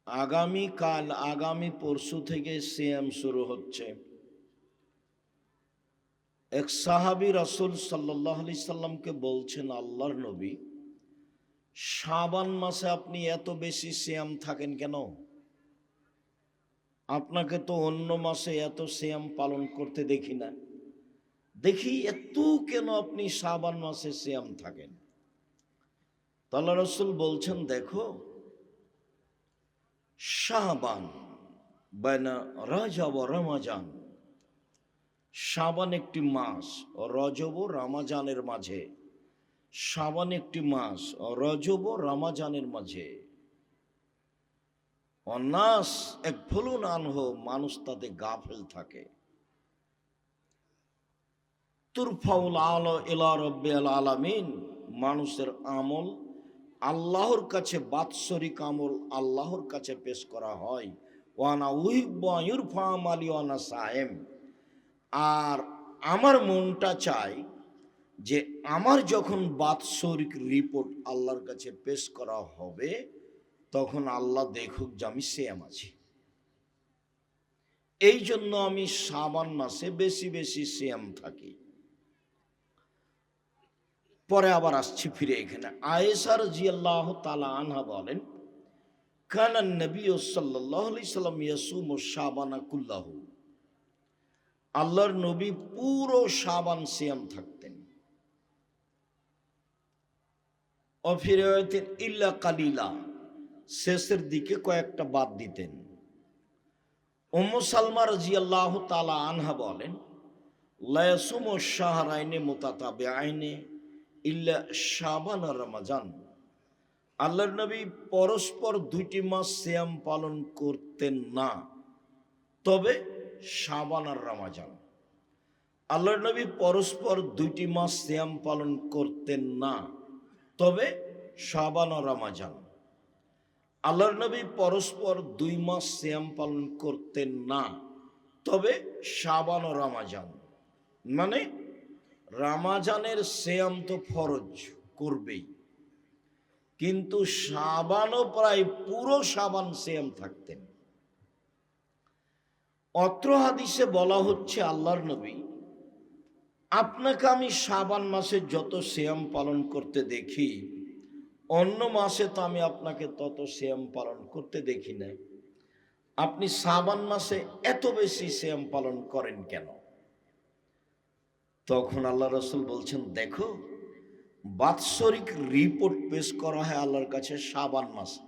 আগামী পরশু থেকে সিয়াম শুরু হচ্ছে। এক সাহাবী রাসূল সাল্লাল্লাহু আলাইহি সাল্লামকে বলছেন, আল্লাহর নবী, শাবান মাসে আপনি এত বেশি সিয়াম থাকেন কেন? আপনাকে তো অন্য মাসে এত সিয়াম পালন করতে দেখি না। দেখি এত কেন আপনি শাবান মাসে সিয়াম থাকেন? তো আল্লাহ রাসূল বলছেন, দেখো, শাবান বাইনা রজব ও রমজান, শাবান একটি মাস, রজব ও রমজানের মাঝে। শাবান একটি মাস, রজব ও রমজানের মাঝে। অন্নাস এক ভুলুন আনহো, মানুষ তাতে গাফেল থাকে। তুরফাউল আলা ইলা রাব্বিল আলামিন, মানুষের আমল আল্লাহর কাছে, বাৎসরিক আমল আল্লাহর কাছে পেশ করা হয়। ওয়ানা উহিব্বু আন ইউরফা আমালি ওয়ানা সায়েম, আর আমার মনটা চায় যে আমার যখন বাৎসরিক রিপোর্ট আল্লাহর কাছে পেশ করা হবে, তখন আল্লাহ দেখুক যে আমি সিয়াম আছি। এই জন্য আমি শাবান মাসে বেশি বেশি সিয়াম থাকি। পরে আবার আসছি ফিরে এখানে। আয়েশা রাদিয়াল্লাহু তাআলা আনহা বলেন, কানা নবী সাল্লাল্লাহু আলাইহি সাল্লাম ইয়াসুমু শাবানা কুল্লাহু, আল্লাহর নবী পুরো শাবান সিয়াম থাকতেন। অফিরায়াতিন ইল্লা কালিলা, শেষের দিকে কয়েকটা বাদ দিতেন। উম্মু সালমা রাদিয়াল্লাহু তাআলা আনহা বলেন, লা ইয়াসুমু শাহরাইনি মুতাতাবিআইনি ইল্লা শাবান আর রমজান, আল্লাহর নবী পরস্পর দুইটি মাস সিয়াম পালন করতেন না, তবে শাবান আর রমজান। আল্লাহর নবী পরস্পর দুইটি মাস সিয়াম পালন করতেন না, তবে শাবান ও রমজান। আল্লাহর নবী পরস্পর 2 মাস সিয়াম পালন করতেন না, তবে শাবান ও রমজান। মানে রমজানের সিয়াম তো ফরজ করবেই, কিন্তু শাবানও প্রায় পুরো শাবান সিয়াম থাকতেন। অত্র হাদিসে বলা হচ্ছে, আল্লাহর নবী, আপনাকে আমি শাবান মাসে যত সিয়াম পালন করতে দেখি, অন্য মাসে তো আমি আপনাকে তত সিয়াম পালন করতে দেখি না। আপনি শাবান মাসে এত বেশি সিয়াম পালন করেন কেন? তখন আল্লাহ রাসূল বলছেন, দেখো, বাৎসরিক রিপোর্ট পেশ করা হয় আল্লাহর কাছে শাবান মাসে,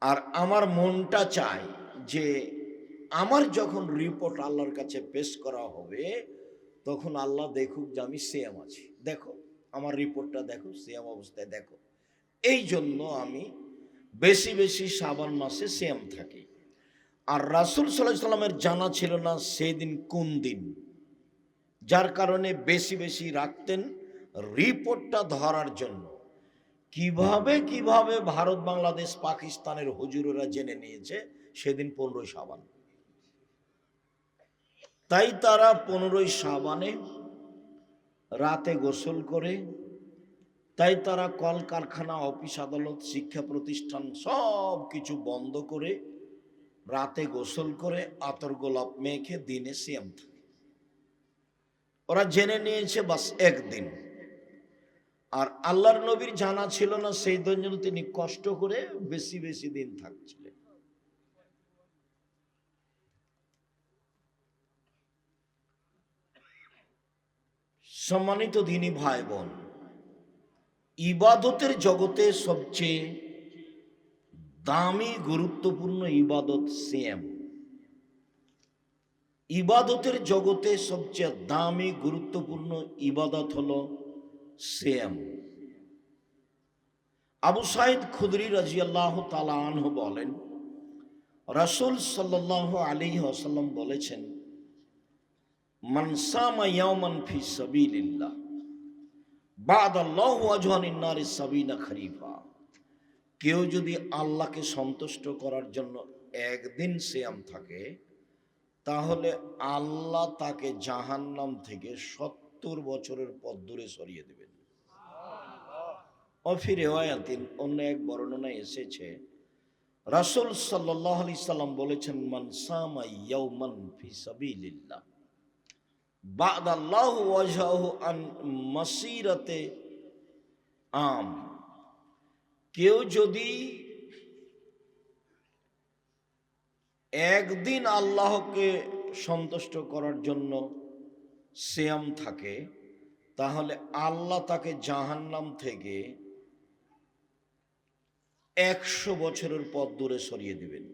আর আমার মনটা চায় যে আমার যখন রিপোর্ট আল্লাহর কাছে পেশ করা হবে, তখন আল্লাহ দেখুক যে আমি সিয়াম আছি। দেখো, আমার রিপোর্টটা দেখো, সিয়াম অবস্থায় দেখো। এই জন্য আমি বেশি বেশি শাবান মাসে সিয়াম থাকি। আর রাসূল সাল্লাল্লাহু আলাইহি সাল্লামের জানা ছিল না সেদিন কোন দিন, যার কারণে বেশি বেশি রাখতেন রিপোর্টটা ধরার জন্য। কিভাবে কিভাবে ভারত, বাংলাদেশ, পাকিস্তানের হুজুরেরা জেনে নিয়েছে সেদিন 15ই শাবান। তাই তারা 15ই শাবানে রাতে গোসল করে, তাই তারা কলকারখানা, অফিস আদালত, শিক্ষা প্রতিষ্ঠান সব কিছু বন্ধ করে রাতে গোসল করে আতর গোলাপ মেখে দিনে সিয়াম থাকে। ওরা জেনে নিয়েছে বাস একদিন। আর আল্লাহর নবীর জানা ছিল না সেই জন্য তিনি কষ্ট করে বেশি বেশি দিন থাকছিলেন। সম্মানিত দিনী ভাই বোন, ইবাদতের জগতে সবচেয়ে দামি গুরুত্বপূর্ণ ইবাদত সিয়াম। ইবাদতের জগতে সবচেয়ে দামি গুরুত্বপূর্ণ ইবাদত হলো সিয়াম। আবু সাঈদ খুদরি রাদিয়াল্লাহু তাআলা আনহু বলেন, রাসূল সাল্লাল্লাহু আলাইহি ওয়াসাল্লাম বলেছেন, মান সামা ইয়াওমান ফি সাবিলিল্লাহ বা'দাল্লাহু ওয়াজহানিন নারি সাবিনা খরিফা, কেউ যদি আল্লাহকে সন্তুষ্ট করার জন্য একদিন সিয়াম থাকে, তাহলে আল্লাহ তাকে জাহান্নাম থেকে 70 বছরের পথ দূরে সরিয়ে দেবেন। অফি রিওয়ায়াতিন, অন্য এক বর্ণনায় এসেছে, রাসূল সাল্লাল্লাহু আলাইহি সাল্লাম বলেছেন, মান সামা ইয়াওমান ফি সাবিলিল্লাহ বা'দাল্লাহু ওয়াজহাহু আন মাসিরাতে আম। কেউ যদি একদিন আল্লাহকে সন্তুষ্ট করার জন্য সিয়াম থাকে, তাহলে আল্লাহ তাকে জাহান্নাম থেকে 100 বছরের পথ দূরে সরিয়ে দিবেন।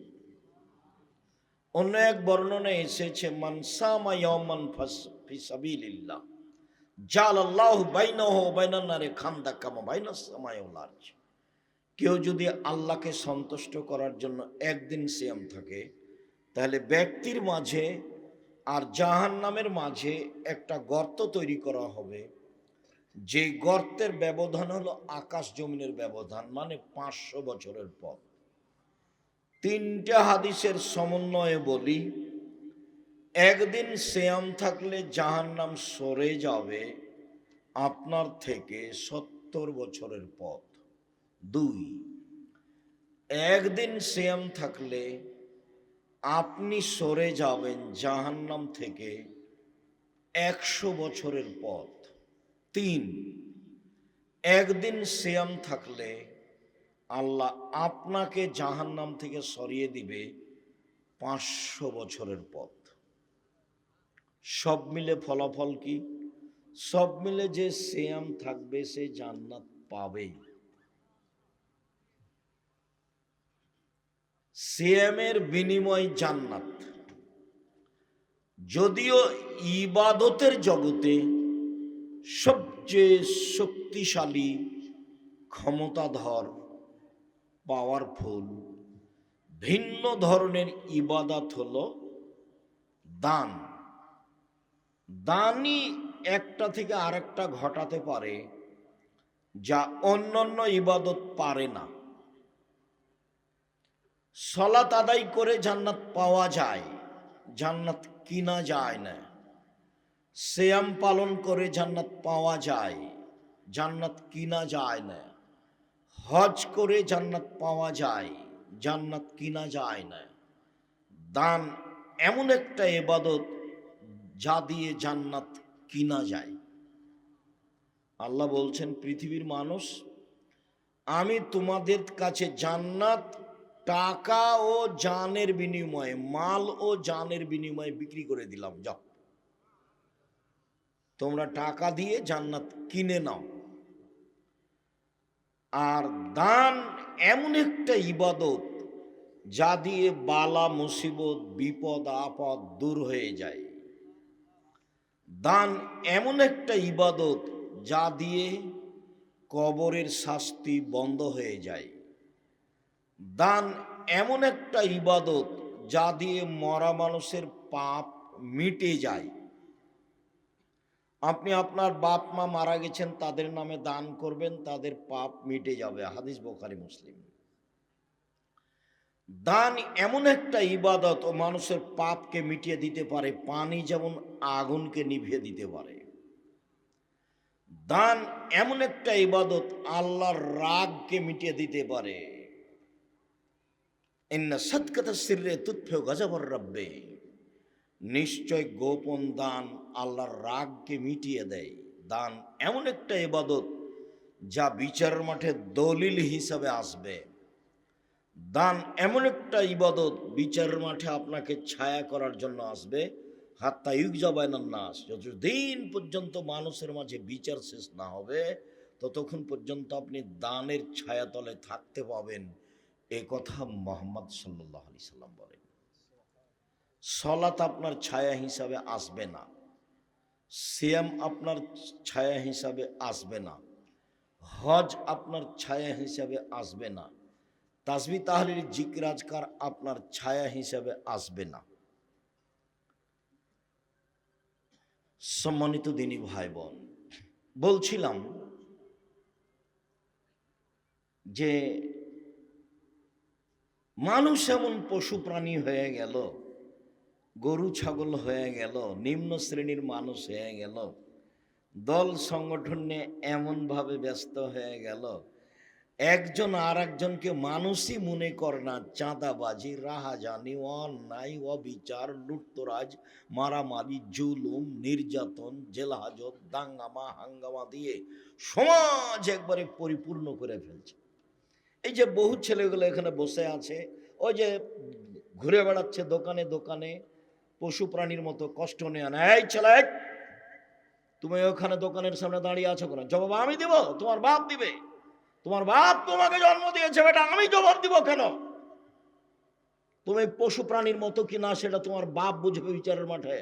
অন্য এক বর্ণনায় এসেছে, মান সামা ইয়াওমান ফি সাবিলিল্লাহ জালাল্লাহু বাইনাহু ওয়া বাইনান নারি খান্দাক কামা বাইনাস সামাই ওয়াল আরজ। কেউ যদি আল্লাহকে সন্তুষ্ট করার জন্য একদিন সিয়াম থাকে, তাহলে ব্যক্তির মাঝে আর জাহান্নামের মাঝে একটা গর্ত তৈরি করা হবে, যে গর্তের ব্যবধান হলো আকাশ জমিনের ব্যবধান, মানে 500 বছরের পথ। তিনটা হাদিসের সমন্বয়ে বলি, একদিন সিয়াম থাকলে জাহান্নাম সরে যাবে আপনার থেকে 70 বছরের পথ। 2, একদিন সিয়াম থাকলে আপনি সরে যাবেন জাহান্নাম থেকে 100 বছরের পথ। 3, একদিন সিয়াম থাকলে আল্লাহ আপনাকে জাহান্নাম থেকে সরিয়ে দিবে 500 বছরের পথ। সব মিলে ফলাফল কি? সব মিলে যে সিয়াম থাকবে সে জান্নাত পাবে। সিয়ামের বিনিময় জান্নাত। যদিও ইবাদতের জগতে সবচেয়ে শক্তিশালী, ক্ষমতাধর, পাওয়ারফুল ভিন্ন ধরনের ইবাদত হলো দান। দানই একটা থেকে আরেকটা ঘটাতে পারে যা অন্যান্য ইবাদত পারে না। সালাত আদায় করে জান্নাত পাওয়া যায়, জান্নাত কিনা যায় না। সিয়াম পালন করে জান্নাত পাওয়া যায়, জান্নাত কিনা যায় না। হজ করে জান্নাত পাওয়া যায়, জান্নাত কিনা যায় না। দান এমন একটা ইবাদত যা দিয়ে জান্নাত কিনা যায়। আল্লাহ বলছেন, পৃথিবীর মানুষ, আমি তোমাদের কাছে জান্নাত টাকা ও জানের বিনিময়ে, মাল ও জানের বিনিময়ে বিক্রি করে দিলাম। যাও, তোমরা টাকা দিয়ে জান্নাত কিনে নাও। আর দান এমন একটা ইবাদত যা দিয়ে বালা মুসিবত, বিপদ আপদ দূর হয়ে যায়। দান এমন একটা ইবাদত যা দিয়ে কবরের শাস্তি বন্ধ হয়ে যায়। দান এমন একটা ইবাদত যা দিয়ে মরা মানুষের পাপ মিটে যায়। আপনি আপনার বাপ মা মারা গেছেন, তাদের নামে দান করবেন, তাদের পাপ মিটে যাবে। হাদিস বুখারী মুসলিম। দান এমন একটা ইবাদত ও মানুষের পাপকে মিটিয়ে দিতে পারে, পানি যেমন আগুনকে নিভিয়ে দিতে পারে। দান এমন একটা ইবাদত আল্লাহর রাগকে মিটিয়ে দিতে পারে। ইন্না সাদকাতা সিররে তুতফিউ গাযাবার রাব্বে। নিশ্চয় গোপন দান আল্লাহর রাগকে মিটিয়ে দেয়। দান এমন একটা ইবাদত যা বিচারের মাঠে দলিল হিসাবে আসবে। দান এমন একটা ইবাদত বিচারের মাঠে আপনাকে ছায়া করার জন্য আসবে। হাত্তা ইউকজা বাইনান নাস, যতদিন পর্যন্ত মানুষের মাঝে বিচার শেষ না হবে ততক্ষণ পর্যন্ত আপনি দানের ছায়াতলে থাকতে পাবেন। এ কথা মুহাম্মদ সাল্লাল্লাহু আলাইহি সাল্লাম বলেন। সালাত আপনার ছায়া হিসাবে আসবে না, সিয়াম আপনার ছায়া হিসাবে আসবে না, হজ আপনার ছায়া হিসাবে আসবে না, তাসবিহ তাহলিল জিকির আজকার আপনার ছায়া হিসাবে আসবে না। সম্মানিত দিনী ভাই বোন, বলছিলাম যে মানুষ এমন পশু প্রাণী হয়ে গেল, গরু ছাগল হয়ে গেল, নিম্ন শ্রেণীর মানুষ হয়ে গেল, দল সংগঠন নিয়ে এমনভাবে ব্যস্ত হয়ে গেল, একজন আর একজনকে মানুষই মনে করে না, চাঁদাবাজি, রাহাজানি, অন্যায়, অবিচার, লুটতরাজ, মারামারি, জুলুম, নির্যাতন, জেলহাজত, দাঙ্গামা হাঙ্গামা দিয়ে সমাজ একবারে পরিপূর্ণ করে ফেলছে। এই যে বহু ছেলেগুলো এখানে বসে আছে, ওই যে ঘুরে বেড়াচ্ছে দোকানে দোকানে পশু প্রাণীর মতো, কষ্ট নেয় না। এই ছেলে, তুমি ওখানে দোকানের সামনে দাঁড়িয়ে আছো কেন? জবাব আমি দেব? তোমার বাপ দিবে? তোমার বাপ তোমাকে জন্ম দিয়েছে বেটা, আমি জবাব দিব কেন? তুমি পশু প্রাণীর মতো কিনা সেটা তোমার বাপ বুঝবে বিচারের মাঠে।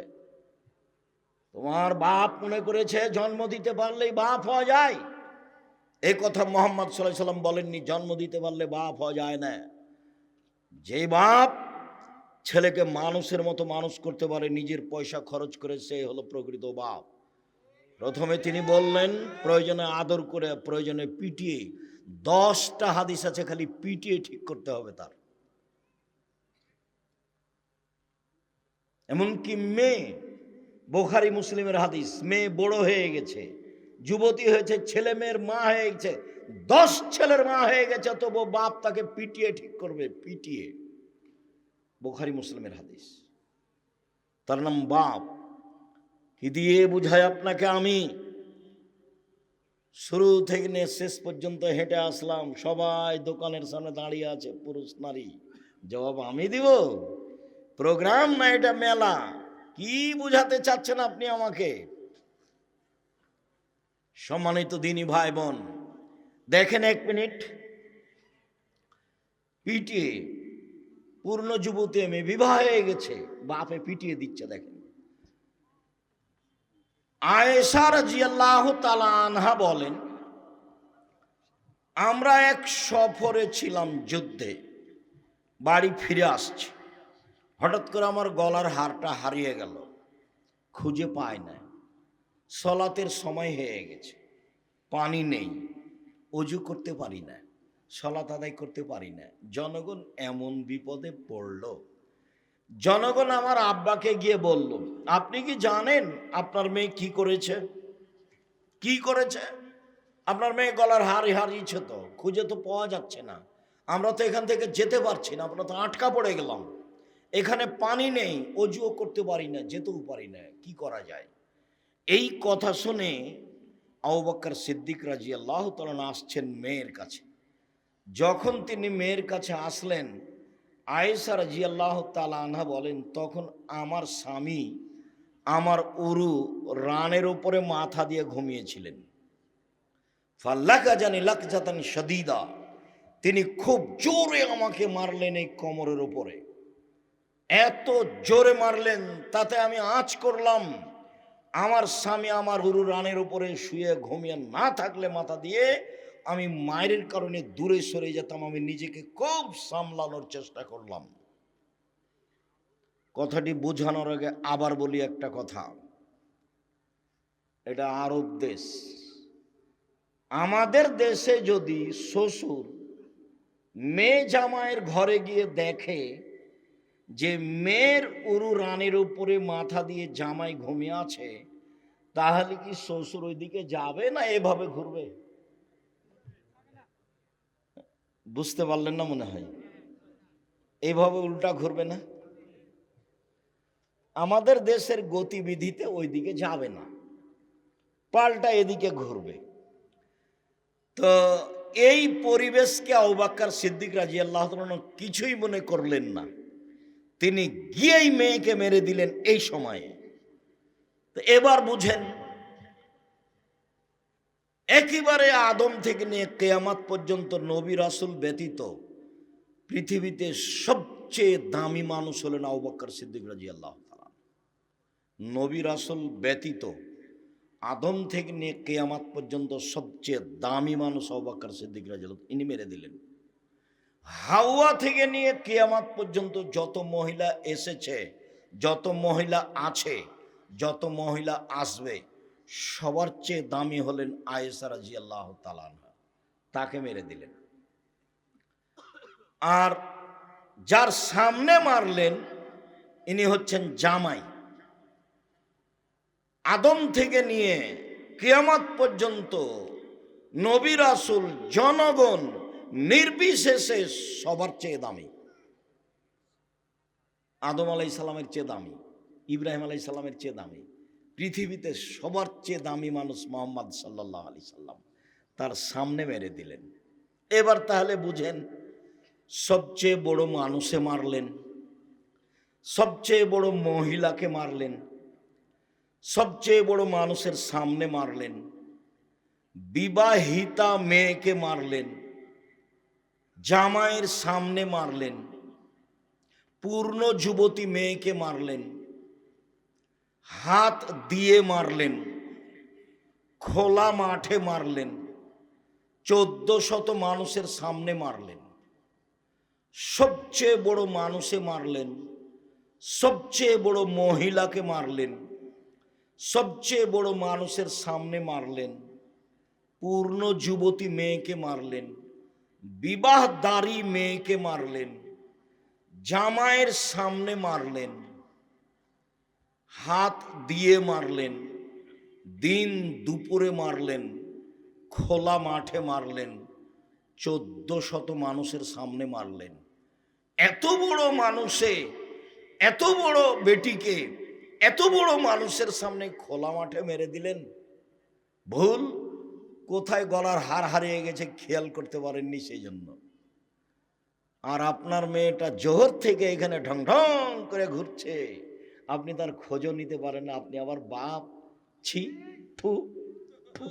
তোমার বাপ মনে করেছে জন্ম দিতে পারলেই বাপ হওয়া যায়। এই কথা মোহাম্মদ সাল্লাল্লাহু আলাইহি সাল্লাম বলেননি, জন্ম দিতে পারলে বাপ হওয়া যায় না। যে বাপ ছেলেকে মানুষের মতো মানুষ করতে পারে, নিজের পয়সা খরচ করে, সে হলো প্রকৃত বাপ। প্রথমে তিনি বললেন প্রয়োজনে আদর করে, প্রয়োজনে পিটিয়ে। 10টা হাদিস আছে খালি পিটিয়ে ঠিক করতে হবে তার। এমনকি মেয়ে, বুখারী মুসলিমের হাদিস, মেয়ে বড় হয়ে গেছে, যুবতী হয়েছে, ছেলে মেয়ের মা হয়ে গেছে, 10 ছেলের মা হয়ে গেছে, তবু বাপ তাকে পিটিয়ে ঠিক করবে, পিটিয়ে। বুখারী মুসলিমের হাদিস। তার নাম বাপ। কি দিয়ে বুঝাই আপনাকে? আমি শুরু থেকে নিয়ে শেষ পর্যন্ত হেঁটে আসলাম, সবাই দোকানের সামনে দাঁড়িয়ে আছে, পুরুষ নারী। জবাব আমি দিব? প্রোগ্রাম না এটা মেলা। কি বুঝাতে চাচ্ছেন আপনি আমাকে? সম্মানিত দিনী ভাই বোন, দেখেন 1 মিনিট। পিটিয়ে পূর্ণ যুবতী মেয়ে, বিবাহ হয়ে গেছে, বাপে পিটিয়ে দিচ্ছে। দেখেন, আয়েশা রাদিয়াল্লাহু তাআলা আনহা বলেন, আমরা এক সফরে ছিলাম, যুদ্ধে, বাড়ি ফিরে আসছি। হঠাৎ করে আমার গলার হারটা হারিয়ে গেল, খুঁজে পাই না। সলাতের সময় হয়ে গেছে, পানি নেই, অজু করতে পারি না, সলাত আদায় করতে পারি না। জনগণ এমন বিপদে পড়ল, জনগণ আমার আব্বাকে গিয়ে বলল, আপনি কি জানেন আপনার মেয়ে কি করেছে? কি করেছে? আপনার মেয়ে গলার হার হারিয়েছে, তো খুঁজে তো পাওয়া যাচ্ছে না, আমরা তো এখান থেকে যেতে পারছি না, আমরা তো আটকা পড়ে গেলাম, এখানে পানি নেই, অজুও করতে পারি না, যেতেও পারি না, কি করা যায়? এই কথা শুনে আবু বকর সিদ্দিক রাদিয়াল্লাহু তাআলা আসছেন মেয়ের কাছে। যখন তিনি মেয়ের কাছে আসলেন, আয়েশা রাদিয়াল্লাহু তাআলা আনহা বলেন, তখন আমার স্বামী আমার উরু রানের উপরে মাথা দিয়ে ঘুমিয়েছিলেন। ফাল্লাকাজানি লাকজাতান শাদীদা, তিনি খুব জোরে আমাকে মারলেন এই কোমরের উপরে, এত জোরে মারলেন তাতে আমি আঁচ করলাম। আমার স্বামী আমার উরু রানের উপরে শুয়ে ঘুমিয়ে না থাকলে মাথা দিয়ে আমি মায়ের কারণে দূরে সরে যেতাম, আমি নিজেকে খুব সামলানোর চেষ্টা করলাম। কথাটি বোঝানোর আগে আবার বলি একটা কথা, এটা আরব দেশ। আমাদের দেশে যদি শ্বশুর মেয়ে জামাইয়ের ঘরে গিয়ে দেখে যে মেয়ের উরু রানের উপরে মাথা দিয়ে জামাই ঘুমিয়ে আছে, তাহলে কি শ্বশুর ওইদিকে যাবে না এভাবে ঘুরবে? বুঝতে পারলেন না মনে হয়? এইভাবে উল্টা ঘুরবে না? আমাদের দেশের গতিবিধিতে ওইদিকে যাবে না, পাল্টা এদিকে ঘুরবে। তো এই পরিবেশকে আবু বকর সিদ্দিক রাদিয়াল্লাহু তাআলা কিছুই মনে করলেন না, তিনি গিয়েই মেয়েকে মেরে দিলেন এই সময়ে। তো এবার বুঝেন, একেবারে আদম থেকে নিয়ে কিয়ামত পর্যন্ত নবী রাসূল ব্যতীত পৃথিবীতে সবচেয়ে দামি মানুষ হলেন আবু বকর সিদ্দিক রাদিয়াল্লাহু তাআলা। নবী রাসূল ব্যতীত আদম থেকে নিয়ে কিয়ামত পর্যন্ত সবচেয়ে দামি মানুষ আবু বকর সিদ্দিক রাদিয়াল্লাহু, ইনি মেরে দিলেন। হাওয়া থেকে নিয়ে কিয়ামত পর্যন্ত যত মহিলা এসেছে, যত মহিলা আছে, যত মহিলা আসবে, সবার চেয়ে দামি হলেন আয়েশা রাদিয়াল্লাহু তাআলা আনহা, তাকে মেরে দিলেন। আর যার সামনে মারলেন ইনি হচ্ছেন জামাই। আদম থেকে নিয়ে কিয়ামত পর্যন্ত নবী রাসূল, জনগণ নির্বিশেষে সবার চেয়ে দামি। আদম আলাইহিসসালামের চেয়ে দামি, ইব্রাহিম আলাইহিসসালামের চেয়ে দামি, পৃথিবীতে সবার চেয়ে দামি মানুষ মুহাম্মদ সাল্লাল্লাহু আলাইহি সাল্লাম, তার সামনে মেরে দিলেন। এবার তাহলে বুঝেন, সবচেয়ে বড় মানুষে মারলেন, সবচেয়ে বড় মহিলাকে মারলেন, সবচেয়ে বড় মানুষের সামনে মারলেন, বিবাহিতা মেয়েকে মারলেন, জামাইয়ের সামনে মারলেন, পূর্ণ যুবতী মেয়েকে মারলেন, হাত দিয়ে মারলেন, খোলা মাঠে মারলেন, 1400 মানুষের সামনে মারলেন, সবচেয়ে বড় মানুষে মারলেন, সবচেয়ে বড় মহিলাকে মারলেন, সবচেয়ে বড় মানুষের সামনে মারলেন, পূর্ণ যুবতী মেয়েকে মারলেন, বিবাহদারী মেয়েকে মারলেন, জামাইয়ের সামনে মারলেন, হাত দিয়ে মারলেন, দিন দুপুরে মারলেন, খোলা মাঠে মারলেন, 1400 মানুষের সামনে মারলেন। এত বড় মানুষে, এত বড় বেটিকে এত বড় মানুষের সামনে খোলা মাঠে মেরে দিলেন। ভুল কোথায় গলার হার হারিয়ে গেছে খেয়াল করতে পারেননি, সেই জন্য। আর আপনার মেয়েটা জোহর থেকে এখানে ঢং ঢং করে ঘুরছে, আপনি তার খোঁজও নিতে পারেন না। আপনি আবার বাপ, ছি, ফু ফু।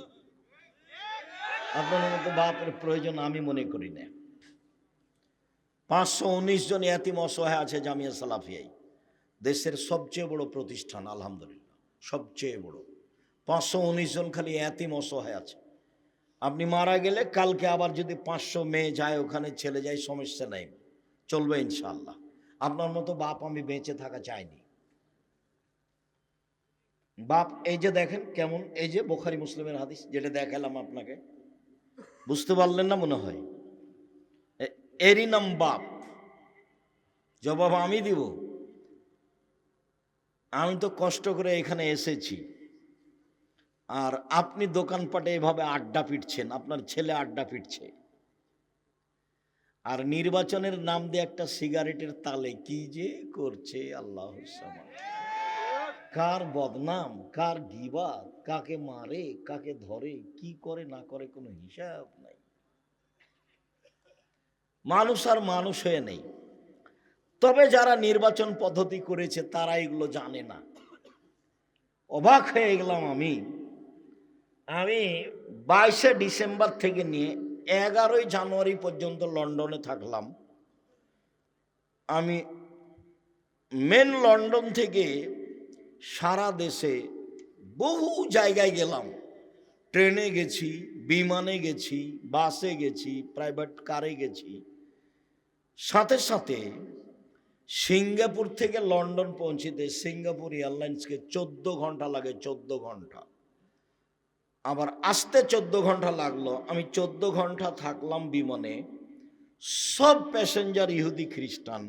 আপনার মতো বাপের প্রয়োজন আমি মনে করি না। 519 জন এতিম অসহায় আছে জামিয়া সালাফিয়ায়, দেশের সবচেয়ে বড় প্রতিষ্ঠান, আলহামদুলিল্লাহ সবচেয়ে বড়। 519 জন খালি এতিম অসহায় আছে। আপনি মারা গেলে কালকে আবার যদি 500 মেয়ে যায় ওখানে, ছেলে যায়, সমস্যা নেই, চলবে ইনশাআল্লাহ। আপনার মতো বাপ আমি বেঁচে থাকা চাইনি। বাপ এই যে দেখেন কেমন, এই যে বুখারী মুসলিমের হাদিস যেটা দেখালাম আপনাকে, বুঝতে পারলেন না মনে হয়? এরই নাম বাপ। জবাব আমি দিব। আমি তো কষ্ট করে এখানে এসেছি, আর আপনি দোকানপাটে এভাবে আড্ডা পিটছেন, আপনার ছেলে আড্ডা পিটছে, আর নির্বাচনের নাম দিয়ে একটা সিগারেটের তালে কি যে করছে আল্লাহ সামাদ। কার বদনাম, কার গিবাত, কাকে মারে, কাকে ধরে, কি করে না করে কোনো হিসাব নাই। মানুষ আর মানুষ হয়ে নেই। তবে যারা নির্বাচন পদ্ধতি করেছে তারা এগুলো জানে না। অবাক হয়ে গেলাম আমি 22শে ডিসেম্বর থেকে নিয়ে 11ই জানুয়ারি পর্যন্ত লন্ডনে থাকলাম। আমি মেন লন্ডন থেকে সারা দেশে বহু জায়গায় গেলাম। ট্রেনে গেছি, বিমানে গেছি, বাসে গেছি, প্রাইভেট কারে গেছি। সাথে সাথে সিঙ্গাপুর থেকে লন্ডন পৌঁছিতে সিঙ্গাপুর এয়ারলাইন্সকে 14 ঘন্টা লাগে, 14 ঘন্টা। আবার আসতে 14 ঘন্টা লাগলো। আমি 14 ঘন্টা থাকলাম বিমানে। সব প্যাসেঞ্জার ইহুদি খ্রিস্টান।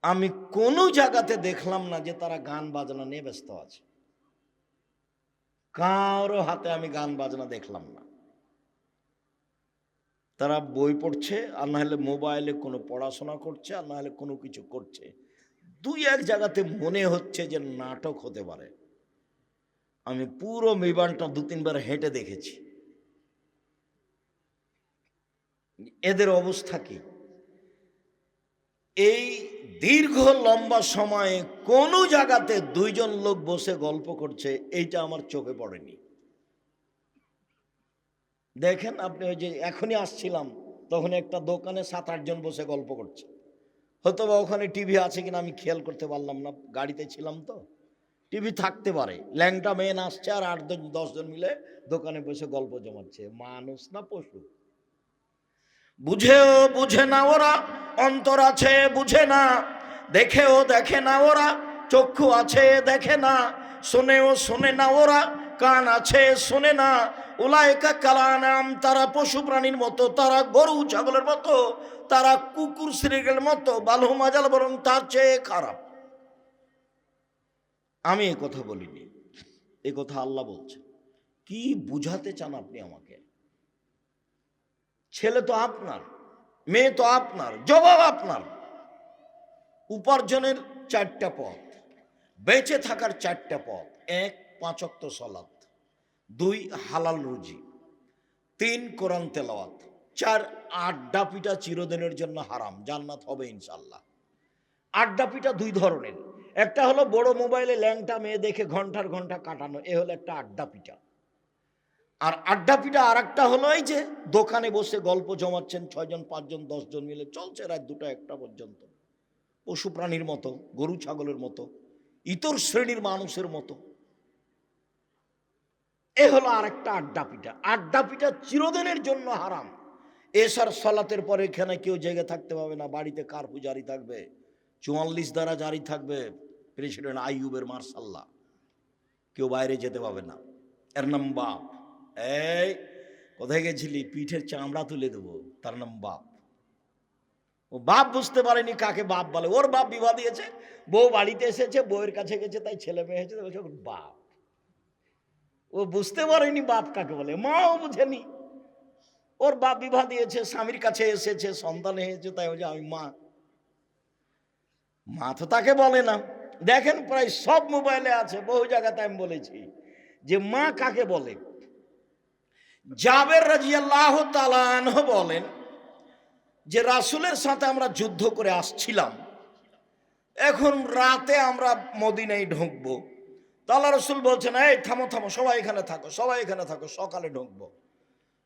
আমি কোনো জায়গাতে দেখলাম না যে তারা গান বাজনা নিয়ে ব্যস্ত আছে। কারো হাতে আমি গান বাজনা দেখলাম না। তারা বই পড়ছে, আর না হলে মোবাইলে কোনো পড়াশোনা করছে, আর না হলে কোনো কিছু করছে। 2-1 জায়গাতে মনে হচ্ছে যে নাটক হতে পারে। আমি পুরো বিমানটা 2-3 বার হেঁটে দেখেছি। এদের অবস্থা কি? এই দীর্ঘ লম্বা সময়ে কোনো জায়গাতে 2 জন লোক বসে গল্প করছে, এইটা আমার চোখে পড়েনি। দেখেন আপনি, ওই যে এখনই আসছিলাম তখন একটা দোকানে 7-8 জন বসে গল্প করছে। হয়তো বা ওখানে টিভি আছে কিনা আমি খেয়াল করতে পারলাম না, গাড়িতে ছিলাম তো। টিভি থাকতে পারে। ল্যাংটা মেয়ে আসছে আর 8-10 জন মিলে দোকানে বসে গল্প জমাচ্ছে। মানুষ না পশু? বুঝেও বুঝে না ওরা, অন্তর আছে বুঝে না, দেখেও দেখে না ওরা, চক্ষু আছে দেখে না, শোনেও শোনে না ওরা, কান আছে শোনে না। উলাইকা কালানাম, তারা পশু প্রাণীর মতো, তারা গরু ছাগলের মতো, তারা কুকুর শ্রীগের মতো, বালহু মাজাল, বরং তার চেয়ে খারাপ। আমি এ কথা বলিনি, এ কথা আল্লাহ বলছে। কি বুঝাতে চান আপনি আমাকে? ছেলে তো আপনার, মেয়ে তো আপনার, জবাব আপনার। উপার্জনের 4টা পথ, বেঁচে থাকার 4টা পথ: 1 5 ওয়াক্ত সালাত, 2 হালাল রুজি, 3 কোরআন তেলাওয়াত, 4 আড্ডা পিটা চিরদিনের জন্য হারাম, জান্নাত হবে ইনশাল্লাহ। আড্ডা পিটা 2 ধরনের, একটা হলো বড় মোবাইলে ল্যাংটা মেয়ে দেখে ঘন্টার ঘন্টা কাটানো, এ হলো একটা আড্ডা পিটা। আর আড্ডা পিটা আর একটা হলো এই যে দোকানে বসে গল্প জমাচ্ছেন 6 জন 5 জন 10 জন মিলে, চলছে রাত 2টা 1টা পর্যন্ত, পশু প্রাণীর মতো, গরু ছাগলের মতো, ইতর শ্রেণীর মানুষের মতো। এ হলো আর একটা আড্ডা পিটা। আড্ডা পিটা চিরদিনের জন্য হারাম। এশার সালাতের পরে এখানে কেউ জেগে থাকতে পারবে না, বাড়িতে কারফিউ জারি থাকবে, 44 দ্বারা জারি থাকবে, প্রেসিডেন্ট আইয়ুবের মার্শাল্লাহ, কেউ বাইরে যেতে পারবে না। এর নাম বাপ। এই কোথায় গেছিলি, পিঠের চামড়া তুলে দেবো, তার নাম বাপ। ও বাপ বুঝতে পারেনি কাকে বাপ বলে। ওর বাপ বিবাহ দিয়েছে, বউ বাড়িতে এসেছে, বউয়ের কাছে গেছে, তাই ছেলে মেয়ে হয়েছে, বলছে বাপ। ও বুঝতে পারেনি বাপ কাকে বলে, মাও বুঝেনি। ওর বাপ বিবাহ দিয়েছে, স্বামীর কাছে এসেছে, সন্তান হয়েছে, তাই বলছে আমি মা। মা তো তাকে বলে না। দেখেন প্রায় সব মোবাইলে আছে, বহু জায়গাতে আমি বলেছি যে মা কাকে বলে। জাবের রাদিয়াল্লাহু তাআলা আনহু বলেন যে রাসূলের সাথে আমরা যুদ্ধ করে আসছিলাম, এখন রাতে আমরা মদিনায় ঢুকবো। তো আল্লাহ রাসূল বলছেন, এই থামো থামো, সবাই এখানে থাকো, সবাই এখানে থাকো, সকালে ঢুকবো।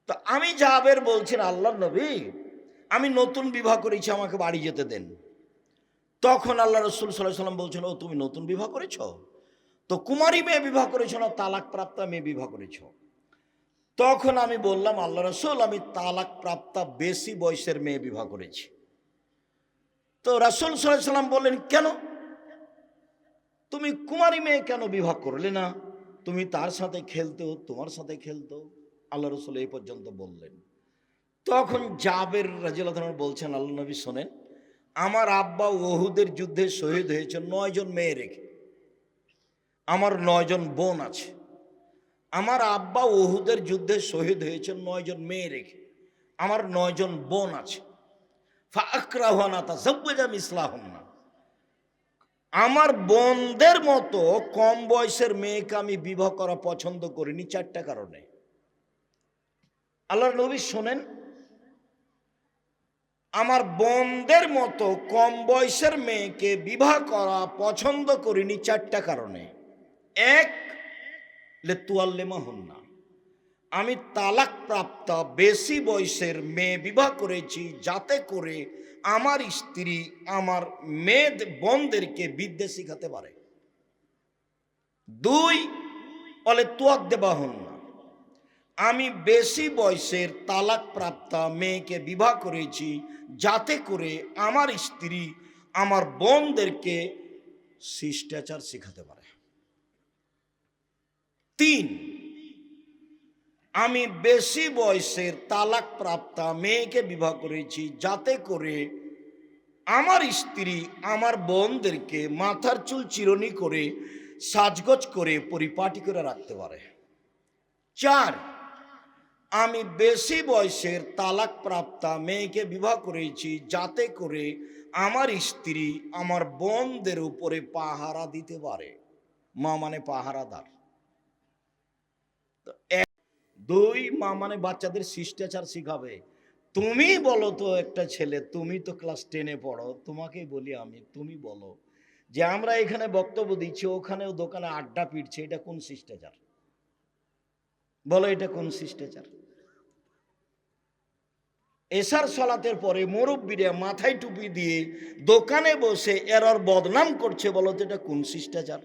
তো আমি জাবের বলছেন, আল্লাহর নবী, আমি নতুন বিবাহ করেছি, আমাকে বাড়ি যেতে দেন। তখন আল্লাহ রাসূল সাল্লাল্লাহু আলাইহি ওয়াসাল্লাম বলছেন, ও তুমি নতুন বিবাহ করেছো? তো কুমারী মেয়ে বিবাহ করেছো না তালাক প্রাপ্তা মেয়ে বিবাহ করেছো? তখন আমি বললাম, আল্লাহ রাসূল, আমি তালাক প্রাপ্তা বেশি বয়সের মেয়ে বিবাহ করেছি। তো রাসূল সাল্লাল্লাহু আলাইহি ওয়াসাল্লাম বললেন, কেন তুমি কুমারী মেয়ে কেন বিবাহ করলে না? তুমি তার সাথে খেলতো, তোমার সাথে খেলতো। আল্লাহ রাসূল এই পর্যন্ত বললেন। তখন জাবের রাদিয়াল্লাহু আনহু বলছেন, আল্লাহ নবী শোনেন, আমার আব্বা উহুদের যুদ্ধে শহীদ হয়েছে 9 জন মেয়ে রেখে, আমার 9 জন বোন আছে। আমার আব্বা উহুদের যুদ্ধে শহীদ হয়েছে 9 জন মেয়ে রেখে, আমার 9 জন বোন আছে। ফাআকরাহু আন আতাযাওয়াজা মিসলাহুন্না, আমার বোনদের মতো কম বয়সের মেয়েকে আমি বিবাহ করা পছন্দ করিনি 4টা কারণে। আল্লাহর নবী শোনেন, আমার বোনদের মতো কম বয়সের মেয়েকে বিবাহ করা পছন্দ করিনি 4টা কারণে। 1 লিতুয়াল্লিমাহুন্না, আমি তালাক প্রাপ্ত বেশি বয়সের মেয়ে বিবাহ করেছি যাতে করে আমার স্ত্রী আমার মেয়ে বোনদেরকে বিদ্যা শিখাতে পারে। 2 বলে তুয়াদ্দেবাহুন্না, আমি বেশি বয়সের তালাক প্রাপ্তা মেয়েকে বিবাহ করেছি যাতে করে আমার স্ত্রী আমার বোনদেরকে শিষ্টাচার শেখাতে পারে। 3, আমি বেশি বয়সের তালাক প্রাপ্তা মেয়েকে বিবাহ করেছি যাতে করে আমার স্ত্রী আমার বোনদেরকে মাথার চুল চিরুনি করে সাজগোজ করে পরিপাটি করে রাখতে পারে। 4, আমি বেশি বয়সের তালাক প্রাপ্তা মেয়েকে বিবাহ করেছি যাতে করে আমার স্ত্রী আমার বোনদের উপরে পাহারা দিতে পারে। মা মানে পাহারাদার। 2, মা মানে বাচ্চাদের শিষ্টাচার শিখাবে। তুমি বলো তো, একটা ছেলে, তুমি তো ক্লাস 10-এ পড়ো, তোমাকেই বলি আমি, তুমি বলো যে আমরা এখানে বক্তব্য দিচ্ছি, ওখানেও দোকানে আড্ডা পিটছে, এটা কোন শিষ্টাচার? বলো এটা কোন শিষ্টাচার? এশার সালাতের পরে মুরব্বিরা মাথায় টুপি দিয়ে দোকানে বসে এরার বদনাম করছে, বলো তো এটা কোন শিষ্টাচার?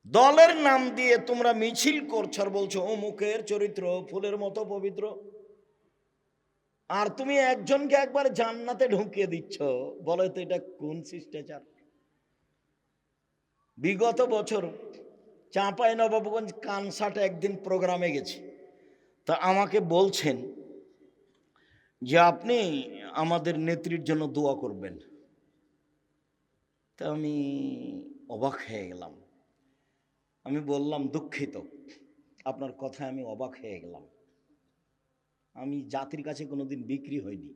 দলের নাম দিয়ে তোমরা মিছিল করছো আর বলছো অমুকের চরিত্র ফুলের মতো পবিত্র, আর তুমি একজনকে একবার জান্নাতে ঢুকিয়ে দিচ্ছ, বলো তো এটা কোন শিষ্টাচার? বিগত বছর চাঁপাইনবাবগঞ্জ কানসাটে একদিন প্রোগ্রামে গেছি, তা আমাকে বলছেন যে আপনি আমাদের নেত্রীর জন্য দোয়া করবেন। তা আমি অবাক হয়ে গেলাম। আমি বললাম, দুঃখিত, আপনার কথায় আমি অবাক হয়ে গেলাম। আমি জাতির কাছে কোনোদিন বিক্রি হইনি,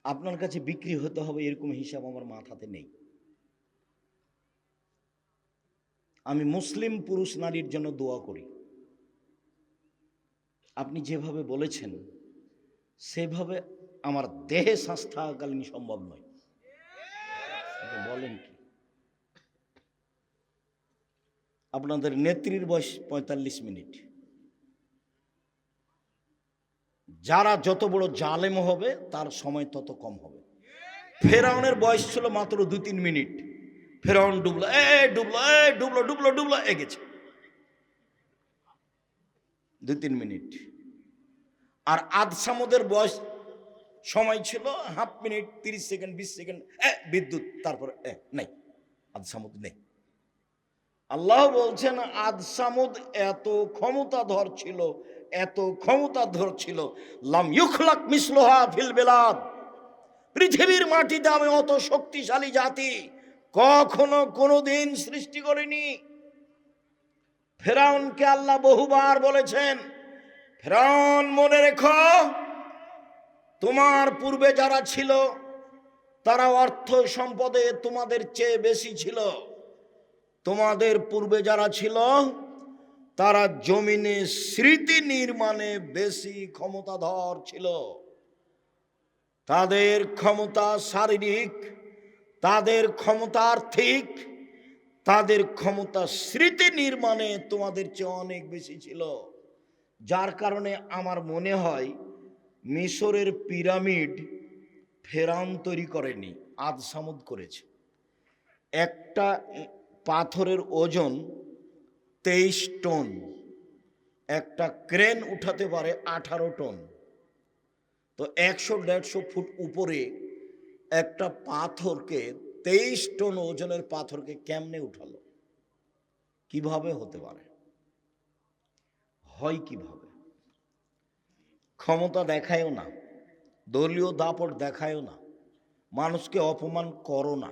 আপনার কাছে বিক্রি হতে হবে এরকম হিসাব আমার মাথাতে নেই। আমি মুসলিম পুরুষ নারীর জন্য দোয়া করি। আপনি যেভাবে বলেছেন সেভাবে আমার দেহে শ্বাস থাকাকালীন সম্ভব নয়। বলেন কি? আপনাদের নেত্রীর বয়স ৪৫ মিনিট। যারা যত বড় জালেম হবে তার সময় তত কম হবে। ফেরাউনের বয়স ছিল মাত্র ২-৩ মিনিট। ফেরাউন ডুবলো, ডুবলো ডুবলো ডুবলো এগেছে ২-৩ মিনিট। আর আদ সামুদের বয়স সময় ছিল হাফ মিনিট, ৩০ সেকেন্ড, ২০ সেকেন্ড, বিদ্যুৎ, তারপরে নেই, আদ সামুদ নেই। আল্লাহ বলছেন আদ সামুদ এত ক্ষমতাধর ছিল, এত ক্ষমতাধর ছিল, লাম ইউখলাক মিসলুহা ফিল বিলাদ, পৃথিবীর মাটিতে আমি অত শক্তিশালী জাতি কখনো কোনোদিন সৃষ্টি করিনি। ফেরাউনকে আল্লাহ বহুবার বলেছেন, ফেরাউন মনে রেখো, তোমার পূর্বে যারা ছিল তারা অর্থ সম্পদে তোমাদের চেয়ে বেশি ছিল। তোমাদের পূর্বে যারা ছিল তারা জমিনে স্মৃতি নির্মাণে বেশি ক্ষমতাধর ছিল। তাদের ক্ষমতা শারীরিক, তাদের ক্ষমতা আর্থিক, তাদের ক্ষমতা স্মৃতি নির্মাণে তোমাদের চেয়ে অনেক বেশি ছিল। যার কারণে আমার মনে হয় মিশরের পিরামিড ফেরাউন তৈরি করেনি, আদ সামুদ করেছে। একটা পাথরের ওজন ২৩ টন, একটা ক্রেন উঠাতে পারে ১৮ টন। তো ১০০-১৫০ ফুট উপরে একটা পাথরকে, ২৩ টন ওজনের পাথরকে কেমনে উঠালো? কিভাবে হতে পারে? হয় কিভাবে? ক্ষমতা দেখায়ও না, দলীয় দাপট দেখায়ও না, মানুষকে অপমান করো না,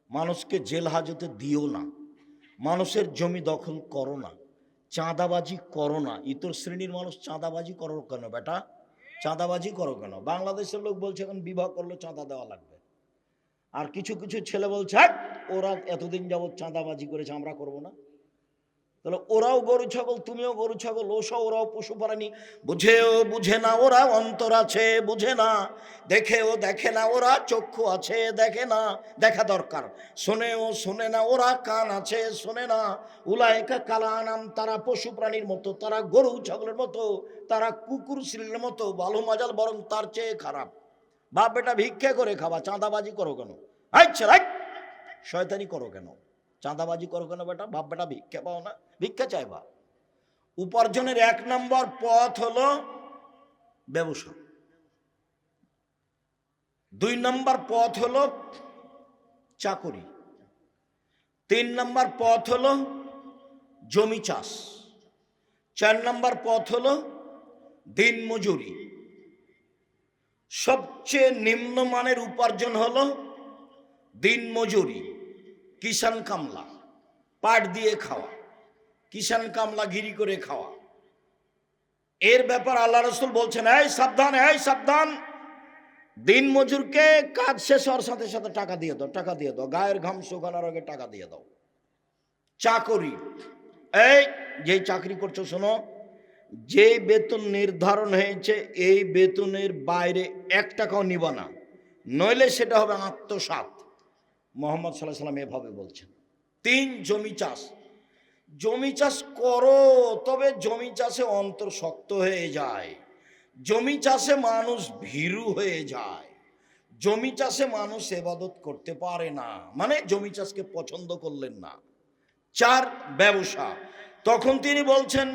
মানুষকে জেল হাজতে দিও না, মানুষের জমি দখল করো না, চাঁদাবাজি করো না। ইতর শ্রেণীর মানুষ চাঁদাবাজি করো কেন বেটা? চাঁদাবাজি করো কেন? বাংলাদেশের লোক বলছে এখন বিবাহ করলে চাঁদা দেওয়া লাগবে। আর কিছু কিছু ছেলে বলছে ওরা এতদিন যাবৎ চাঁদাবাজি করেছে, আমরা করব না। তাহলে ওরাও গরু ছাগল, তুমিও গরু ছাগল, ওরাও পশু প্রাণী। বুঝেও বুঝে না ওরা, অন্তর আছে বুঝে না, দেখেও দেখে না ওরা, চক্ষু আছে দেখে না, দেখা দরকার। শোনেও শোনে না ওরা, কান আছে শোনে না। উলাইকা কালানাম, তারা পশু প্রাণীর মতো, তারা গরু ছাগলের মতো, তারা কুকুর শিলের মতো, ভালো মজাল বরং তার চেয়ে খারাপ। বাপ বেটা ভিক্ষা করে খাবা, চাঁদাবাজি করো কেন? আচ্ছা রাইট, শয়তানি করো কেন? চাঁদাবাজি করো কেন বেটা? বাপ বেটা ভিক্ষা পাও না, ভিক্ষা চাইবা? উপার্জনের ১ নম্বর পথ হলো ব্যবসা, ২ নম্বর পথ হলো চাকরি, ৩ নম্বর পথ হলো জমি চাষ, ৪ নম্বর পথ হলো দিন মজুরি। সবচেয়ে নিম্নমানের উপার্জন হলো দিন মজুরি, কিষান কামলা, পাট দিয়ে খাওয়া, কিষান কামলা গিরি করে খাওয়া। এর ব্যাপার আল্লাহ রসুল বলছেন, এই সাবধান, এই সাবধান, দিন মজুরকে কাজ শেষ হওয়ার সাথে সাথে টাকা দিয়ে দাও, টাকা দিয়ে দাও, গায়ের ঘাম শুকানোর আগে টাকা দিয়ে দাও। চাকরি, এই যে চাকরি করছো শোনো, যে বেতন নির্ধারণ হয়েছে এই বেতনের বাইরে ১ টাকাও নিবা না, নইলে সেটা হবে আত্মসাৎ। মোহাম্মদ সাল্লাল্লাহু আলাইহি ওয়াসাল্লাম এভাবে বলছেন। ৩ জমি চাষ, জমি চাষ করো, তবে জমি চাষে অন্তর শক্ত হয়ে যায়, জমি চাষে মানুষ ভীরু হয়ে যায়, জমি চাষে মানুষ ইবাদত করতে পারে না, মানে জমি চাষকে পছন্দ করলেন না। ৪ ব্যবসা। তখন তিনি বলছেন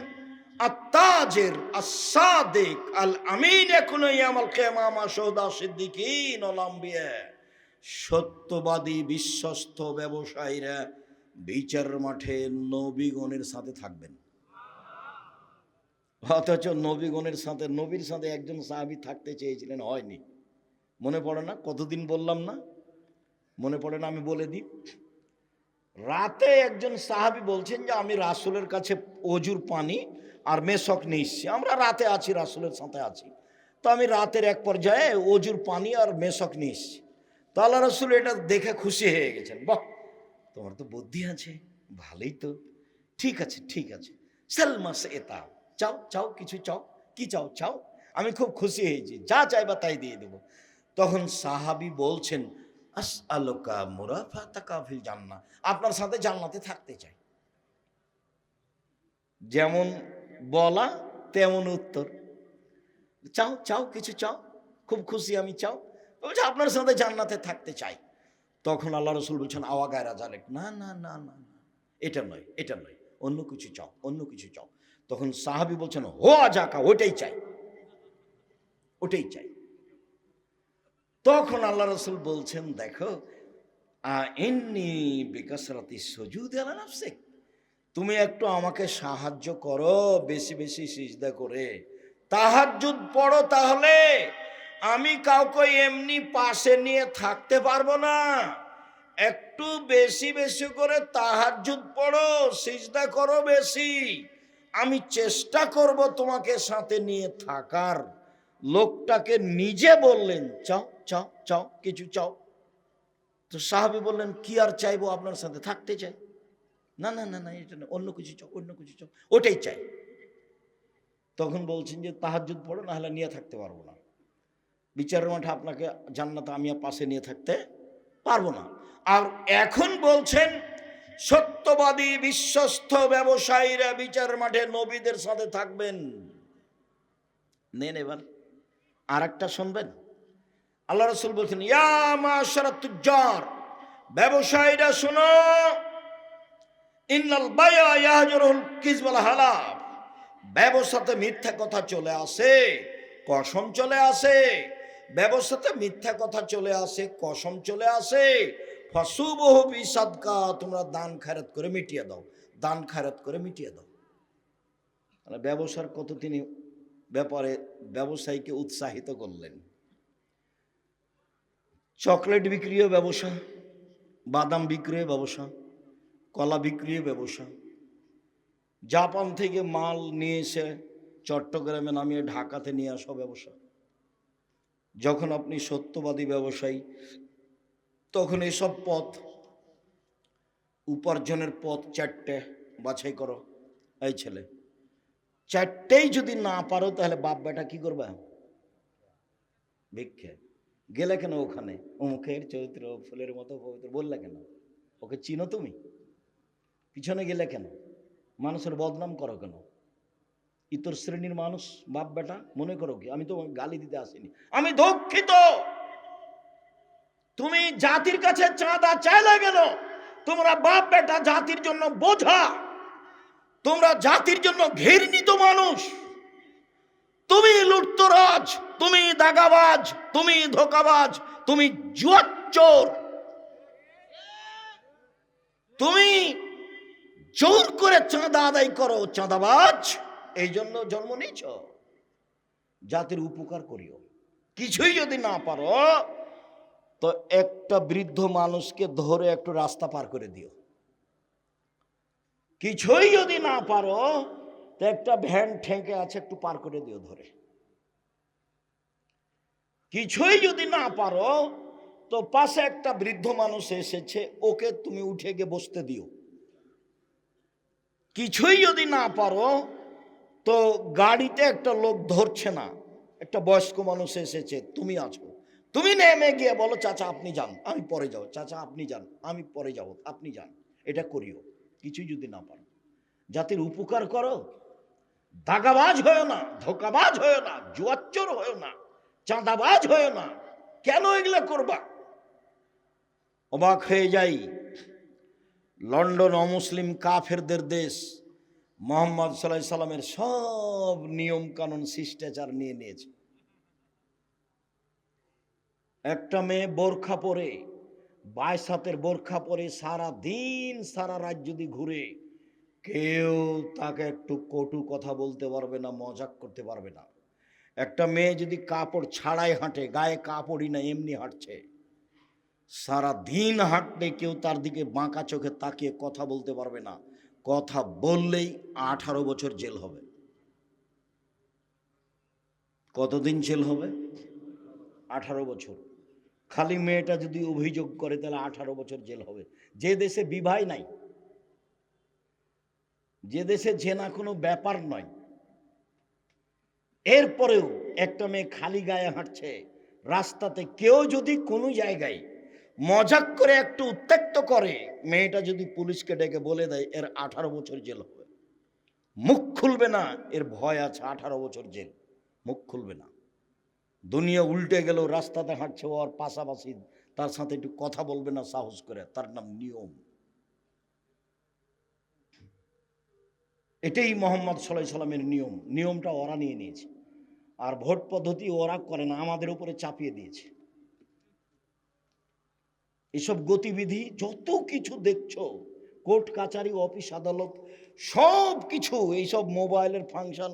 আত্তাজির আস-সাদিক আল আমিন ইয়াকুনু ইয়াউমাল কিয়ামা মা শুহাদা সিদ্দিকিন ওয়াল আম্বিয়া, সত্যবাদী বিশ্বস্ত ব্যবসায়ীরা বিচার মাঠে নবীগণের সাথে থাকবেন। অথচ নবীগণের সাথে, নবীর সাথে একজন সাহাবী থাকতে চেয়েছিলেন, হয়নি। মনে পড়ে না? কতদিন বললাম না? মনে পড়ে না? আমি বলে দিই। রাতে একজন সাহাবী বলছেন যে আমি রাসূলের কাছে অজুর পানি আর মেশক নিয়ে এসেছি, আমরা রাতে আছি, রাসূলের সাথে আছি, তো আমি রাতের এক পর্যায়ে অজুর পানি আর মেশক নিয়ে এসেছি। তো আল্লাহ রাসূল এটা দেখে খুশি হয়ে গেছেন, বাহ তোমার তো বুদ্ধি আছে, ভালোই তো, ঠিক আছে ঠিক আছে, সালমাস এটা চাও চাও কিছু চাও, কি চাও চাও, আমি খুব খুশি হয়েছি, যা চাইবা তাই দিয়ে দেব। তখন সাহাবী বলছেন আসআলুকা মুরাফাতাকা ফিল জান্নাহ, আপনার সাথে জান্নাতে থাকতে চাই। যেমন বলা তেমন উত্তর, চাও চাও কিছু চাও, খুব খুশি আমি, চাও, বলছে আপনার সাথে জান্নাতে থাকতে চাই। তখন আল্লাহ রসুল বলছেন আওয়া গায়রা জালেক, না না না না না, এটা নয় এটা নয়, অন্য কিছু চাও অন্য কিছু চাও। তখন সাহাবী বলছেন হো আজাকা, ওটাই চাই ওটাই চাই। তখন আল্লাহ রসুল বলছেন দেখো ইন্নী বিকাসরাতি সুজুদ আলা নাফসিক, তুমি একটু আমাকে সাহায্য করো বেশি বেশি সিজদা করে, তাহাজ্জুদ পড়ো, তাহলে আমি কাউকে এমনি পাশে নিয়ে থাকতে পারবো না, একটু বেশি বেশি করে তাহাজ্জুদ পড়ো, সিজদা করো বেশি, আমি চেষ্টা করব তোমাকে সাথে নিয়ে থাকার। লোকটাকে নিজে বললেন চাও চাও চাও কিছু চাও। তো সাহাবী বললেন কি আর চাইবো, আপনার সাথে থাকতে চাই। না না না না এটা না, অন্য কিছু চাও অন্য কিছু চাও, ওটাই চাই। তখন বলছেন যে তাহাজ্জুদ পড়ো, না হলে নিয়ে থাকতে পারবো না, বিচারের মাঠে আপনাকে জান্নাতে আমি পাশে নিয়ে থাকতে পারবো না। আর এখন বলছেন সত্যবাদী বিশ্বস্ত ব্যবসায়ীরা বিচারের মাঠে নবীদের সাথে থাকবেন। নেন এবার আর একটা শুনবেন, আল্লাহ রাসূল বলছেন ইয়া মাশারাত তুজ্জার, ব্যবসায়ীরা শোনো, ইন্নাল বায়া ইয়াহজুরুল কিযব ওয়াল হালাফ, ব্যবসাতে মিথ্যা কথা চলে আসে, কসম চলে আসে, ব্যবসাতে মিথ্যা কথা চলে আসে, কসম চলে আসে, ফাসুবহু বিসাদকা, তোমরা দান খয়রাত করে মিটিয়ে দাও, দান খয়রাত করে মিটিয়ে দাও। মানে ব্যবসার কত তিনি ব্যাপারে ব্যবসায়ীকে উৎসাহিত করলেন। চকলেট বিক্রিও ব্যবসা, বাদাম বিক্রিও ব্যবসা, কলা বিক্রিও ব্যবসা, জাপান থেকে মাল নিয়ে এসে চট্টগ্রামে নামিয়ে ঢাকাতে নিয়ে আসা ব্যবসা। যখন আপনি সত্যবাদী ব্যবসায়ী তখন এসব পথ, উপার্জনের পথ চারটে বাছাই করো। এই ছেলে চারটেই যদি না পারো তাহলে বাপ বেটা কি করবে, ভিক্ষে। গেলে কেন ওখানে, মুখের চরিত্র ফুলের মতো পবিত্র বললে কেন, ওকে চিনো তুমি, পিছনে গেলে কেন, মানুষের বদনাম করো কেন, ইতর শ্রেণীর মানুষ বাপ বেটা মনে করো কি, আমি তো গালি দিতে আসিনি, আমি দুঃখিত, তুমি জাতির কাছে চাঁদা চাইলে কেন, তোমরা বাপ বেটা জাতির জন্য বোঝা, তোমরা জাতির জন্য ঘৃণিত মানুষ, তুমি লুটতরাজ, তুমি দাগাবাজ, তুমি ধোকাবাজ, তুমি জুয়াচোর, তুমি জোর করে চাঁদা আদায় করো, চাঁদাবাজ, এই জন্য জন্ম নিয়েছ। জাতির উপকার করিও, কিছুই যদি না পারো তো একটা বৃদ্ধ মানুষকে ধরে একটু রাস্তা পার করে দিও, কিছুই যদি না পারো তো একটা ভ্যান ঠেকে আছে একটু পার করে দিও ধরে, কিছুই যদি না পারো তো পাশে একটা বৃদ্ধ মানুষ এসেছে ওকে তুমি উঠে গিয়ে বসতে দিও, কিছুই যদি না পারো তো গাড়িতে একটা লোক ধরছে না, একটা বয়স্ক মানুষ এসেছে, তুমি আছো, তুমি নেমে গিয়ে বলো চাচা আপনি যান আমি পরে যাবো, চাচা আপনি যান আমি পরে যাব, আপনি যান, এটা করিও। কিছুই যদি না পারো, জাতির উপকার করো, দাগাবাজ হয়েও না, ধোকাবাজ হয়েও না, জুয়াচ্চোর হয়েও না, চাঁদাবাজ হয়েও না, কেন এগুলো করবা। অবাক হয়ে যাই, লন্ডন অমুসলিম কাফেরদের দেশ, মোহাম্মদ সাল্লাল্লাহু আলাইহি সাল্লামের সব নিয়ম কানুন শিষ্টাচার নিয়ে নিয়েছে। একটা মেয়ে বোরখা পরে, 22 হাতের বোরখা পরে সারা দিন সারা রাত যদি ঘুরে, কেউ তাকে একটু কটু কথা বলতে পারবে না, মজাক করতে পারবে না। একটা মেয়ে যদি কাপড় ছাড়াই হাঁটে, গায়ে কাপড়ই না এমনি হাঁটছে, সারা দিন হাঁটলে কেউ তার দিকে বাঁকা চোখে তাকিয়ে কথা বলতে পারবে না, কথা বললেই 18 বছর জেল হবে। কতদিন জেল হবে? 18 বছর। খালি মেয়েটা যদি অভিযোগ করে তাহলে 18 বছর জেল হবে। যে দেশে বিবাহ নাই, যে দেশে জেনা কোনো ব্যাপার নয়, এরপরেও একটা মেয়ে খালি গায়ে হাঁটছে রাস্তাতে, কেউ যদি কোনো জায়গায় মজাক করে একটু উত্ত্যক্ত করে, মেয়েটা যদি পুলিশকে ডেকে বলে দেয় এর 18 বছর জেল হবে, মুখ খুলবে না, এর ভয় আছে 18 বছর জেল, মুখ খুলবে না। দুনিয়া উল্টে গেল, রাস্তাতে হাঁটছে ওর পাশাপাশি তার সাথে একটু কথা বলবে না সাহস করে, তার নাম নিয়ম। এটাই মোহাম্মদ সাল্লাল্লাহু আলাইহি সাল্লামের নিয়ম। নিয়মটা ওরা নিয়ে নিয়েছে, আর ভোট পদ্ধতি ওরা করে না, আমাদের উপরে চাপিয়ে দিয়েছে। এসব গতিবিধি যত কিছু দেখছো, কোর্ট কাচারি অফিস আদালত সব কিছু, এইসব মোবাইলের ফাংশন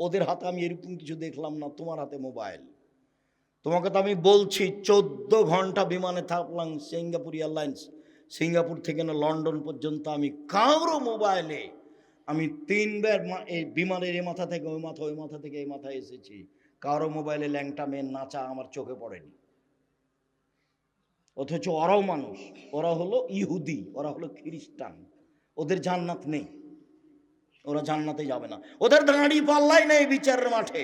ওদের হাতে। আমি এরকম কিছু দেখলাম না, তোমার হাতে মোবাইল। তোমাকে তো আমি বলছি 14 ঘন্টা বিমানে থাকলাম সিঙ্গাপুর এয়ারলাইন্স, সিঙ্গাপুর থেকে না লন্ডন পর্যন্ত, আমি কারো মোবাইলে আমি 3 বার এই বিমানের এই মাথা থেকে ওই মাথা, ওই মাথা থেকে এই মাথায় এসেছি, কারো মোবাইলে ল্যাংটা মেয়ের নাচা আমার চোখে পড়েনি। অথচ ওরাও মানুষ, ওরা হলো ইহুদি, ওরা হলো খ্রিস্টান, ওদের জান্নাত নেই, ওরা জান্নাতে যাবে না, ওদের দাঁড়ি পাল্লাই নেই বিচারের মাঠে।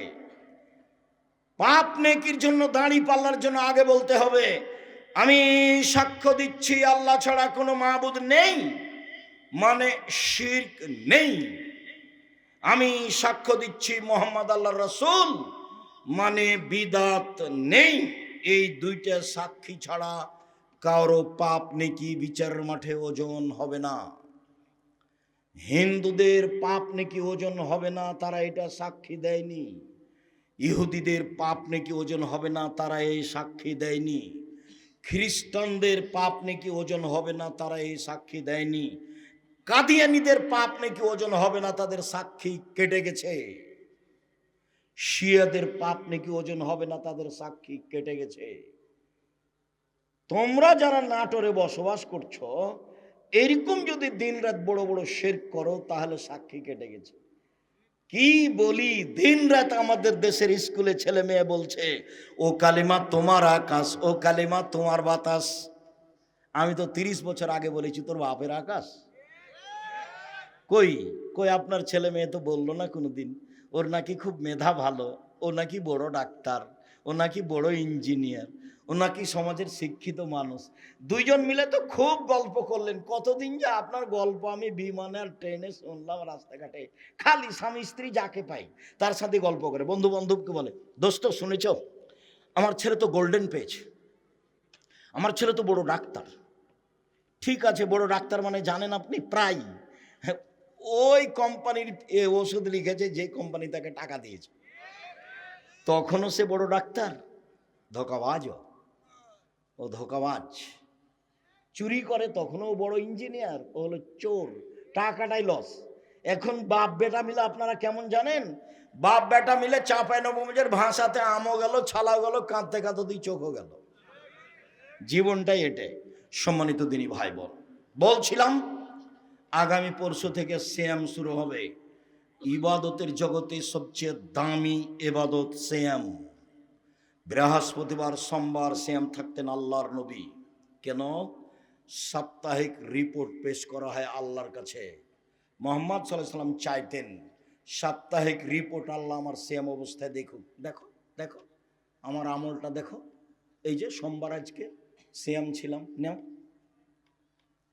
পাপ নেকির জন্য দাঁড়ি পাল্লার জন্য আগে বলতে হবে আমি সাক্ষ্য দিচ্ছি আল্লাহ ছাড়া কোনো মাবুদ নেই, মানে শিরক নেই। আমি সাক্ষ্য দিচ্ছি মোহাম্মদ আল্লাহর রাসূল, মানে বিদাত নেই। এই দুইটা সাক্ষী ছাড়া কারো পাপ নেকি বিচারের মাঠে ওজন হবে না। হিন্দুদের পাপ নেকি ওজন হবে না, তারা এটা সাক্ষী দেয়নি। ইহুদিদের পাপ নেকি ওজন হবে না, তারা এই সাক্ষী দেয়নি। খ্রিস্টানদের পাপ নেকি ওজন হবে না, তারা এই সাক্ষী দেয়নি। কাদিয়ানীদের পাপ নাকি ওজন হবে না, তাদের সাক্ষী কেটে গেছে। শিয়াদের পাপ নাকি ওজন হবে না, তাদের সাক্ষী কেটে গেছে। তোমরা যারা নাটোরে বসবাস করছো, এরকম যদি দিনরাত বড় বড় শিরক করো তাহলে সাক্ষী কেটে গেছে। কি বলি, দিনরাত আমাদের দেশের স্কুলে ছেলে মেয়ে বলছে ও কালিমা তোমার আকাশ, ও কালিমা তোমার বাতাস। আমি তো 30 বছর আগে বলেছি তোর বাপের আকাশ। কই কই আপনার ছেলে মেয়ে তো বললো না কোনোদিন ওর নাকি খুব মেধা ভালো, ও নাকি বড় ডাক্তার, ও নাকি বড় ইঞ্জিনিয়ার, ও নাকি সমাজের শিক্ষিত মানুষ। দুইজন মিলে তো খুব গল্প করলেন। কতদিন যে আপনার গল্প আমি বিমানে আর ট্রেনে শুনলাম, রাস্তাঘাটে খালি স্বামী স্ত্রী যাকে পাই তার সাথে গল্প করে। বন্ধু বান্ধবকে বলে দোস্ত শুনেছ আমার ছেলে তো গোল্ডেন পেয়েছে, আমার ছেলে তো বড় ডাক্তার। ঠিক আছে, বড় ডাক্তার মানে জানেন আপনি প্রায় ওই কোম্পানির ওষুধ লিখেছে যে কোম্পানি তাকে টাকা দিয়েছে, তখনও সে বড় ডাক্তার। ধোঁকাবাজ, ও ধোঁকাবাজ। চুরি করে তখনও বড় ইঞ্জিনিয়ার, ও হলো চোর, টাকাটাই লস। এখন বাপ বেটা মিলে আপনারা কেমন জানেন, বাপ বেটা মিলে চাঁপাইনবাবগঞ্জের ভাষাতে আমও গেল, ছালাও গেল, কাঁদতে কাঁদতে দুই চোখও গেল। জীবনটাই এটাই। সম্মানিত দিনী ভাই বোন, বলছিলাম আগামী পরশু থেকে সিয়াম শুরু হবে। ইবাদতের জগতে সবচেয়ে দামি ইবাদত সিয়াম। বৃহস্পতিবার সোমবার সিয়াম থাকতেন আল্লাহর নবী। কেন? সাপ্তাহিক রিপোর্ট পেশ করা হয় আল্লাহর কাছে। মুহাম্মদ সাল্লাল্লাহু আলাইহি সাল্লাম চাইতেন সাপ্তাহিক রিপোর্ট আল্লাহ আমার সিয়াম অবস্থায় দেখুক। দেখো দেখো আমার আমলটা দেখো, এই যে সোমবার আজকে সিয়াম ছিলাম, নেও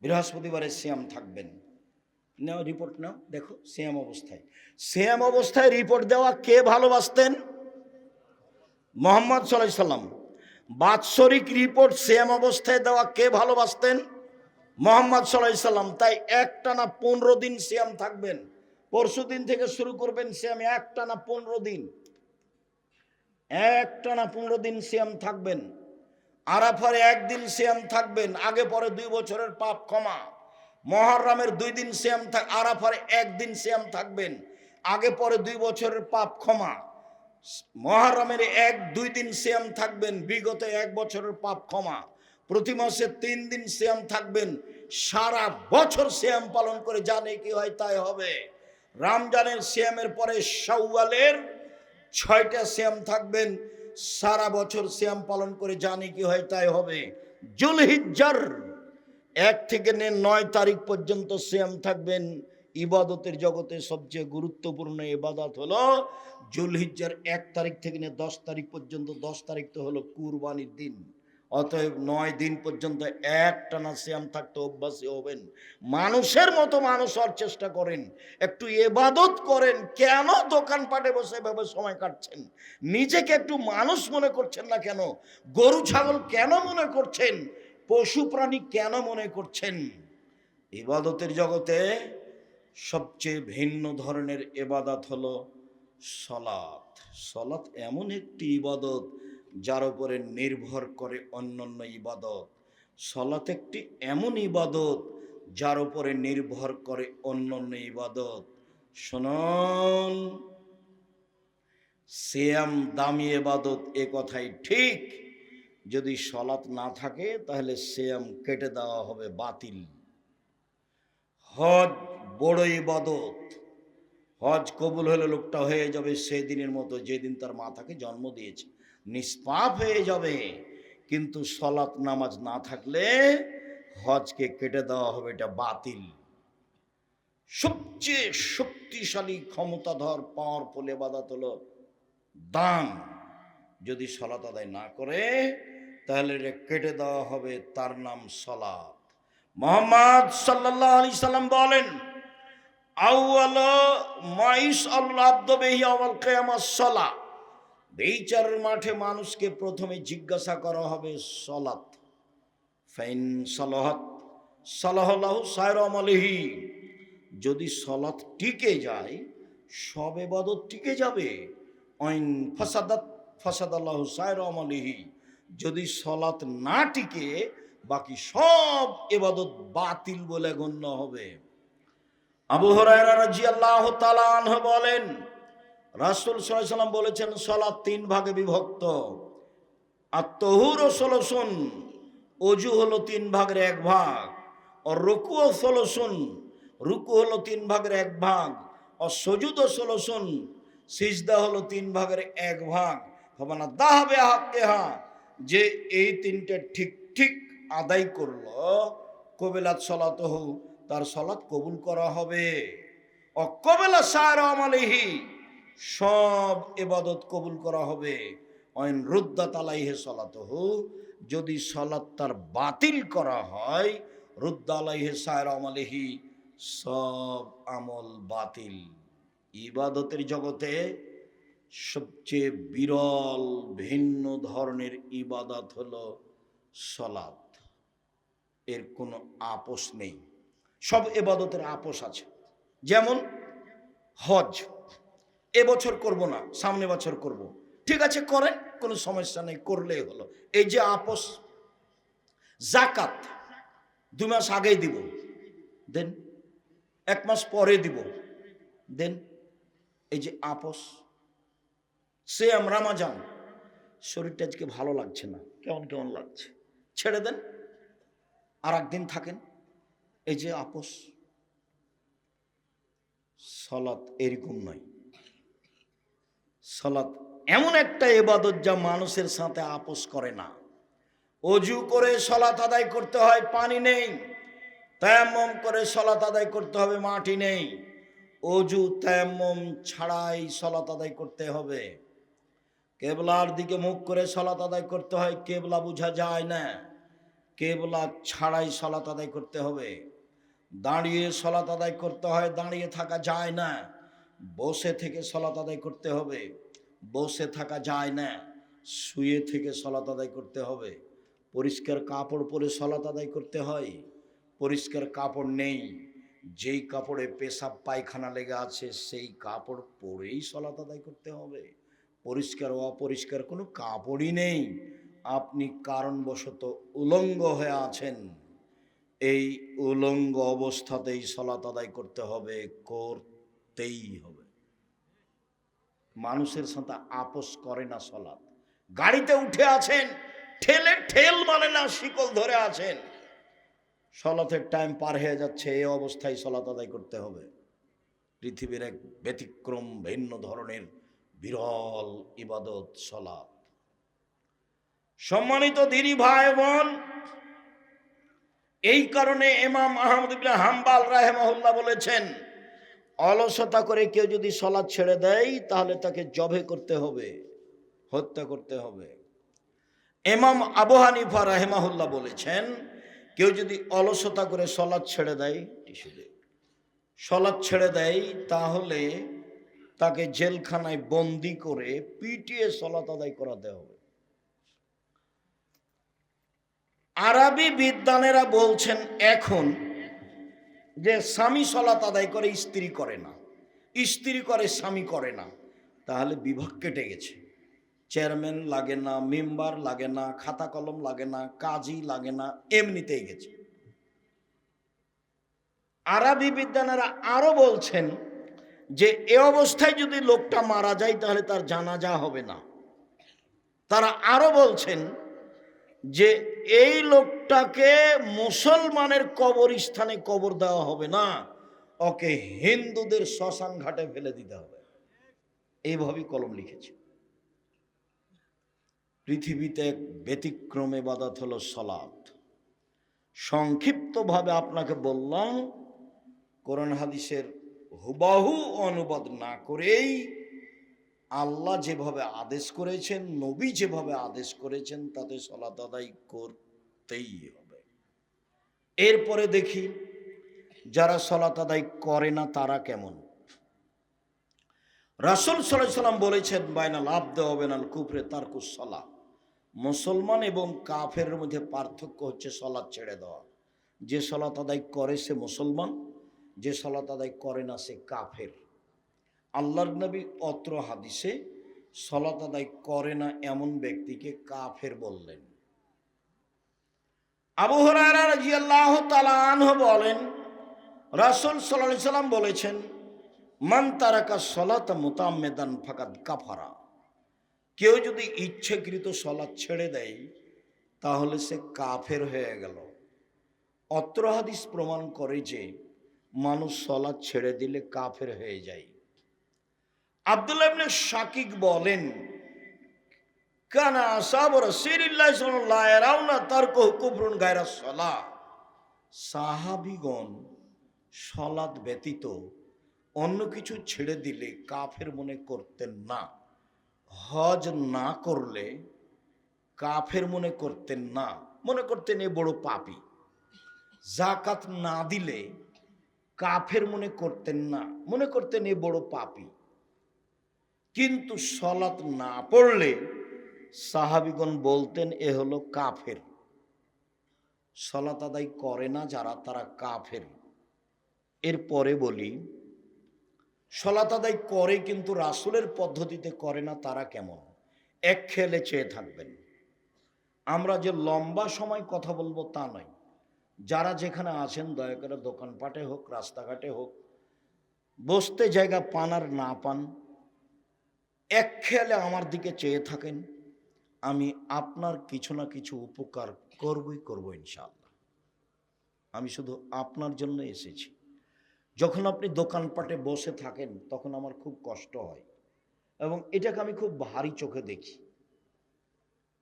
বৃহস্পতিবারে সিয়াম থাকবেন, নাও রিপোর্ট নাও, দেখো সিয়াম অবস্থায়। সিয়াম অবস্থায় রিপোর্ট দেওয়া কে ভালোবাসতেন? মুহাম্মদ সাল্লাল্লাহু আলাইহি সাল্লাম। বাৎসরিক রিপোর্ট সিয়াম অবস্থায় দেওয়া কে ভালোবাসতেন? মুহাম্মদ সাল্লাল্লাহু আলাইহি সাল্লাম। তাই একটানা 15 দিন সিয়াম থাকবেন। পরশু দিন থেকে শুরু করবেন সিয়াম, একটানা 15 দিন, একটানা 15 দিন সিয়াম থাকবেন। আরাফার একদিন সিয়াম থাকবেন, আগে পরে 2 বছরের পাপ ক্ষমা। মুহররমের 2 দিন সিয়াম থাক, আরাফার একদিন সিয়াম থাকবেন, আগে পরে 2 বছরের পাপ ক্ষমা। মুহররমের 1-2 দিন সিয়াম থাকবেন, বিগত 1 বছরের পাপ ক্ষমা। প্রতি মাসে 3 দিন সিয়াম থাকবেন, সারা বছর সিয়াম পালন করে জানে কি হয় তাই হবে। রমজানের সিয়ামের পরে শাওয়ালের 6টা সিয়াম থাকবেন, সারা বছর সিয়াম পালন করে জানে কি হয় তাই হবে। জুলহিজ্জার 1 থেকে 9 তারিখ পর্যন্ত সিয়াম থাকবেন। ইবাদতের জগতে সবচেয়ে গুরুত্বপূর্ণ ইবাদত হলো জুলহিজ্জার 1 তারিখ থেকে 10 তারিখ পর্যন্ত। 10 তারিখ তো হলো কুরবানির দিন। অতএব 9 দিন পর্যন্ত একটানা সিয়াম থাকতে অভ্যাসী হবেন। মানুষের মতো মানুষ হওয়ার চেষ্টা করেন, একটু ইবাদত করেন। কেন দোকানপাটে বসে এভাবে সময় কাটছেন? নিজেকে একটু মানুষ মনে করছেন না কেন? গরু ছাগল কেন মনে করছেন? পশু প্রাণী কেন মনে করছেন? ইবাদতের জগতে সবচেয়ে ভিন্ন ধরনের ইবাদত হলো সালাত। সালাত এমন একটি ইবাদত যার উপরে নির্ভর করে অন্যান্য ইবাদত। সালাত একটি এমন ইবাদত যার উপরে নির্ভর করে অন্যান্য ইবাদত। শুনুন, সিয়াম দামি ইবাদত, এ কথাই ঠিক। যদি সালাত না থাকে তাহলে সিয়াম কেটে দেওয়া হবে, বাতিল। হজ বড় ইবাদত, হজ কবুল হলে লোকটা হয়ে যাবে সেদিনের মতো যেদিন তার মাতাকে জন্ম দিয়েছে, নিষ্পাপ হয়ে যাবে। কিন্তু সালাত নামাজ না থাকলে হজকে কেটে দেওয়া হবে, এটা বাতিল। সবচেয়ে শক্তিশালী ক্ষমতাধর পাওয়ারফুল ইবাদত হলো দান। যদি সালাত আদায় না করে তাহলে এটা কেটে দেওয়া হবে, তার নাম সালাত। মুহাম্মদ সাল্লাল্লাহু আলাইহি সাল্লাম বলেন, আউয়ালা মাইস আল্লাহ আব্দ বিহি আওয়াল কিয়ামাস সালাত। বিচারের মাঠে মানুষকে প্রথমে জিজ্ঞাসা করা হবে সালাত। ফাইন সালাহাত সালাহাল্লাহু সায়রা আমালিহি। যদি সালাত টিকে যায় সব ইবাদত টিকে যাবে। আইন ফাসাদাত ফাসাদাল্লাহু সায়রা আমালিহি। যদি সালাত না টিকে বাকি সব ইবাদত বাতিল বলে গণ্য হবে। আবু হুরায়রা রাদিয়াল্লাহু তাআলা আনহু বলেন, রাসূল সাল্লাল্লাহু আলাইহি ওয়াসাল্লাম বলেছেন সালাত 3 ভাগে বিভক্ত। আত-তাহুরু সুলুসুন, ওযু হলো 3 ভাগের 1 ভাগ। আর রুকুও সুলুসুন, রুকু হলো 3 ভাগের 1 ভাগ। আর সুজুদও সুলুসুন, সিজদা হলো 3 ভাগের 1 ভাগ। ফামানা দাহাবে হাক্কেহা, যে এই 3টে ঠিক ঠিক আদায় করলো, কবিলাত সালাতুহু, তার সালাত কবুল করা হবে। অকবেলা সায়রা আমালিহি, সব ইবাদত কবুল করা হবে। অইন রুদ্দাত আলাইহি সালাতুহু, যদি সালাত তার বাতিল করা হয়, রুদ্দা আলাইহি সায়রা আমালিহি, সব আমল বাতিল। ইবাদতের জগতে সবচেয়ে বিরল ভিন্ন ধরনের ইবাদত হলো সালাত। এর কোনো আপোষ নেই। সব ইবাদতের আপোষ আছে। যেমন হজ, এবছর করব না, সামনে বছর করব, ঠিক আছে করেন, কোনো সমস্যা নেই, করলেই হলো, এই যে আপোষ। যাকাত 2 মাস আগেই দিব, দেন 1 মাস পরে দিব, দেন, এই যে আপোষ। সিয়াম রমজান, শরীরটা আজকে ভালো লাগছে না, কেমন কেমন লাগছে, ছেড়ে দেন, আর একদিন থাকেন, এই যে আপোষ। সালাত এরকম নয়। সালাত এমন একটা ইবাদত যা মানুষের সাথে আপোষ করে না। ওযু করে সালাত আদায় করতে হয়, পানি নেই। তায়াম্মুম করে সালাত আদায় করতে হবে, মাটি নেই। ওযু তায়াম্মুম ছাড়াই সালাত আদায় করতে হবে। কেবলার দিকে মুখ করে সালাত আদায় করতে হয়, কেবলা বোঝা যায় না, কেবলা ছাড়াই সালাত আদায় করতে হবে। দাঁড়িয়ে সালাত আদায় করতে হয়, দাঁড়িয়ে থাকা যায় না। বসে থেকে সালাত আদায় করতে হবে, বসে থাকা যায় না। শুয়ে থেকে সালাত আদায় করতে হবে। পরিষ্কার কাপড় পরে সালাত আদায় করতে হয়, পরিষ্কার কাপড় নেই, যেই কাপড়ে পেশাব পায়খানা লেগে আছে সেই কাপড় পরেই সালাত আদায় করতে হবে। পরিষ্কার অপরিষ্কার কোনো কাপড়ই নেই, আপনি কারণবশত উলঙ্গ হয়ে আছেন, এই উলঙ্গ অবস্থাতেই সালাত আদায় করতে হবে, করতেই হবে। মানুষের সাথে আপোষ করে না সালাত। গাড়িতে উঠে আছেন, ঠেলে ঠেল মানে না, শিকল ধরে আছেন, সলাতের টাইম পার হয়ে যাচ্ছে, এই অবস্থায় সলাত আদায় করতে হবে। পৃথিবীর এক ব্যতিক্রম ভিন্ন ধরনের বিরল ইবাদত সলাত। সম্মানিত দিনী ভাই বোন, এই কারণে ইমাম আহমদ ইবনে হাম্বল রাহিমাহুল্লাহ বলেছেন, অলসতা করে কেউ যদি সলাত ছেড়ে দেয় তাহলে তাকে জবে করতে হবে, হত্যা করতে হবে। ইমাম আবু হানিফা রাহিমাহুল্লাহ বলেছেন, কেউ যদি অলসতা করে সলাত ছেড়ে দেয়, সলাত ছেড়ে দেয়, তাহলে তাকে জেলখানায় বন্দি করে পিটিয়ে সলাত আদায় করাতে হবে। আরবি বিদ্বানেরা বলছেন এখন যে স্বামী সলাত আদায় করে, স্ত্রী করে না, স্ত্রী করে স্বামী করে না, তাহলে বিভাগ কেটে গেছে। চেয়ারম্যান লাগে না, মেম্বার লাগে না, খাতা কলম লাগে না, কাজী লাগে না, এমনিতেই গেছে। আরবি বিদ্বানেরা আরো বলছেন যে এ অবস্থায় যদি লোকটা মারা যায় তাহলে তার জানাজা হবে না। তারা আরো বলছেন যে এই লোকটাকে মুসলমানের কবরস্থানে কবর দেওয়া হবে না, ওকে হিন্দুদের শ্মশান ঘাটে ফেলে দিতে হবে। এইভাবেই কলম লিখেছে। পৃথিবীতে এক ব্যতিক্রম ইবাদত হলো সালাত। সংক্ষিপ্তভাবে আপনাকে বললাম, কোরআন হাদিসের হুবাহু অনুবাদ না করেই আল্লাহ যেভাবে আদেশ করেছেন, নবী যেভাবে আদেশ করেছেন, তাতে সালাত আদায় করতেই হবে। এরপরে দেখি যারা সালাত আদায় করে না তারা কেমন। রাসূল সাল্লাল্লাহু আলাইহি ওয়াসাল্লাম বলেছেন, বাইনাল আবদি ওয়া বাইনাল কুফরি তারকুস সালাহ। মুসলমান এবং কাফেরের মধ্যে পার্থক্য হচ্ছে সালাত ছেড়ে দেওয়া। যে সালাত আদায় করে সে মুসলমান, যে সালাত আদায় করে না সে কাফের। আল্লাহর নবী অত্র হাদিসে সালাত আদায় করে না এমন ব্যক্তিকে কাফের বললেন। আবু হুরায়রা রাদিয়াল্লাহু তাআলা আনহু বলেন, রাসূল সাল্লাল্লাহু আলাইহি সাল্লাম বলেছেন, মান তারাকা সালাতা মুতাআম্মিদান ফাকাদ কাফারা। কেউ যদি ইচ্ছাকৃত সালাত ছেড়ে দেয় তাহলে সে কাফের হয়ে গেল। অত্র হাদিস প্রমাণ করে যে মানুষ সালাত ছেড়ে দিলে কাফের হয়ে যায়। আব্দুল্লাহ ইবনে শাকিক বলেন, কানা আসহাবু রাসূলিল্লাহ সাল্লাল্লাহু আলাইহি রাউনা তারকু কুফরুন গায়রা সালাহ। সাহাবীগণ সালাত ব্যতীত অন্য কিছু ছেড়ে দিলে কাফের মনে করতেন না। হজ না করলে কাফের মনে করতেন না, মনে করতেন এ বড় পাপী। যাকাত না দিলে কাফের মনে করতেন না, মনে করতেন এ বড় পাপী। কিন্তু সালাত না পড়লে সাহাবীগণ বলতেন এ হলো কাফের। সালাত আদায় করে না যারা, তারা কাফের। এরপরে বলি, সালাত আদায় করে কিন্তু রাসূলের পদ্ধতিতে করে না, তারা কেমন? এক খেলে চেয়ে থাকবেন। আমরা যে লম্বা সময় কথা বলবো তা নয়। যারা যেখানে আছেন দয়া করে দোকানপাটে হোক, রাস্তাঘাটে হোক, বসতে জায়গা পান আর না পান, এক খেয়ালে আমার দিকে চেয়ে থাকেন। আমি আপনার কিছু না কিছু উপকার করব ইনশাআল্লাহ। আমি শুধু আপনার জন্য এসেছি। যখন আপনি দোকানপাটে বসে থাকেন তখন আমার খুব কষ্ট হয় এবং এটাকে আমি খুব ভারী চোখে দেখি।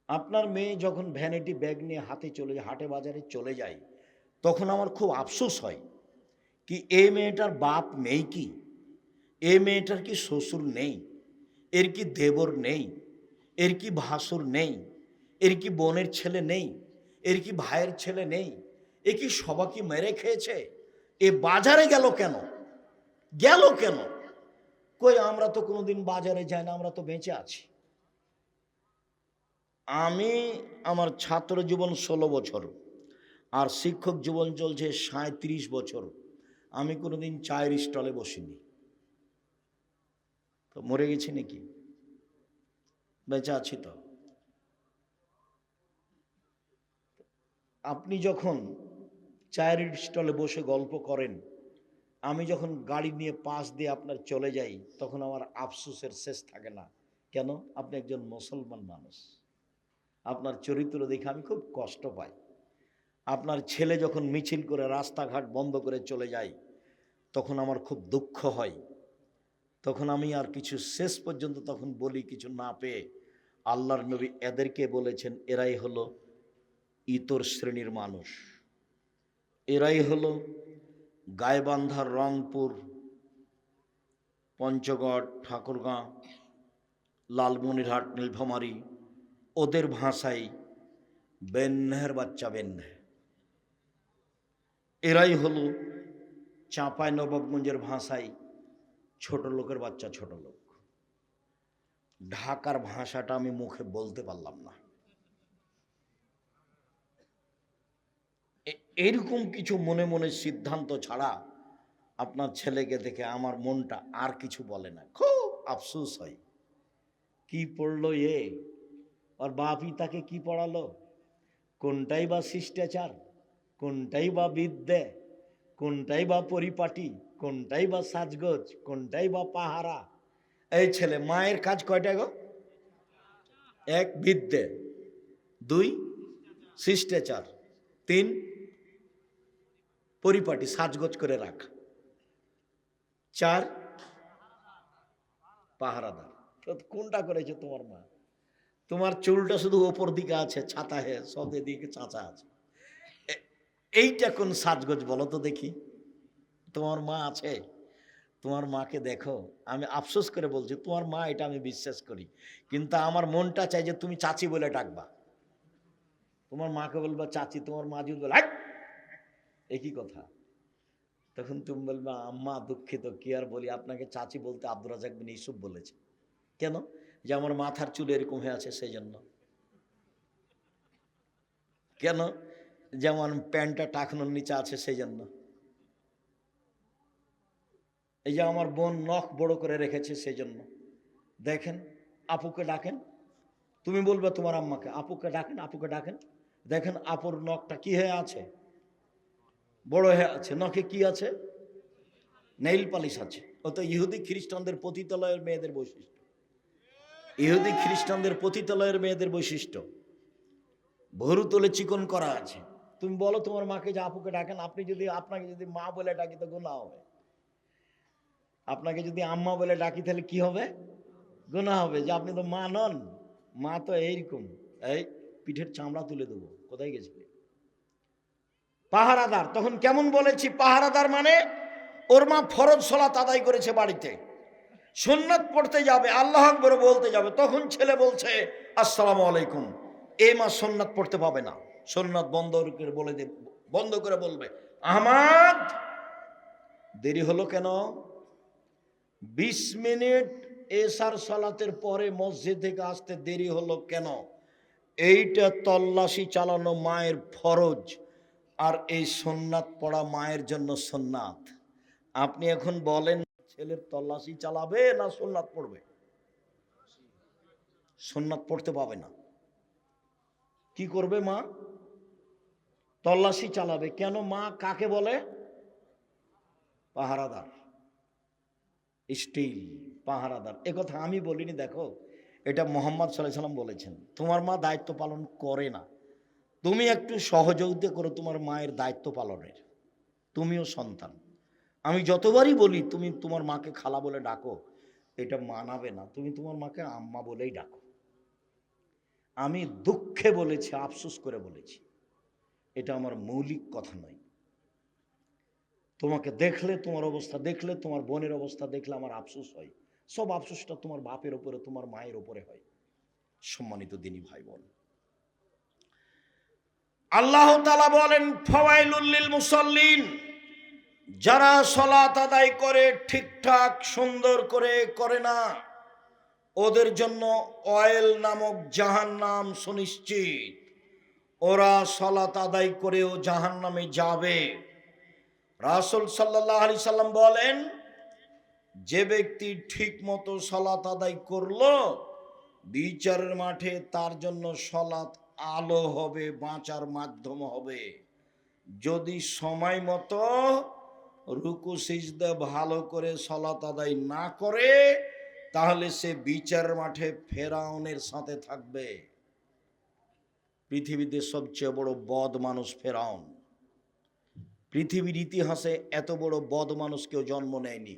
আপনার মেয়ে যখন ভ্যানিটি ব্যাগ নিয়ে হাটে বাজারে চলে যায় তখন আমার খুব আফসোস হয়, কি এই মেয়েটার বাপ নেই কি? এই মেয়েটার কি শ্বশুর নেই? এর কি দেবর নেই? এর কি ভাসুর নেই? এর কি বোনের ছেলে নেই? এর কি ভাইয়ের ছেলে নেই? এ কি সবাইকে মেরে খেয়েছে? এ বাজারে গেল কেন? কই আমরা তো কোনোদিন বাজারে যাই না, আমরা তো বেঁচে আছি। আমি আমার ছাত্র জীবন 16 বছর আর শিক্ষক জীবন চলছে 37 বছর। আমি কোনোদিন চায়ের স্টলে বসিনি। তো মরে গেছি নাকি? বেঁচে আছি তো। আপনি যখন চায়ের স্টলে বসে গল্প করেন, আমি যখন গাড়ি নিয়ে পাশ দিয়ে আপনার চলে যাই তখন আমার আফসোসের শেষ থাকে না। কেন? আপনি একজন মুসলমান মানুষ। আপনার চরিত্র দেখে আমি খুব কষ্ট পাই। আপনার ছেলে যখন মিছিল করে রাস্তাঘাট বন্ধ করে চলে যায় তখন আমার খুব দুঃখ হয়। তখন আমি আর কিছু শেষ পর্যন্ত তখন বলি কিছু না পেয়ে, আল্লাহর নবী এদেরকে বলেছেন এরাই হলো ইতর শ্রেণীর মানুষ, এরাই হলো গাইবান্ধার, রংপুর, পঞ্চগড়, ঠাকুরগাঁ, লালমনিরহাট, নীলফামারী, ওদের ভাষায় বেন্যার বাচ্চা বেন্যা। এরাই হলো চাঁপাই নবাবগঞ্জের ভাষায় ছোট লোকের বাচ্চা ছোট লোক। ঢাকার ভাষাটা আমি মুখে বলতে পারলাম না। এরকম কিছু মনে মনে সিদ্ধান্ত ছাড়া আপনার ছেলেকে দেখে আমার মনটা আর কিছু বলে না, খুব আফসোস হয়। কি পড়লো এ, আর বাপই তাকে কি পড়ালো? কোনটাই বা শিষ্টাচার, কোনটাই বা বিদ্যে, কোনটাই বা পরিপাটি, কোনটাই বা সাজগোজ, কোনটাই বা পাহারা। এই ছেলে মায়ের কাজ কয়টা গো? এক, বিদ্যে; দুই, শিষ্টাচার; তিন, পরিপাটি সাজগোজ করে রাখ; চার, পাহারাদার। কোনটা করেছে তোমার মা? তোমার চুলটা শুধু ওপর দিকে আছে, ছাতা হে, সব দিকে চাচা আছে। এইটা কোন সাজগোজ বলো তো দেখি? তোমার মা আছে? তোমার মাকে দেখো। আমি আফসোস করে বলছি, তোমার মা, এটা আমি বিশ্বাস করি, কিন্তু আমার মনটা চাই যে তুমি চাচি বলে ডাকবা। তোমার মাকে বলবা চাচি, তোমার মা যদি বলে একই কথা, তখন তুমি বলবা আম্মা দুঃখিত, কি আর বলি, আপনাকে চাচি বলতে আব্দুর রাজাক বিন ইউসুফ বলেছে। কেন? যে আমার মাথার চুল এরকম হয়ে আছে সেই জন্য। কেন? যেমন প্যান্টটা টাকনোর নিচে আছে সেই জন্য। এই যে আমার বোন নখ বড় করে রেখেছে সেই জন্য। দেখেন, আপুকে ডাকেন, তুমি বলবে তোমার আম্মাকে, আপুকে ডাকেন, আপুকে ডাকেন, দেখেন আপুর নখটা কি হয়ে আছে, বড় হয়ে আছে। নখে কি আছে? নেইল পালিশ আছে। ও তো ইহুদি খ্রিস্টানদের পতিতালয়ের মেয়েদের বৈশিষ্ট্য। ইহুদি খ্রিস্টানদের পতিতালয়ের মেয়েদের বৈশিষ্ট্য, ভরু তোলে চিকন করা আছে। তুমি বলো তোমার মাকে যে আপুকে ডাকেন। আপনাকে যদি মা বলে ডাকি তো গুনাহ হবে। আপনাকে যদি আম্মা বলে ডাকি তাহলে কি হবে? গুনাহ হবে, যে আপনি তো মা নন। মা তো এইরকম, এই পিঠের চামড়া তুলে দেবো। কোথায় গেছিলে? পাহারাদার। তখন কেমন বলেছি? পাহারাদার মানে ওর মা ফরজ সালাত আদায় করেছে বাড়িতে, সুন্নাত পড়তে যাবে, আল্লাহু আকবার বলতে যাবে, তখন ছেলে বলছে আসসালামু আলাইকুম। এই মা সুন্নাত পড়তে পাবে না, সুন্নাত বন্ধ করে বলবে আহমদ দেরি হলো কেন? 20 মিনিট এশার সালাতের পরে মসজিদ থেকে আসতে দেরি হলো কেন? এইটা তল্লাশি চালানো মায়ের ফরজ, আর এই সুন্নাত পড়া মায়ের জন্য সুন্নাত। আপনি এখন বলেন ছেলের তল্লাশি চালাবে না সুন্নাত পড়বে? সুন্নাত পড়তে পাবে না। কি করবে মা? তল্লাশি চালাবে। কেন? মা কাকে বলে? পাহারাদার, স্টিল পাহারাদার। এ কথা আমি বলিনি, দেখো এটা মোহাম্মদ সাল্লাল্লাহু আলাইহি সাল্লাম বলেছেন। তোমার মা দায়িত্ব পালন করে না, তুমি একটু সহযোগিতা করো তোমার মায়ের দায়িত্ব পালনের। তুমিও সন্তান। আমি যতবারই বলি তুমি তোমার মাকে খালা বলে ডাকো, এটা মানাবে না, তুমি তোমার মাকে আম্মা বলেই ডাকো। আমি দুঃখে বলেছি, আফসোস করে বলেছি, এটা আমার মৌলিক কথা নয়। তোমাকে দেখলে, তোমার অবস্থা দেখলে, তোমার বোনের অবস্থা দেখলে আমার আফসোস হয়। সব আফসোসটা তোমার বাপের উপরে, তোমার মায়ের উপরে হয়। সম্মানিত দিনী ভাই বোন, আল্লাহ তাআলা বলেন ফাওয়াইলুল লিল মুসাল্লিন, যারা সালাত আদায় করে ঠিকঠাক সুন্দর করে করে না, ওদের জন্য অয়েল নামক জাহান্নাম সুনিশ্চিত। ওরা সালাত আদায় করেও জাহান্নামে যাবে। রাসূল সাল্লাল্লাহু আলাইহি সাল্লাম বলেন, যে ব্যক্তি ঠিক মতো সালাত আদায় করলো, বিচারের মাঠে তার জন্য সালাত আলো হবে, বাঁচার মাধ্যম হবে। যদি সময় মতো রুকু সিজদা ভালো করে সালাত আদায় না করে, তাহলে সে বিচারের মাঠে ফেরাউনের সাথে থাকবে। পৃথিবীতে সবচেয়ে বড় বদ মানুষ ফেরাউন। পৃথিবীর ইতিহাসে এত বড় বদ মানুষ কেউ জন্ম নেয়নি।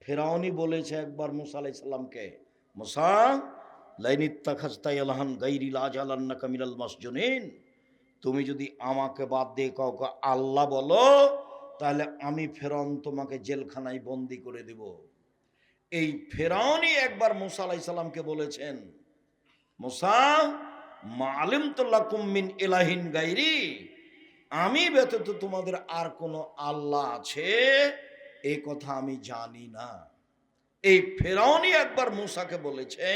ফেরাউনই বলেছে একবার মুসা আলাইহিস সালামকে, মুসা লাইনিত্তাখাযতা ইলাহান গায়রি লাজালান্নাকা মিনাল মাসজুনিন, তুমি যদি আমাকে বাদ দিয়ে কাউকে আল্লাহ বলো তাহলে আমি ফেরাউন তোমাকে জেলখানায় বন্দি করে দেব। এই ফেরাউনই একবার মুসা আলাইহিস সালামকে বলেছেন, মুসা মা আলিমতু লাকুম মিন ইলাহিন গায়রি, আমি ব্যতীত তোমাদের আর কোনো আল্লাহ আছে এই কথা আমি জানি না। এই ফেরাউনই একবার মুসাকে বলেছে,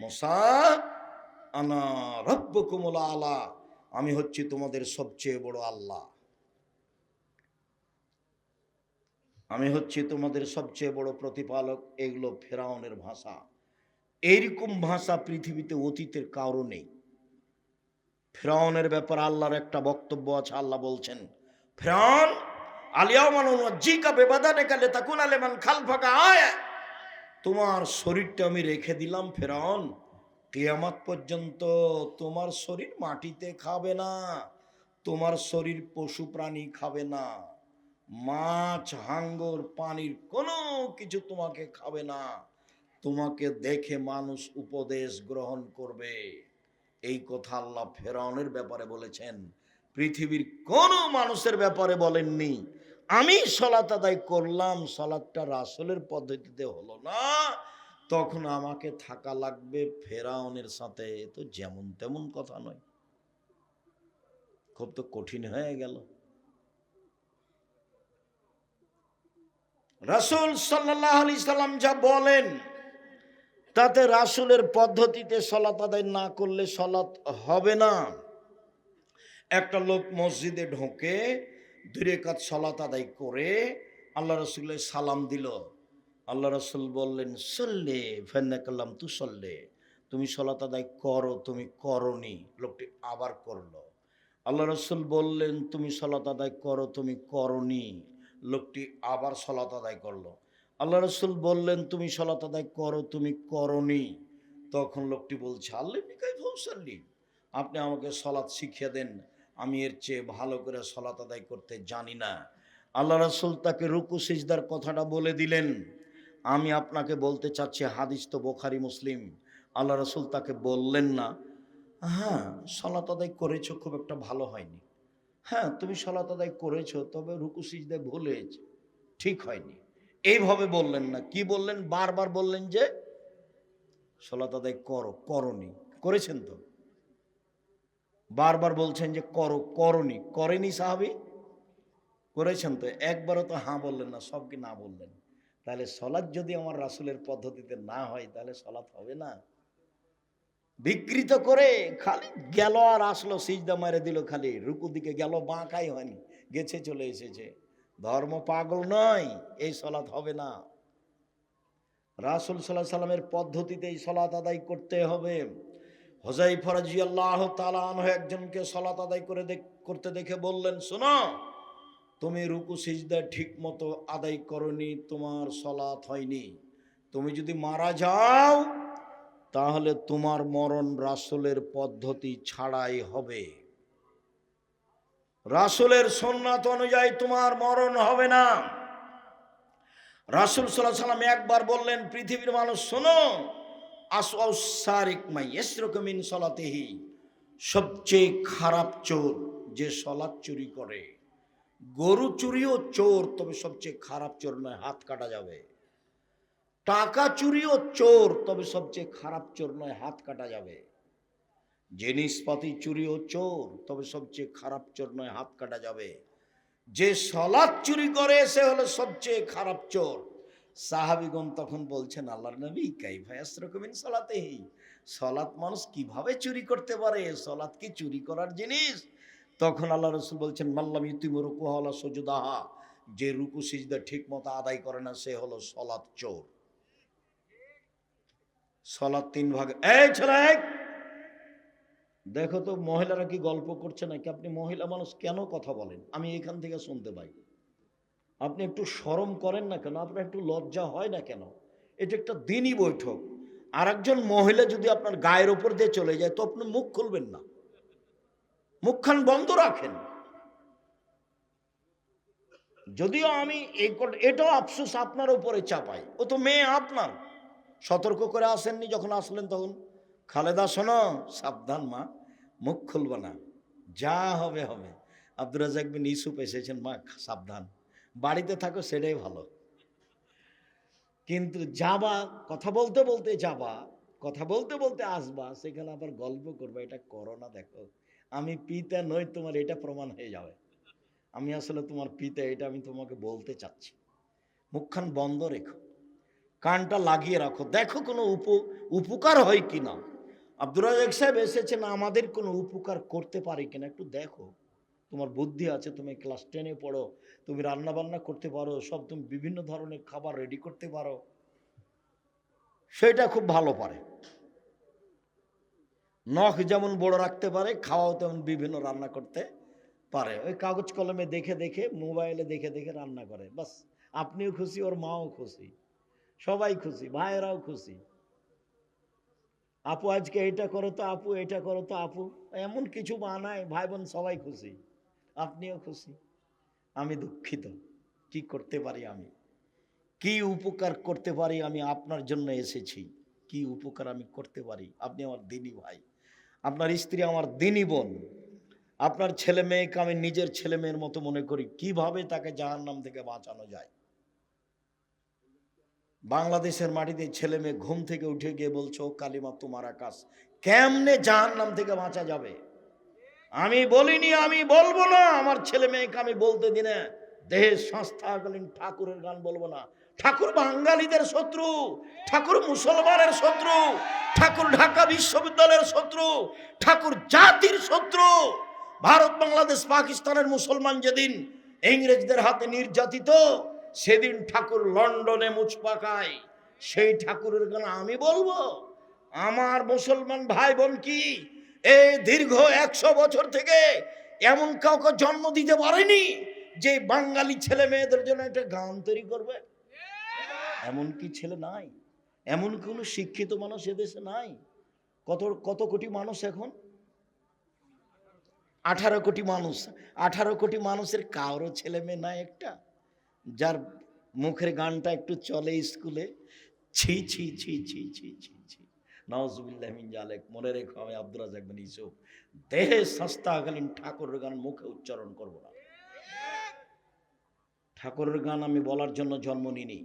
মুসা আনা রাব্বুকুমুল আলা, আমি হচ্ছি তোমাদের সবচেয়ে বড় আল্লাহ, আমি হচ্ছি তোমাদের সবচেয়ে বড় প্রতিপালক। এগুলো ফেরাউনের ভাষা। এইরকম ভাষা পৃথিবীতে অতীতের কারো নেই। ফেরাউনের ব্যাপারে আল্লাহর একটা বক্তব্য আছে। আল্লাহ বলছেন, ফেরাউন আলিয়াউমা নুনাজ্জিকা বিবাদানিকা লিতাকুনা লিমান খালফাকা আয়া, তোমার শরীরটা আমি রেখে দিলাম ফেরাউন, কিয়ামত পর্যন্ত তোমার শরীর মাটিতে খাবে না, তোমার শরীর পশু প্রাণী খাবে না, মাছ হাঙ্গর পানির কোনো কিছু তোমাকে খাবে না, তোমাকে দেখে মানুষ উপদেশ গ্রহণ করবে। এই কথা আল্লাহ ফেরাউনের ব্যাপারে বলেছেন, পৃথিবীর কোনো মানুষের ব্যাপারে বলেননি। আমি সালাত আদায় করলাম, সালাতটা রাসূলের পদ্ধতিতে হলো না, তখন আমাকে থাকা লাগবে ফেরাউনের সাথে। এ তো যেমন তেমন কথা নয়, খুব তো কঠিন হয়ে গেল। রাসূল সাল্লাল্লাহু আলাইহি সাল্লাম যা বলেন তাতে রাসূলের পদ্ধতিতে সালাত আদায় না করলে সালাত হবে না। একটা লোক মসজিদে ঢোকে, 2 রাকাত সালাত আদায় করে আল্লাহ রাসূলের সালাম দিল। আল্লাহ রাসূল বললেন, সল্লি ফাইন্নাকা লাম তুসল্লি, তুমি সালাত আদায় করো, তুমি করনি। লোকটি আবার করলো। আল্লাহ রাসূল বললেন, তুমি সালাত আদায় করো, তুমি করনি। লোকটি আবার সালাত আদায় করলো। আল্লাহ রাসূল বললেন, তুমি সালাত আদায় করো, তুমি করনি। তখন লোকটি বলছে, আল্লিমনি কাইফা উসাল্লি, আপনি আমাকে সালাত শিখিয়ে দেন, আমি এর চেয়ে ভালো করে সালাত আদায় করতে জানি না। আল্লাহ রাসূল তাকে রুকু সিজদার কথাটা বলে দিলেন। আমি আপনাকে বলতে চাচ্ছি, হাদিস তো বুখারী মুসলিম। আল্লাহ রাসূল তাকে বললেন না, হ্যাঁ সালাত আদায় করেছো, খুব একটা ভালো হয়নি। হ্যাঁ তুমি সালাত আদায় করেছো, তবে রুকু সিজদায় ভুল হয়েছে, ঠিক হয়নি। এইভাবে বললেন না। কি বললেন? বারবার বললেন যে সালাত আদায় করো, করনি। করেছেন তো? বারবার বলছেন যে করো, করনি। করেনি সাহাবী? করেছেন তো? একবারও তো হ্যাঁ বললেন না, সব কি না বললেন? তাহলে সালাত যদি আমার রাসূলের পদ্ধতিতে না হয় তাহলে সালাত হবে না। বিকৃত করে খালি গেল আর আসলো, সিজদা মেরে দিল, খালি রুকু দিকে গেল, বাঁকাই হয়নি, গেছে চলে এসেছে। ধর্ম পাগল নয়, এই সালাত হবে না। রাসূল সাল্লাল্লাহু আলাইহি সাল্লামের পদ্ধতিতেই সালাত আদায় করতে হবে। হুযায়ফা রাদিয়াল্লাহু তাআলা আনহু একজনকে সালাত আদায় করতে দেখে বললেন, শোনো, তুমি রুকু সিজদা ঠিক মতো আদায় করনি, তোমার সালাত হয়নি। তুমি যদি মারা যাও তাহলে তোমার মরণ রাসূলের পদ্ধতি ছাড়াই হবে। রাসূলের সুন্নাত অনুযায়ী তোমার মরণ হবে না। রাসূল সাল্লাল্লাহু আলাইহি সাল্লাম একবার বললেন, পৃথিবীর মানুষ শোনো, আসওয়াউস সারিক মাই ইয়াসরিকু মিন সালাতিহি, সবচেয়ে খারাপ চোর যে সালাত চুরি করে। গরু চুরিও চোর, তবে সবচেয়ে খারাপ চোর নয়, হাত কাটা যাবে। টাকা চুরিও চোর, তবে সবচেয়ে খারাপ চোর নয়, হাত কাটা যাবে। জিনিসপাতি চুরিও চোর, তবে সবচেয়ে খারাপ চোর নয়, হাত কাটা যাবে। যে সালাত চুরি করে সে হলো সবচেয়ে খারাপ চোর। সাহাবীগণ তখন বলছেন, আল্লাহর নবী কাইফা ইয়াসরিকু মিন সালাতিহি, সালাত মানুষ কিভাবে চুরি করতে পারে? সালাত কি চুরি করার জিনিস? তখন আল্লাহ রাসূল বলছেন, মাল্লাম ইউতিমু রুকুহা ওয়ালা সুজুদাহা, যে রুকু সিজদা ঠিক মতো আদায় করে না সে হলো সালাত চোর। সালাত 3 ভাগে। এই ছেলে, দেখো তো মহিলারা কি গল্প করছে নাকি? আপনি মহিলা মানুষ কেন কথা বলেন? আমি এখান থেকে শুনতে পাই। আপনি একটু শরম করেন না কেন? আপনার একটু লজ্জা হয় না কেন? এটা একটা দিনই বৈঠক। আর একজন মহিলা যদি আপনার গায়ের উপর দিয়ে চলে যায় তো আপনি মুখ খুলবেন না, মুখখান বন্ধ রাখেন। যদিও আমি এটাও আফসোস আপনার উপরে চাপাই, ও তো মেয়ে আপনার, সতর্ক করে আসেননি যখন আসলেন তখন, খালেদা শোনো সাবধান মা, মুখ খুলবে না, যা হবে হবে। আব্দুর রাজ্জাক বিন ইউসুফ এসেছেন, মা সাবধান, বাড়িতে থাকো সেটাই ভালো। কিন্তু যাবা, কথা বলতে বলতে যাবা, কথা বলতে বলতে আসবা, সেখানে আবার গল্প করবে, এটা করো না। দেখো আমি পিতা নই তোমার, এটা প্রমাণ হয়ে যাবে আমি আসলে তোমার পিতা, এটা আমি তোমাকে বলতে চাচ্ছি। মুখখান বন্ধ রেখো, কানটা লাগিয়ে রাখো, দেখো কোনো উপকার হয় কিনা। আব্দুর রাজ্জাক সাহেব এসেছেন, আমাদের কোনো উপকার করতে পারি কিনা একটু দেখো। তোমার বুদ্ধি আছে, তুমি ক্লাস 10-এ পড়ো, তুমি রান্না বান্না করতে পারো, সব তুমি বিভিন্ন ধরনের খাবার রেডি করতে পারো, সেটা খুব ভালো পারে। নখ যেমন বড় রাখতে পারে, খাওয়াও তেমন বিভিন্ন রান্না করতে পারে। ওই কাগজ কলমে দেখে দেখে, মোবাইলে দেখে দেখে রান্না করে, বাস আপনিও খুশি, ওর মাও খুশি, সবাই খুশি, ভাইয়েরাও খুশি। আপু আজকে এটা করো তো আপু, এটা করো তো আপু, এমন কিছু বানায়, ভাই বোন সবাই খুশি, আপনিও খুশি। আমি দুঃখিত, কি করতে পারি আমি, কি উপকার করতে পারি আমি আপনার জন্য এসেছি, কি উপকার আমি করতে পারি। আপনি আমার দিনী ভাই, আপনার স্ত্রী আমার দিনী বোন, আপনার ছেলে মেয়েকে আমি নিজের ছেলে মেয়ের মতো মনে করি, কিভাবে তাকে জাহান্নাম থেকে বাঁচানো যায়। বাংলাদেশের মাটিতে ছেলে মেয়ে ঘুম থেকে উঠে গিয়ে বলছো কালিমা তোমার আকাশ, কেমনে জাহান্নাম থেকে বাঁচা যাবে? আমি বলিনি, আমি বলবো না, আমার ছেলে মেয়েকে আমি বলতে দিই না। দেহের সংস্থাকালীন ঠাকুরের গান বলবো না। ঠাকুর বাঙালিদের শত্রু, ঠাকুর মুসলমানের শত্রু, ঠাকুর ঢাকা বিশ্ববিদ্যালয়ের শত্রু, ঠাকুর জাতির শত্রু। ভারত বাংলাদেশ পাকিস্তানের মুসলমান যেদিন ইংরেজদের হাতে নির্যাতিত, সেদিন ঠাকুর লন্ডনে মুচ পাকায়, সেই ঠাকুরের গান আমি বলবো? আমার মুসলমান ভাই বোন কি এই দীর্ঘ 100 বছর থেকে এমন কাউকে জন্ম দিতে পারেনি যে বাঙালি ছেলে মেয়েদের জন্য একটা গান তৈরি করবে? এমন কি ছেলে নাই? এমন কোন শিক্ষিত মানুষ এদেশে নাই? কত কত কোটি মানুষ এখন? 18 কোটি মানুষ। 18 কোটি মানুষের কারো ছেলে মেয়ে নাই একটা, যার মুখের গানটা একটু চলে স্কুলে? ছি ছি ছি ছি ছি ছি ছি, নাউজুবিল্লাহ মিন জালিক। মনে রেখো, আমি আব্দুর রাজ্জাক বিন ইউসুফ দেহে সংস্থাকালীন ঠাকুরের গান মুখে উচ্চারণ করব না। ঠাকুরের গান আমি বলার জন্য জন্ম নিইনি,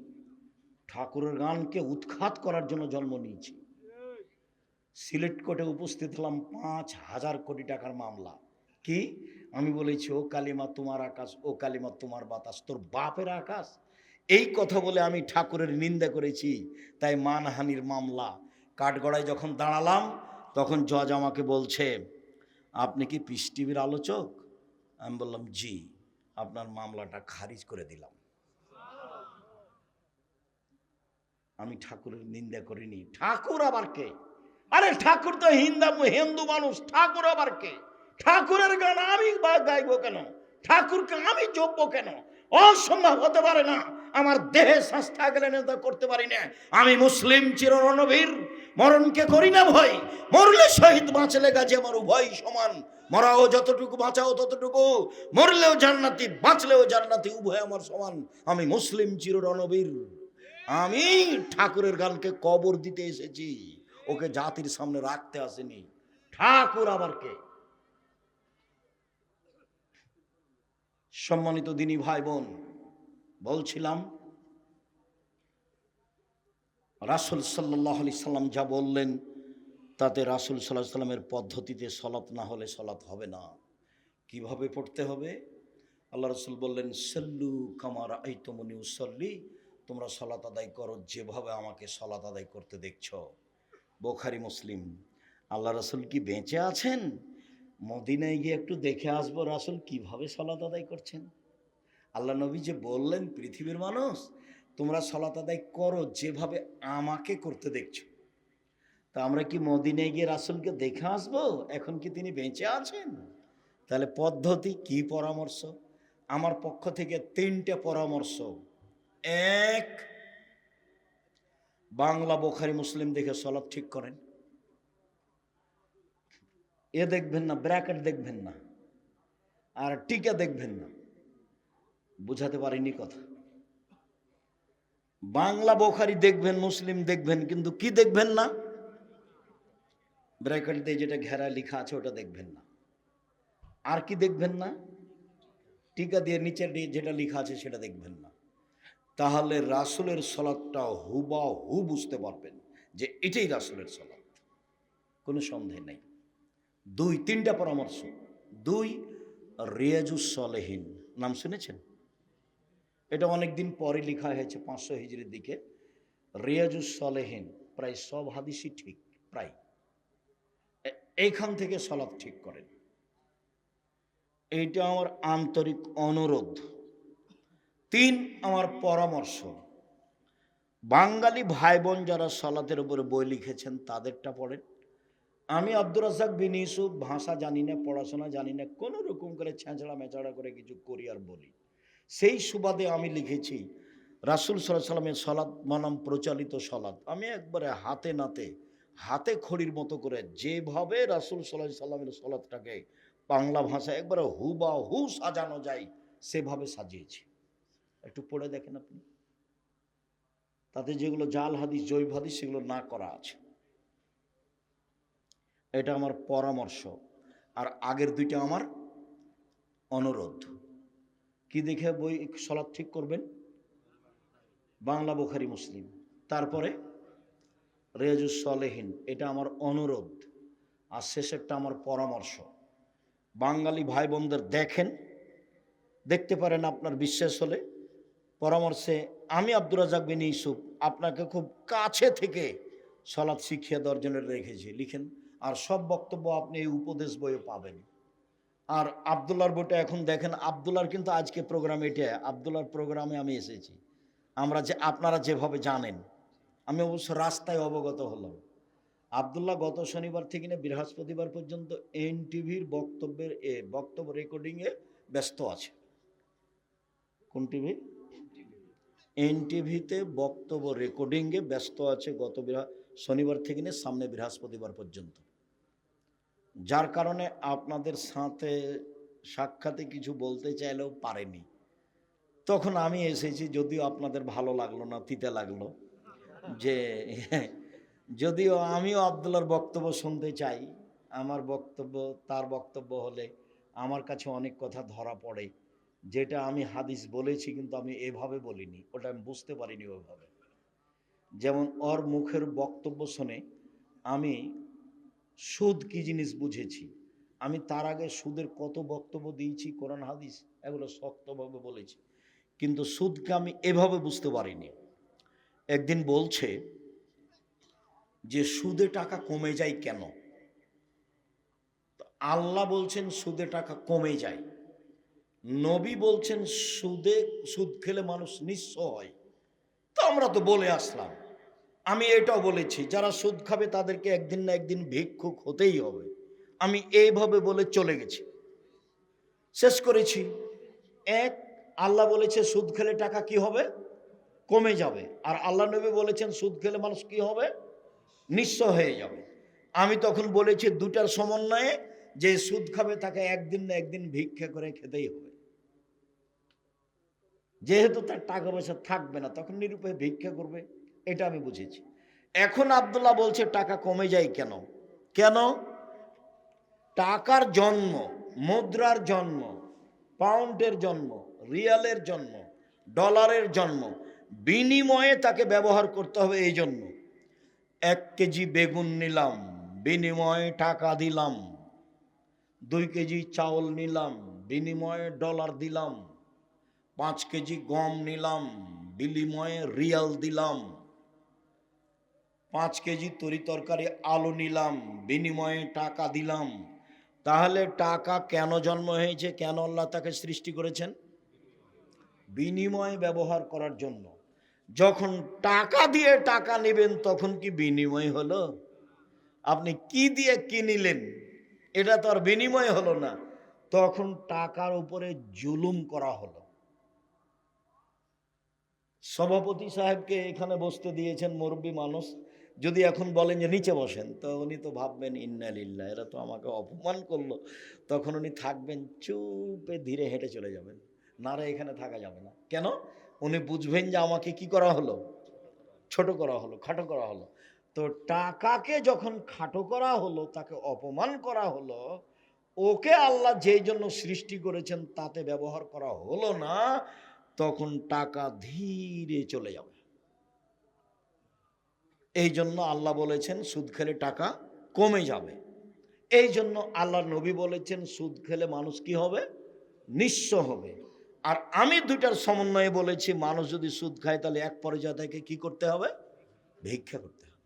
ঠাকুরের গানকে উৎখাত করার জন্য জন্ম নিয়েছি। সিলেট কোর্টে উপস্থিত হলাম, 5,000 কোটি টাকার মামলা। কি? আমি বলেছি ও কালিমা তোমার আকাশ, ও কালিমা তোমার বাতাস, তোর বাপের আকাশ। এই কথা বলে আমি ঠাকুরের নিন্দা করেছি, তাই মানহানির মামলা। কাঠগড়ায় যখন দাঁড়ালাম তখন জজ আমাকে বলছে, আপনি কি পিস টিভির আলোচক? আমি বললাম জি, আপনার মামলাটা খারিজ করে দিলাম। আমি ঠাকুরের নিন্দা করিনি। ঠাকুর আবার কে? আরে ঠাকুর তো হিন্দু মানুষ, ঠাকুর আবার কে? ঠাকুরের গান আমি গাইবো কেন? ঠাকুরকে আমি জপবো কেন? অসম্ভব হতে পারে না। আমার দেহে সংস্থা গেলে নেতা করতে পারি না। আমি মুসলিম চির রণবীর, মরণকে করি না ভয়, মরলে শহীদ বাঁচলে গাজী আমার উভয় সমান। মরাও যতটুকু, বাঁচাও ততটুকু, মরলেও জান্নাতি বাঁচলেও জান্নাতি, উভয় আমার সমান। আমি মুসলিম চির রণবীর। আমি ঠাকুরের গানকে কবর দিতে এসেছি, ওকে জাতির সামনে রাখতে আসেনি। ঠাকুর আবার কে? সম্মানিত দিনী ভাই বোন, বলছিলাম রাসূল সাল্লাল্লাহু আলাইহি সাল্লাম যা বললেন তাতে রাসূল সাল্লাল্লাহু আলাইহি সাল্লামের পদ্ধতিতে সলাত না হলে সলাত হবে না। কিভাবে পড়তে হবে? আল্লাহ রাসূল বললেন, সাল্লু কামা রাআইতুমুনি উসাল্লি, তোমরা সলাত আদায় করো যেভাবে আমাকে সলাত আদায় করতে দেখছো। বুখারী মুসলিম। আল্লাহ রাসূল কি বেঁচে আছেন? মদিনায় গিয়ে একটু দেখে আসবো রাসূল কিভাবে সলাত আদায় করছেন। আল্লাহ নবী যে বললেন, পৃথিবীর মানুষ তোমরা সলাত আদায় করো যেভাবে আমাকে করতে দেখছো। তা আমরা কি মদিনায় গিয়ে রাসূলকে দেখে আসবো? এখন কি তিনি বেঁচে আছেন? তাহলে পদ্ধতি কি, পরামর্শ? আমার পক্ষ থেকে 3টে পরামর্শ। এক, বাংলা বোখারি মুসলিম দেখে সলাৎ ঠিক করেন। এ দেখবেন না, ব্র্যাকেট দেখবেন না, আর টিকা দেখবেন না। বুঝাতে পারিনি কথা। বাংলা বোখারি দেখবেন, মুসলিম দেখবেন, কিন্তু কি দেখবেন না? ব্র্যাকেট দিয়ে যেটা ঘেরা লেখা আছে ওটা দেখবেন না। আর কি দেখবেন না? টিকা দিয়ে নিচের যেটা লেখা আছে সেটা দেখবেন না। তাহলে রাসূলের সলাৎটা হুবাহু বুঝতে পারবেন যে এটাই রাসূলের সলাৎ, কোনো সন্দেহ নেই। দুই, তিনটা পরামর্শ। দুই, রিয়াজুস সলেহিন নাম শুনেছেন? এটা অনেকদিন পরে লেখা হয়েছে, 500 হিজরির দিকে। রিয়াজুস সলেহিন প্রায় সব হাদিসই ঠিক, প্রায়। এইখান থেকে সলাৎ ঠিক করেন, এইটা আমার আন্তরিক অনুরোধ। তিন, আমার পরামর্শ, বাঙালি ভাই বোন যারা সলাতের উপরে বই লিখেছেন তাদেরটা পড়েন। আমি আব্দুর রাজ্জাক বিন ইউসুফ ভাষা জানি না, পড়াশোনা জানি না, কোনো রকম করে ছেঁচড়া মেচড়া করে কিছু করি আর বলি। সেই সুবাদে আমি লিখেছি রাসূল সাল্লাল্লাহু আলাইহি সাল্লামের সলাৎ মানাম প্রচলিত সলাৎ। আমি একবারে হাতে নাতে, হাতে খড়ির মতো করে যেভাবে রাসূল সাল্লাল্লাহু আলাইহি সাল্লামের সলাৎটাকে বাংলা ভাষায় একবারে হুবাহু সাজানো যায় সেভাবে সাজিয়েছি। একটু পড়ে দেখেন আপনি, তাতে যেগুলো জাল হাদিস, জৈব হাদিস, সেগুলো না করা আছে। এটা আমার পরামর্শ। আর আগের দুইটা আমার অনুরোধ। কি দেখে বই সলাৎ ঠিক করবেন? বাংলা বোখারি মুসলিম, তারপরে রিয়াজুস সলেহিন, এটা আমার অনুরোধ। আর শেষেরটা আমার পরামর্শ। বাঙালি ভাই বোনদের দেখেন, দেখতে পারেন আপনার বিশ্বাস হলে। পরামর্শে আমি আব্দুর রাজ্জাক বিন ইউসুফ আপনাকে খুব কাছে থেকে সলাৎ শিখিয়ে দেওয়ার জন্য রেখেছি, লিখেন। আর সব বক্তব্য আপনি এই উপদেশ বইয়ে পাবেন। আর আবদুল্লাহর বইটা এখন দেখেন, আবদুল্লাহর কিন্তু আজকে প্রোগ্রাম, এটা আবদুল্লাহর প্রোগ্রামে আমি এসেছি। আপনারা যেভাবে জানেন, আমি অবশ্য রাস্তায় অবগত হলাম। আবদুল্লাহ গত শনিবার থেকে নিয়ে বৃহস্পতিবার পর্যন্ত এনটিভির বক্তব্য রেকর্ডিংয়ে ব্যস্ত আছে। কোন টিভি? এনটিভিতে বক্তব্য রেকর্ডিংয়ে ব্যস্ত আছে গত শনিবার থেকে নিয়ে সামনে বৃহস্পতিবার পর্যন্ত। যার কারণে আপনাদের সাথে সাক্ষাতে কিছু বলতে চাইলেও পারেনি। তখন আমি এসেছি, যদিও আপনাদের ভালো লাগলো না, তিতে লাগলো, যে যদিও আমিও আবদুল্লাহর বক্তব্য শুনতে চাই। আমার বক্তব্য তার বক্তব্য হলে আমার কাছে অনেক কথা ধরা পড়ে, যেটা আমি হাদিস বলেছি কিন্তু আমি এভাবে বলিনি, ওটা আমি বুঝতে পারিনি ওইভাবে। যেমন ওর মুখের বক্তব্য শুনে আমি সুদ কি জিনিস বুঝেছি। আমি তার আগে সুদের কত বক্তব্য দিয়েছি, কোরআন হাদিস এগুলো শক্তভাবে বলেছি, কিন্তু সুদকে আমি এভাবে বুঝতে পারিনি। একদিন বলছে যে সুদে টাকা কমে যায় কেন? আল্লাহ বলছেন সুদে টাকা কমে যায়, নবী বলছেন সুদ খেলে মানুষ নিঃস্ব হয়। তো আমরা তো বলে আসলাম, আমি এটাও বলেছি যারা সুদ খাবে তাদেরকে একদিন না একদিন ভিক্ষুক হতেই হবে। আমি এইভাবে বলে চলে গেছি, শেষ করেছি। এক, আল্লাহ বলেছে সুদ খেলে টাকা কি হবে? কমে যাবে। আর আল্লাহ নবী বলেছেন সুদ খেলে মানুষ কি হবে? নিঃস্ব হয়ে যাবে। আমি তখন বলেছি দুটার সমন্বয়ে, যে সুদ খাবে তাকে একদিন না একদিন ভিক্ষা করে খেতেই হবে। যেহেতু তার টাকা পয়সা থাকবে না, তখন নিরুপায় ভিক্ষা করবে, এটা আমি বুঝেছি। এখন আব্দুল্লাহ বলছে টাকা কমে যায় কেন? কেন? টাকার জন্ম, মুদ্রার জন্ম, পাউন্ডের জন্ম, রিয়ালের জন্ম, ডলারের জন্ম, বিনিময়ে তাকে ব্যবহার করতে হবে। এই জন্য 1 কেজি বেগুন নিলাম, বিনিময়ে টাকা দিলাম। 2 কেজি চাউল নিলাম, বিনিময়ে ডলার দিলাম। 5 কেজি গম নিলাম, বিনিময়ে রিয়াল দিলাম। 5 কেজি তরি তরকারি আলু নিলাম, বিনিময়ে টাকা দিলাম। তাহলে টাকা কেন জন্ম হয়েছে? কেন আল্লাহ তাকে সৃষ্টি করেছেন? বিনিময়ে ব্যবহার করার জন্য। যখন টাকা দিয়ে টাকা নেবেন তখন কি বিনিময় হলো? আপনি কি দিয়ে কি নিলেন, এটা তো আর বিনিময় হলো না, তখন টাকার উপরে জুলুম করা হলো। সভাপতি সাহেবকে এখানে বসতে দিয়েছেন, মুরব্বী মানুষ, যদি এখন বলেন যে নিচে বসেন, তো উনি তো ভাববেন ইন্না লিল্লাহ, এরা তো আমাকে অপমান করলো। তখন উনি থাকবেন চুপে, ধীরে হেঁটে চলে যাবেন, না রে এখানে থাকা যাবে না। কেন? উনি বুঝবেন যে আমাকে কি করা হলো, ছোট করা হলো, খাটো করা হলো। তো টাকাকে যখন খাটো করা হলো, তাকে অপমান করা হলো, ওকে আল্লাহ যেই জন্য সৃষ্টি করেছেন তাতে ব্যবহার করা হলো না, তখন টাকা ধীরে চলে যাবে। এই জন্য আল্লাহ বলেছেন সুদ খেলে টাকা কমে যাবে। এই জন্য আল্লাহর নবী বলেছেন সুদ খেলে মানুষ কি হবে, নিঃস্ব হবে। আর আমি দুইটার সমন্বয়ে বলেছি, মানুষ যদি সুদ খায় তাহলে এক পর্যায়ে তাকে কি করতে হবে, ভিক্ষা করতে হবে।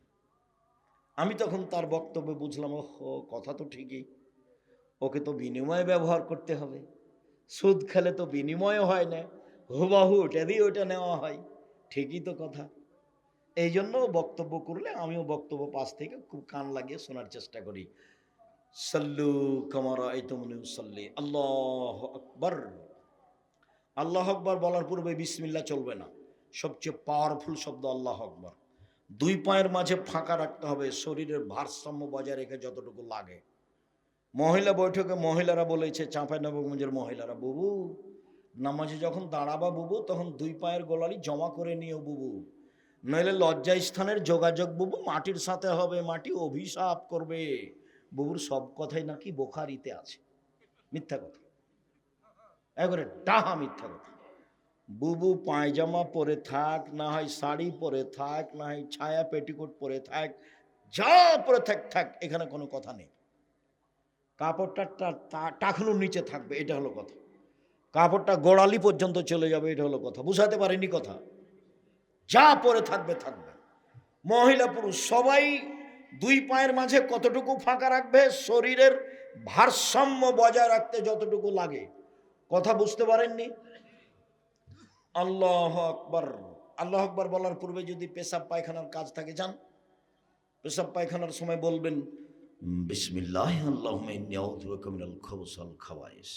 আমি তখন তার বক্তব্যে বুঝলাম, ও কথা তো ঠিকই, ওকে তো বিনিময়ে ব্যবহার করতে হবে। সুদ খেলে তো বিনিময় হয় না, হুবাহু ওটা দিয়ে ওটা নেওয়া হয়, ঠিকই তো কথা। এই জন্য বক্তব্য করলে আমিও বক্তব্য পাশ থেকে খুব কান লাগিয়ে শোনার চেষ্টা করি। সাল্লু কামা রাআইতুমুনি উসাল্লি। আল্লাহু আকবার। আল্লাহ আকবার বলার পূর্বে বিসমিল্লাহ চলবে না। সবচেয়ে পাওয়ারফুল শব্দ আল্লাহ আকবার। দুই পায়ের মাঝে ফাঁকা রাখতে হবে, শরীরের ভারসাম্য বজায় রেখে যতটুকু লাগে। মহিলা বৈঠকে মহিলারা বলেছে, চাঁপাইনবাবগঞ্জের মহিলারা, বুবু নামাজে যখন দাঁড়াবা বুবু, তখন দুই পায়ের গোলালি জমা করে নিও বুবু, নইলে লজ্জা স্থানের যোগাযোগ বুবু মাটির সাথে হবে, মাটি অভিশাপ করবে। বুবুর সব কথাই নাকি বোখারিতে আছে। মিথ্যা কথা, একবারে ডাহা মিথ্যা কথা। বুবু পায়জামা পরে থাক, না হয় শাড়ি পরে থাক, না হয় ছায়া পেটিকোট পরে থাক, যা পরে থাক থাক, এখানে কোনো কথা নেই। কাপড়টা টাকনুর নিচে থাকবে, এটা হলো কথা। কাপড়টা গোড়ালি পর্যন্ত চলে যাবে, এটা হলো কথা। বুঝাতে পারিনি কথা? যা পরে থাকবে থাকবে। মহিলা পুরুষ সবাই দুই পায়ের মাঝে কতটুকু ফাঁকা রাখবে, শরীরের ভারসাম্য বজায় রাখতে যতটুকু লাগে। কথা বুঝতে পারেননি? আল্লাহ আকবার। আল্লাহ আকবার বলার পূর্বে যদি পেশাব পায়খানার কাজ থাকে, যান পেশাব পায়খানার সময় বলবেন বিসমিল্লাহ আল্লাহুম্মা ইন্নী আউযু বিকা মিনাল খুবুসি ওয়াল খাবায়েস।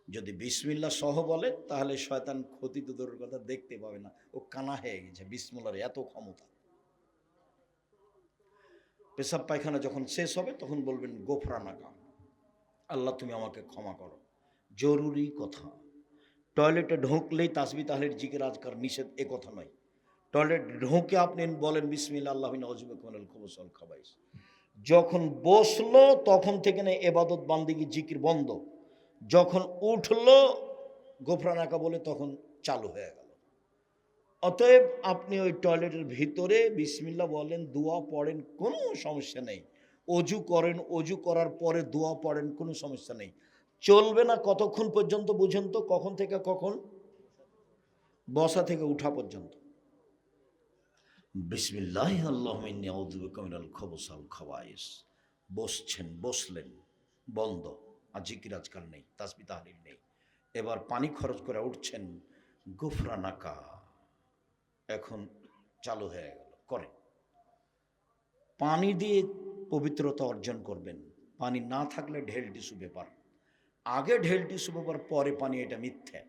যদি বিসমিল্লাহ সহ বলে তাহলে শয়তান ক্ষতি তো দূরের কথা দেখতে পাবে না, ও কানা হয়ে গেছে, বিসমিল্লাহর এত ক্ষমতা। পেশাব পায়খানা যখন শেষ হবে তখন বলবেন গোফরানাকা, আল্লাহ তুমি আমাকে ক্ষমা করো। জরুরি কথা। টয়লেটে ঢুকলেই তাসবিহ তাহলিল জিকির আজকার নিষেধ, এ কথা নয়। টয়লেট ঢুকে আপনি বলেন বিসমিল্লাহ আল্লাহুম্মা ইন্নী আউযু বিকা মিনাল খুবুসি ওয়াল খাবায়েস। যখন বসলো তখন থেকে না এবাদত বান্দিগি জিকির বন্ধ, যখন উঠলো গোফরানাকা বলে তখন চালু হয়ে গেল। অতএব আপনি ওই টয়লেটের ভিতরে বিসমিল্লাহ বলেন, দোয়া পড়েন, কোনো সমস্যা নেই। অজু করেন, অজু করার পরে দোয়া পড়েন, কোনো সমস্যা নেই। চলবে না কতক্ষণ পর্যন্ত বুঝেন তো, কখন থেকে কখন? বসা থেকে উঠা পর্যন্ত। বিসমিল্লাহ আল্লাহুম্মা ইন্নী আউযু বিকা মিনাল খুবুসি ওয়াল খাবায়েস। বসছেন, বসলেন, বন্ধ, আর জিকির আজকাল নেই, তাসবিহ তাহলিল নেই। এবার পানি খরচ করে উঠছেন, গুফরানাকা এখন চালু হয়ে গেল, করেন। পানি দিয়ে পবিত্রতা অর্জন করবেন। পানি না থাকলে ঢেল টিস্যু পেপার, আগে ঢেল টিস্যু পেপার পরে পানি, এটা মিথ্যা।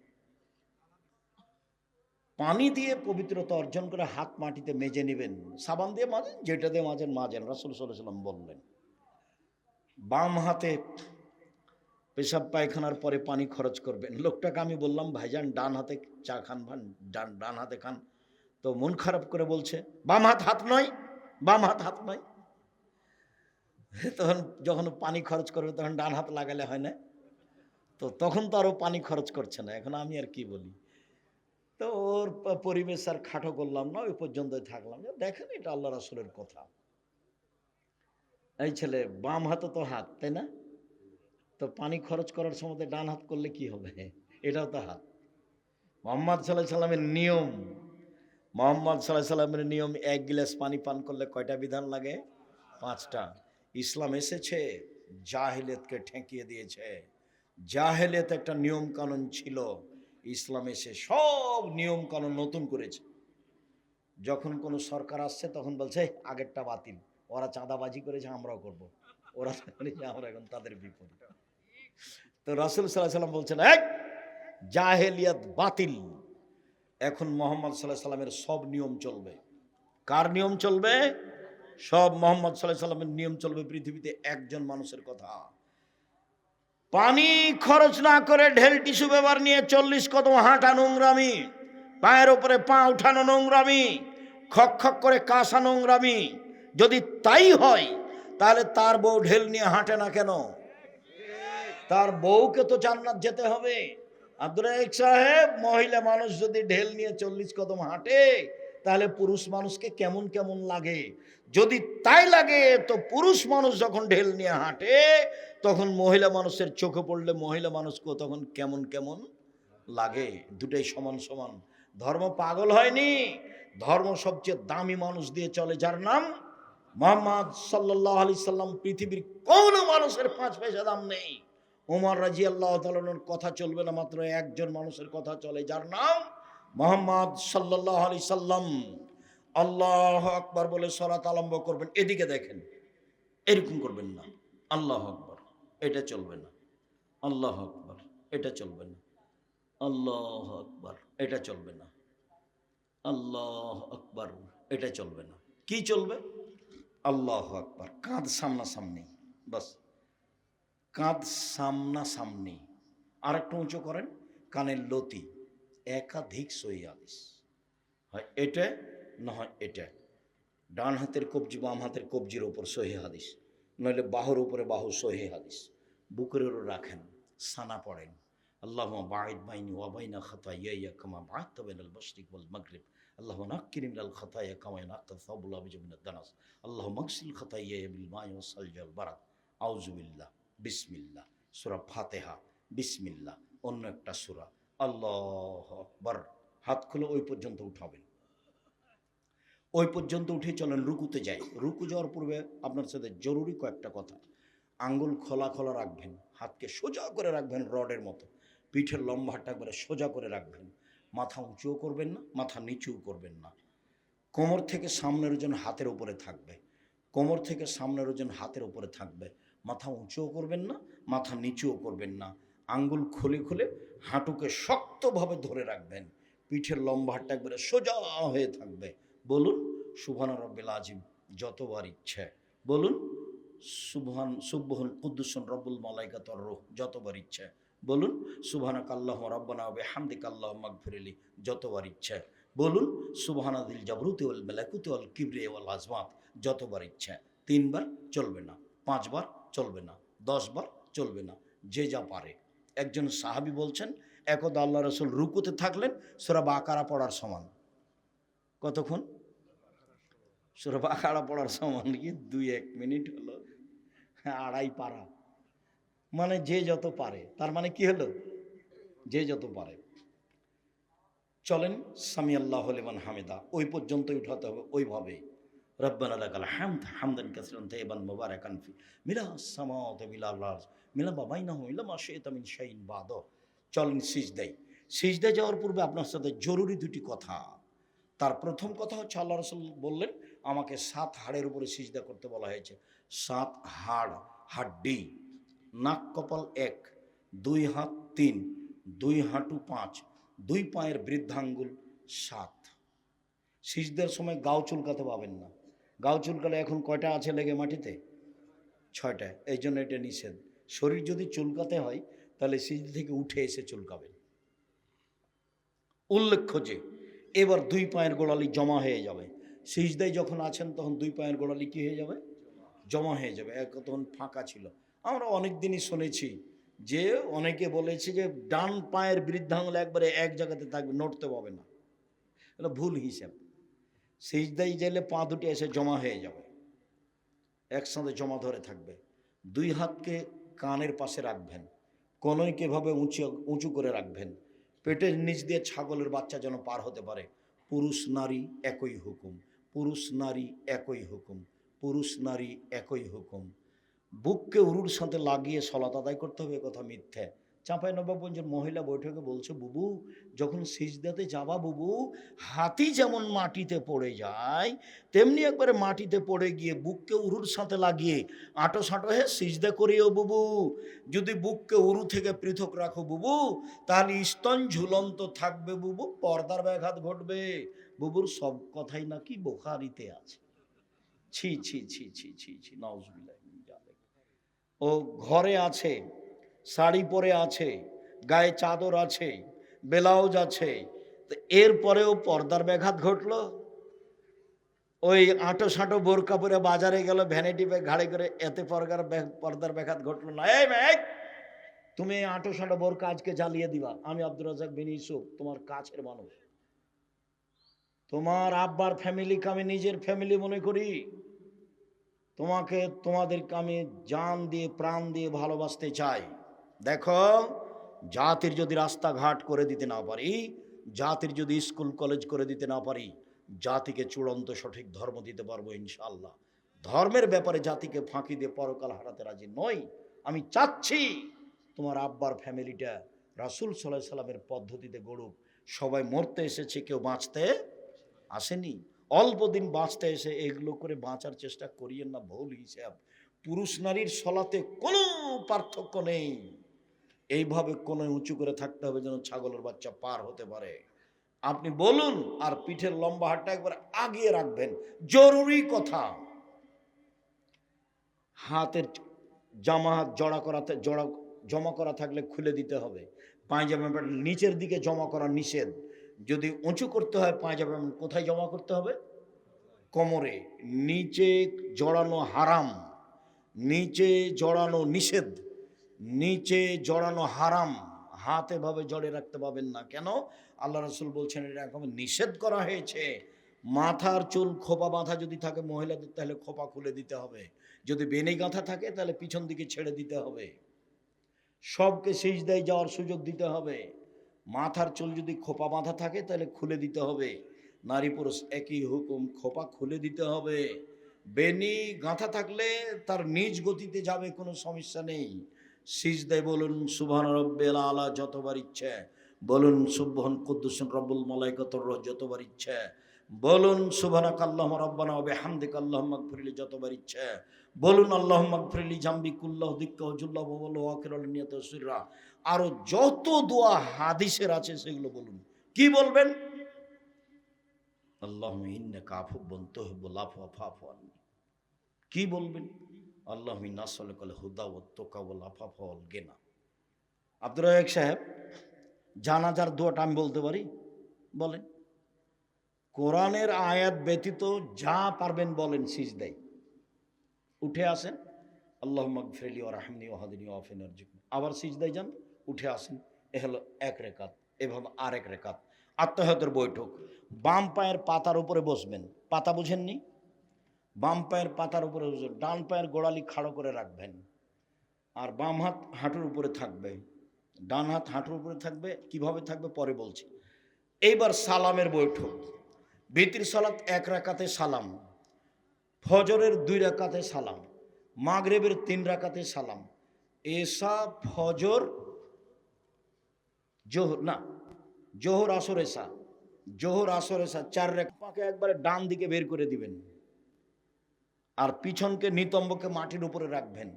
পানি দিয়ে পবিত্রতা অর্জন করে হাত মাটিতে মেজে নেবেন, সাবান দিয়ে মাজেন, যেটা দিয়ে মাজেন মাজেন, রাসূল সাল্লাল্লাহু আলাইহি ওয়াসাল্লাম বললেন। বাম হাতে পেশাব পায়খানার পরে পানি খরচ করবেন। লোকটাকে আমি বললাম, ভাইজান ডান হাতে চা খান, ভান ডান হাতে খান। তো মন খারাপ করে বলছে বাম হাত হাত নয়, বাম হাত হাত নয়। তখন যখন পানি খরচ করবে তখন ডান হাত লাগালে হয় না? তো তখন তো আরও পানি খরচ করছে না, এখন আমি আর কি বলি। তো ওর পরিবেশ আর খাটো করলাম না, ওই পর্যন্তই থাকলাম। দেখেন এটা আল্লাহ রাসূলের কথা। এই ছেলে বাম হাতে তো হাত, তাই না? তো পানি খরচ করার সময় ডান হাত করলে কি হবে? এটাও তো হাত। মুহাম্মদ সাল্লাল্লাহু আলাইহি সাল্লামের নিয়ম, মুহাম্মদ সাল্লাল্লাহু আলাইহি সাল্লামের নিয়ম, এক গ্লাস পানি পান করলে কয়টা বিধান লাগে? 5টা। ইসলাম এসেছে জাহেলিয়াতকে ঠেকিয়ে দিয়েছে। জাহেলিয়াত একটা নিয়ম কানুন ছিল, ইসলাম এসে সব নিয়ম কানুন নতুন করেছে। যখন কোনো সরকার আসছে তখন বলছে আগেরটা বাতিল, ওরা চাঁদাবাজি করেছে আমরাও করব, ওরা করেছে আমরা এখন তাদের বিপরীত। তো রাসূল সাল্লাল্লাহু আলাইহি সাল্লাম বলছেন, এক জাহেলিয়াত বাতিল, এখন মোহাম্মদ সাল্লাল্লাহু আলাইহি সাল্লামের সব নিয়ম চলবে। কার নিয়ম চলবে? সব মোহাম্মদ সাল্লাল্লাহু আলাইহি সাল্লামের নিয়ম চলবে। পৃথিবীতে একজন মানুষের কথা, পানি খরচ না করে ঢেল টিস্যু পেপার নিয়ে 40 কদম হাঁটা নোংরামি, পায়ের উপরে পা উঠানো নোংরামি, খক খক করে কাঁসা নোংরামি। যদি তাই হয় তাহলে তার বউ ঢেল নিয়ে হাঁটে না কেন? তার বউকে তো জান্নাত যেতে হবে। আব্দুর রাজ্জাক সাহেব, মহিলা মানুষ যদি ঢেল নিয়ে 40 কদম হাঁটে তাহলে পুরুষ মানুষকে কেমন কেমন লাগে? যদি তাই লাগে তো পুরুষ মানুষ যখন ঢেল নিয়ে হাঁটে তখন মহিলা মানুষের চোখে পড়লে মহিলা মানুষকে তখন কেমন কেমন লাগে? দুটাই সমান সমান। ধর্ম পাগল হয়নি, ধর্ম সবচেয়ে দামি মানুষ দিয়ে চলে, যার নাম মুহাম্মদ সাল্লাল্লাহু আলাইহি সাল্লাম। পৃথিবীর কোনো মানুষের 5 পয়সা দাম নেই। ওমর রাদিয়াল্লাহু তাআলার কথা চলবে না, মাত্র একজন মানুষের কথা চলে, যার নাম মুহাম্মদ সাল্লাল্লাহু আলাইহি সাল্লাম। আল্লাহু আকবার বলে সালাত আরম্ভ করবেন, এদিকে দেখেন, এরকম করবেন না। আল্লাহু আকবার, এটা চলবে না। আল্লাহু আকবার, এটা চলবে না। আল্লাহু আকবার, এটা চলবে না। আল্লাহু আকবার, এটা চলবে না। কি চলবে? আল্লাহু আকবার, কাঁধ সামনাসামনি, বাস কাঁধ সামনাসামনি। আর একটু উঁচু করেন, কানের লতি। একাধিক সহিহ হাদিস, হয় এটা না হয় এটা। ডান হাতের কবজি বাম হাতের কবজির ওপর সহিহ হাদিস, নইলে বাহুর উপরে বাহু সহিহ হাদিস। বুকের উপর রাখেন, সানা পড়েন, আল্লাহুম্মা বাঈদ বাইনি ওয়া বাইনা খাতায়ায়া কামা বা'আদতা বাইনাল মাশরিক ওয়াল মাগরিব, আল্লাহুম্মা নাক্কিনি মিনাল খাতায়া কামা ইয়ানক্কা সাবুল আবিজ মিনাদ দানাস, আল্লাহুম্মা আগসিল খাতায়ায়া বিল মাই ওয়াস সালজি ওয়াল বারাদ, আউযু বিল্লাহ, বিসমিল্লাহ। সূরা ফাতিহা, বিসমিল্লাহ। অন্য একটা সূরা, আল্লাহু আকবার। হাত খুলে ওই পর্যন্ত উঠাবেন, ওই পর্যন্ত উঠে চলেন, রুকুতে যাই। রুকু যাওয়ার পূর্বে আপনার সাথে জরুরি কয়েকটা কথা। আঙ্গুল খোলা খোলা রাখবেন, হাতকে সোজা করে রাখবেন রডের মতো, পিঠের লম্বাটা একবারে সোজা করে রাখবেন। মাথা উঁচুও করবেন না, মাথা নিচুও করবেন না। কোমর থেকে সামনের ওজন হাতের উপরে থাকবে, কোমর থেকে সামনের ওজন হাতের উপরে থাকবে। মাথা উঁচুও করবেন না, মাথা নিচুও করবেন না। আঙ্গুল খুলে খুলে হাঁটুকে শক্তভাবে ধরে রাখবেন, পিঠের লম্বাটা একবারে সোজা হয়ে থাকবে। বলুন সুবহান রাব্বিল আযীম যতবার ইচ্ছে। বলুন সুবহান কুদ্দুসুন রব্বুল মালাইকাতুর রূহ যতবার ইচ্ছে। বলুন সুবহানাকা আল্লাহুম্মা রাব্বানা ওয়া বিহামদিকা আল্লাহুম্মা ইগফিরলি যতবার ইচ্ছে। বলুন সুবহানাযিল জাবরুতি ওয়াল মালাকুতি ওয়াল কিবরিয়া ওয়াল আযমাত যতবার ইচ্ছে। 3 বার চলবে না, 5 বার চলবে না, 10 বার চলবে না, যে যা পারে। একজন সাহাবী বলছেন, একদা আল্লাহ রাসূল রুকুতে থাকলেন সূরা বাকারা পড়ার সমান। কতক্ষণ? সূরা বাকারা পড়ার সমান কি 2-1 মিনিট হলো? আড়াই পারা, মানে যে যত পারে। তার মানে কি হলো? যে যত পারে। চলেন সামি আল্লাহু লিমান হামিদা, ওই পর্যন্তই উঠাতে হবে ওইভাবে। রব্বানা লাকাল হামদ হামদান কাসীরান তাইয়িবান মুবারাকান ফি মিলাস সামাওয়াতি ওয়াল আরদ মিলা মা বাইনাহুম ইলা মা শি'তা মিন শাইইন বা'দ। চলেন সিজদায়। সিজদায় যাওয়ার পূর্বে আপনার সাথে জরুরি দুটি কথা। তার প্রথম কথা হচ্ছে, আল্লাহ রাসূল বললেন আমাকে 7 হাড়ের উপরে সিজদা করতে বলা হয়েছে। 7 হাড়, হাড্ডি। নাক কপাল 1, 2 হাত 3, 2 হাঁটু 5, 2 পায়ের বৃদ্ধাঙ্গুল 7। সিজদার সময় গাও চুলকাতে পাবেন না। গাও চুলকালে এখন কয়টা আছে লেগে মাটিতে? 6টা। এই জন্য এটা নিষেধ। শরীর যদি চুলকাতে হয় তাহলে সিজদা থেকে উঠে এসে চুলকাবেন। উল্লেখ্য যে এবার 2 পায়ের গোড়ালি জমা হয়ে যাবে। সিজদায় যখন আছেন তখন 2 পায়ের গোড়ালি কি হয়ে যাবে? জমা হয়ে যাবে। তখন ফাঁকা ছিল। আমরা অনেক দিনই শুনেছি যে অনেকে বলেছে যে ডান পায়ের বৃদ্ধাঙ্গুল একবারে এক জায়গাতে থাকবে, নড়তে পাবে না। এটা ভুল হিসাব। সিজদায় গেলে পা দুটি এসে জমা হয়ে যাবে, একসাথে জমা ধরে থাকবে। 2 হাতকে কানের পাশে রাখবেন, কনুইকে এভাবে উঁচু করে রাখবেন। পেটের নিচ দিয়ে ছাগলের বাচ্চা যেন পার হতে পারে। পুরুষ নারী একই হুকুম, পুরুষ নারী একই হুকুম, পুরুষ নারী একই হুকুম। বুককে উরুর সাথে লাগিয়ে সলাত আদায় করতে হবে, কথা মিথ্যে। চাঁপাইনবাবগঞ্জের মহিলা বৈঠকে বলছে, বুবু যখন সিজদাতে যাবা বুবু, হাতি যেমন মাটিতে পড়ে যায় তেমনি একবারে মাটিতে পড়ে গিয়ে বুককে উরুর সাথে লাগিয়ে আঁটো সাঁটো হয়ে সিজদা করিও বুবু। যদি বুককে উরু থেকে পৃথক রাখো বুবু, তাহলে স্তন ঝুলন্ত থাকবে বুবু, পর্দার ব্যাঘাত ঘটবে। বুবুর সব কথাই নাকি বুখারীতে আছে। ছি ছি ছি ছি ছি ছি, নাউজুবিল্লাহ। ও ঘরে আছে, শাড়ি পরে আছে, গায়ে চাদর আছে, ব্লাউজ আছে, তো এরপরেও পর্দার ব্যাঘাত ঘটলো। ওই আঁটো সাঁটো বোরকা পরে বাজারে গেল, ভ্যানিটি ব্যাগ ঘাড়ে করে, এতে পর্দার ব্যাঘাত ঘটলো না। এই মেয়ে, তুমি আঁটো সাঁটো বোরকা আজকে জ্বালিয়ে দিবা। আমি আব্দুর রাজ্জাক বিন ইউসুফ, তোমার কাছের মানুষ, তোমার আব্বার ফ্যামিলিকে আমি নিজের ফ্যামিলি মনে করি। তোমাদেরকে আমি জান দিয়ে প্রাণ দিয়ে ভালোবাসতে চাই। দেখো, জাতির যদি রাস্তাঘাট করে দিতে না পারি, জাতির যদি স্কুল কলেজ করে দিতে না পারি, জাতিকে চূড়ান্ত সঠিক ধর্ম দিতে পারবো ইনশাআল্লাহ। ধর্মের ব্যাপারে জাতিকে ফাঁকি দিয়ে পরকাল হারাতে রাজি নই। আমি চাচ্ছি তোমার আব্বার ফ্যামিলিটা রাসূল সাল্লাল্লাহু আলাইহি সাল্লামের পদ্ধতিতে গড়ুক। সবাই মরতে এসেছে, কেউ বাঁচতে আসেনি। অল্প দিন বাঁচতে এসে এগুলো করে বাঁচার চেষ্টা করিয়েন না, ভুল হিসাব। পুরুষ নারীর সলাতে কোনো পার্থক্য নেই। এইভাবে কোনো উঁচু করে থাকতে হবে যেন ছাগলের বাচ্চা পার হতে পারে। আপনি বলুন, আর পিঠের লম্বা হাতটা একবার আগিয়ে রাখবেন, জরুরি কথা। হাতের জামা জমা করা থাকলে খুলে দিতে হবে। পায়জামা নিচের দিকে জমা করা নিষেধ। যদি উঁচু করতে হয় পায়জামা কোথায় জমা করতে হবে? কোমরে। নিচে জড়ানো হারাম, নিচে জড়ানো নিষেধ, নিচে জড়ানো হারাম। হাত এভাবে জড়ে রাখতে পাবেন না। কেন? আল্লাহ রাসূল বলছেন এরকম নিষেধ করা হয়েছে। মাথার চুল খোপা বাঁধা যদি থাকে মহিলাদের, তাহলে খোপা খুলে দিতে হবে। যদি বেনি গাঁথা থাকে তাহলে পিছন দিকে ছেড়ে দিতে হবে। সবকে সিজদায় যাওয়ার সুযোগ দিতে হবে। মাথার চুল যদি খোপা বাঁধা থাকে তাহলে খুলে দিতে হবে। নারী পুরুষ একই হুকুম, খোপা খুলে দিতে হবে। বেনি গাঁথা থাকলে তার নিজ গতিতে যাবে, কোনো সমস্যা নেই। সিজদায় বলুন সুবহান রাব্বিল আলা যতবার ইচ্ছে, বলুন সুবহান কুদ্দুসুন রব্বুল মালাইকাতুর রূহ যতবার ইচ্ছে, বলুন সুবহানাকা আল্লাহুম্মা রাব্বানা ওয়া বিহামদিকা আল্লাহুম্মা ইগফিরলি যতবার ইচ্ছে, বলুন আল্লাহুম্মা ইগফিরলি জামবি কুল্লাহু দিক্কাহু জুল্লাহু ওয়া বলু আখিরাল নিয়াত সিররা। আরো যত দোয়া হাদিসের আছে সেগুলো বলুন। কি বলবেন? আল্লাহুম্মা ইন্নাকা আফুব্বুন তুহিব্বুল আফওয়া ফাফু আননি। কি বলবেন? আল্লাহুম্মা ইন্না নাসআলুকাল হুদা ওয়াত তুকা ওয়াল আফাফা ওয়াল গিনা। আব্দুর রাজ্জাক সাহেব, জানাজার দোয়াটা আমি বলতে পারি? বলেন। কোরআনের আয়াত ব্যতীত যা পারবেন বলেন সিজদায়। উঠে আসেন, আল্লাহুম্মা ইগফিরলি ওয়ারহামনি ওয়াহদিনি ওয়াআফিনি ওয়ারযুকনি। আবার সিজদায় যান, উঠে আসেন। এ হলো এক রেকাত। এভাবে আরেক রেকাত। আত্তাহিয়াতের বৈঠক। বাম পায়ের পাতার উপরে বসবেন। পাতা বুঝেননি? বাম পায়ের পাতার উপরে বসবেন, ডান পায়ের গোড়ালি খাড়ো করে রাখবেন, আর বাম হাত হাঁটুর উপরে থাকবে, ডান হাত হাঁটুর উপরে থাকবে। কিভাবে থাকবে পরে বলছি। এইবার সালামের বৈঠক। বিতির সালাত 1 রাকাতে সালাম, ফজরের 2 রাকাতে সালাম, মাগরিবের 3 রাকাতে সালাম, এশা ফজর জোহর আসর এশা, জোহর আসর এশা 4 রাকাত। পাকে একবারে ডান দিকে বের করে দিবেন, আর পিছনকে নিতম্বকে মাটির উপরে রাখবেন,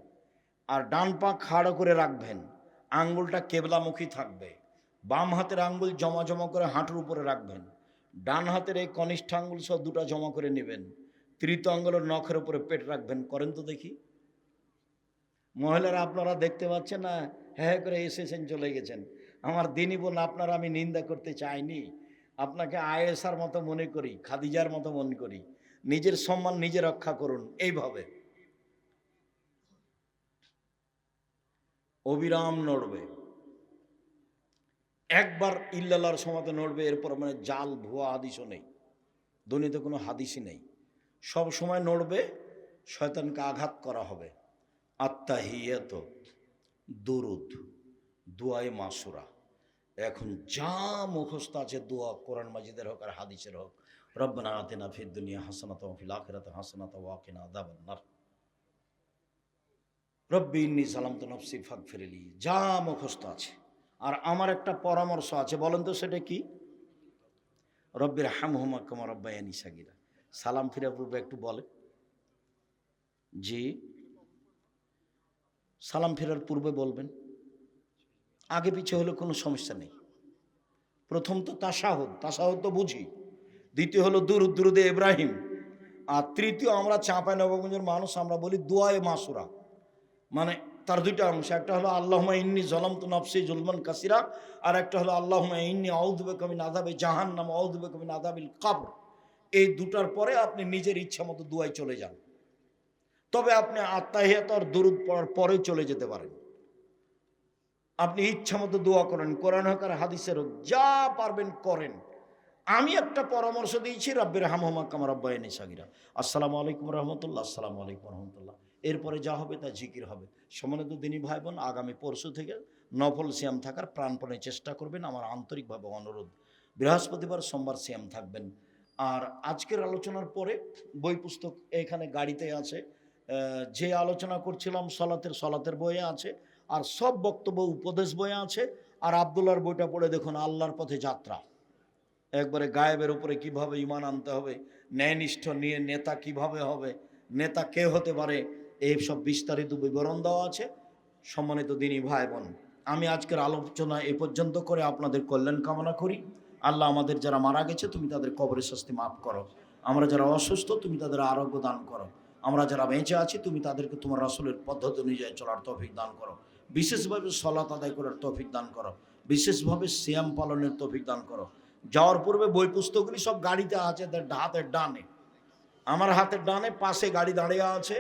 আর ডান পা খাড়ো করে রাখবেন। আঙ্গুলটা কেবলামুখী থাকবে। বাম হাতের আঙ্গুল জমা জমা করে হাঁটুর উপরে রাখবেন। ডান হাতের এই কনিষ্ঠ আঙ্গুল সব দুটা জমা করে নেবেন। তৃতীয় আঙ্গুলের নখের উপরে পেট রাখবেন। করেন তো দেখি। মহিলারা আপনারা দেখতে পাচ্ছেন না, হ্যাঁ করে এসেছেন, চলে গেছেন। আমার দিনই বোন, আপনারা আমি নিন্দা করতে চাইনি। আপনাকে আয়েশার মতো মনে করি, খাদিজার মতো মনে করি। নিজের সম্মান নিজে রক্ষা করুন। এইভাবে অবিরাম নড়বে। একবার ইল্লাল্লাহর সমাতে নড়বে, এরপর মানে জাল ভুয়া হাদিসও নেই, দুনিয়াতে কোনো হাদিসই নেই। সব সময় নড়বে, শয়তানকে আঘাত করা হবে। আত্তাহিয়াত, দুরুদ, দুয়ায়ে মাসুরা। এখন যা মুখস্থ আছে দোয়া, কোরআন মাজিদের হোক আর হাদিসের হোক। রব্বানা আতিনা ফিদ দুনিয়া হাসানাতাও ওয়া ফিল আখিরাতি হাসানাতাও ওয়া কিনা আযাবান নার। রব্বি ইন্নী যালামতু নাফসি ফাগফিরলি। যা মুখস্থ আছে আর আমার একটা পরামর্শ আছে, বলেন তো সেটা কি? রব্বির হামহুমা কামা রাব্বায়ানি সাগীরা। সালাম ফিরার পূর্বে একটু বলে। জি, সালাম ফেরার পূর্বে বলবেন, আগে পিছে হলে কোনো সমস্যা নেই। প্রথম তো তাশাহুদ, তাশাহুদ তো বুঝি। দ্বিতীয় হলো দুরুদে ইব্রাহিম। আর তৃতীয় আমরা চাঁপাইনবাবগঞ্জের মানুষ, আমরা বলি দুআয়ে মাসুরা। মানে তার দুইটা অংশ, একটা হলো আল্লাহুম্মা ইন্নী যালামতু নাফসি যুলমান কাসীরা, আর একটা হলো আল্লাহুম্মা ইন্নী আউযু বিকা মিন আযাবি জাহান্নাম ওয়া আউযু বিকা মিন আযাবিল কবর। এই দুটার পরে আপনি নিজের ইচ্ছা মতো দুআয় চলে যান। তবে আপনি আত্তাহিয়াত আর দুরুদ পড়ার পরে চলে যেতে পারেন। আপনি ইচ্ছা মতো দোয়া করেন, কোরআন হোক আর হাদিসের হোক, যা পারবেন করেন। আমি একটা পরামর্শ দিয়েছি, রব্বির হামহুমা কামা রাব্বায়ানি সাগীরা। আসসালামু আলাইকুম রহমতুল্লাহ, আসসালামু আলাইকুম রহমতুল্লাহ। এরপরে যা হবে তা জিকির হবে। সম্মানিত দিনী ভাই বোন, আগামী পরশু থেকে নফল সিয়াম থাকার প্রাণপণে চেষ্টা করবেন, আমার আন্তরিকভাবে অনুরোধ। বৃহস্পতিবার সোমবার সিয়াম থাকবেন। আর আজকের আলোচনার পরে বই পুস্তক এখানে গাড়িতে আছে। যে আলোচনা করছিলাম সলাতের বইয়ে আছে, আর সব বক্তব্য উপদেশ বইয়ে আছে। আর আব্দুল্লাহর বইটা পড়ে দেখুন, আল্লাহর পথে যাত্রা। একবারে গায়েবের উপরে কিভাবে ঈমান আনতে হবে, ন্যায়নিষ্ঠ নিয়ে নেতা কিভাবে হবে, নেতা কে হতে পারে, এই সব বিস্তারিত বিবরণ দেওয়া আছে। সম্মানিত দিনী ভাই বোন, আমি আজকের আলোচনা এ পর্যন্ত করে আপনাদের কল্যাণ কামনা করি। আল্লাহ আমাদের যারা মারা গেছে তুমি তাদের কবরের শাস্তি মাফ করো। আমরা যারা অসুস্থ তুমি তাদের আরোগ্য দান করো। আমরা যারা বেঁচে আছি তুমি তাদেরকে তোমার রাসূলের পদ্ধতি অনুযায়ী চলার তৌফিক দান করো। বিশেষভাবে সালাত আদায় করার তৌফিক দান করো। বিশেষভাবে সিয়াম পালনের তৌফিক দান করো। যাওয়ার পূর্বে বই পুস্তকগুলি সব গাড়িতে আছে, হাতের ডানে, আমার হাতের ডানে পাশে গাড়ি দাঁড়িয়ে আছে,